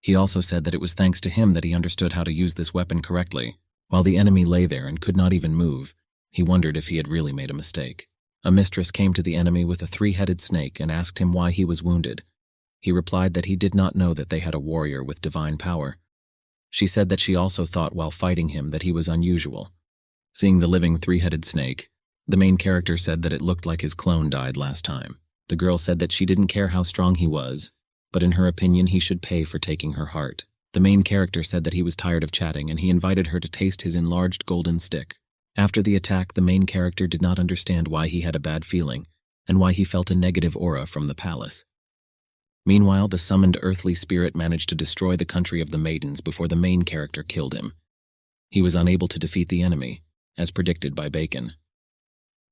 He also said that it was thanks to him that he understood how to use this weapon correctly. While the enemy lay there and could not even move, he wondered if he had really made a mistake. A mistress came to the enemy with a three-headed snake and asked him why he was wounded. He replied that he did not know that they had a warrior with divine power. She said that she also thought while fighting him that he was unusual. Seeing the living three-headed snake, the main character said that it looked like his clone died last time. The girl said that she didn't care how strong he was, but in her opinion he should pay for taking her heart. The main character said that he was tired of chatting and he invited her to taste his enlarged golden stick. After the attack, the main character did not understand why he had a bad feeling and why he felt a negative aura from the palace. Meanwhile, the summoned earthly spirit managed to destroy the country of the maidens before the main character killed him. He was unable to defeat the enemy, as predicted by Bacon.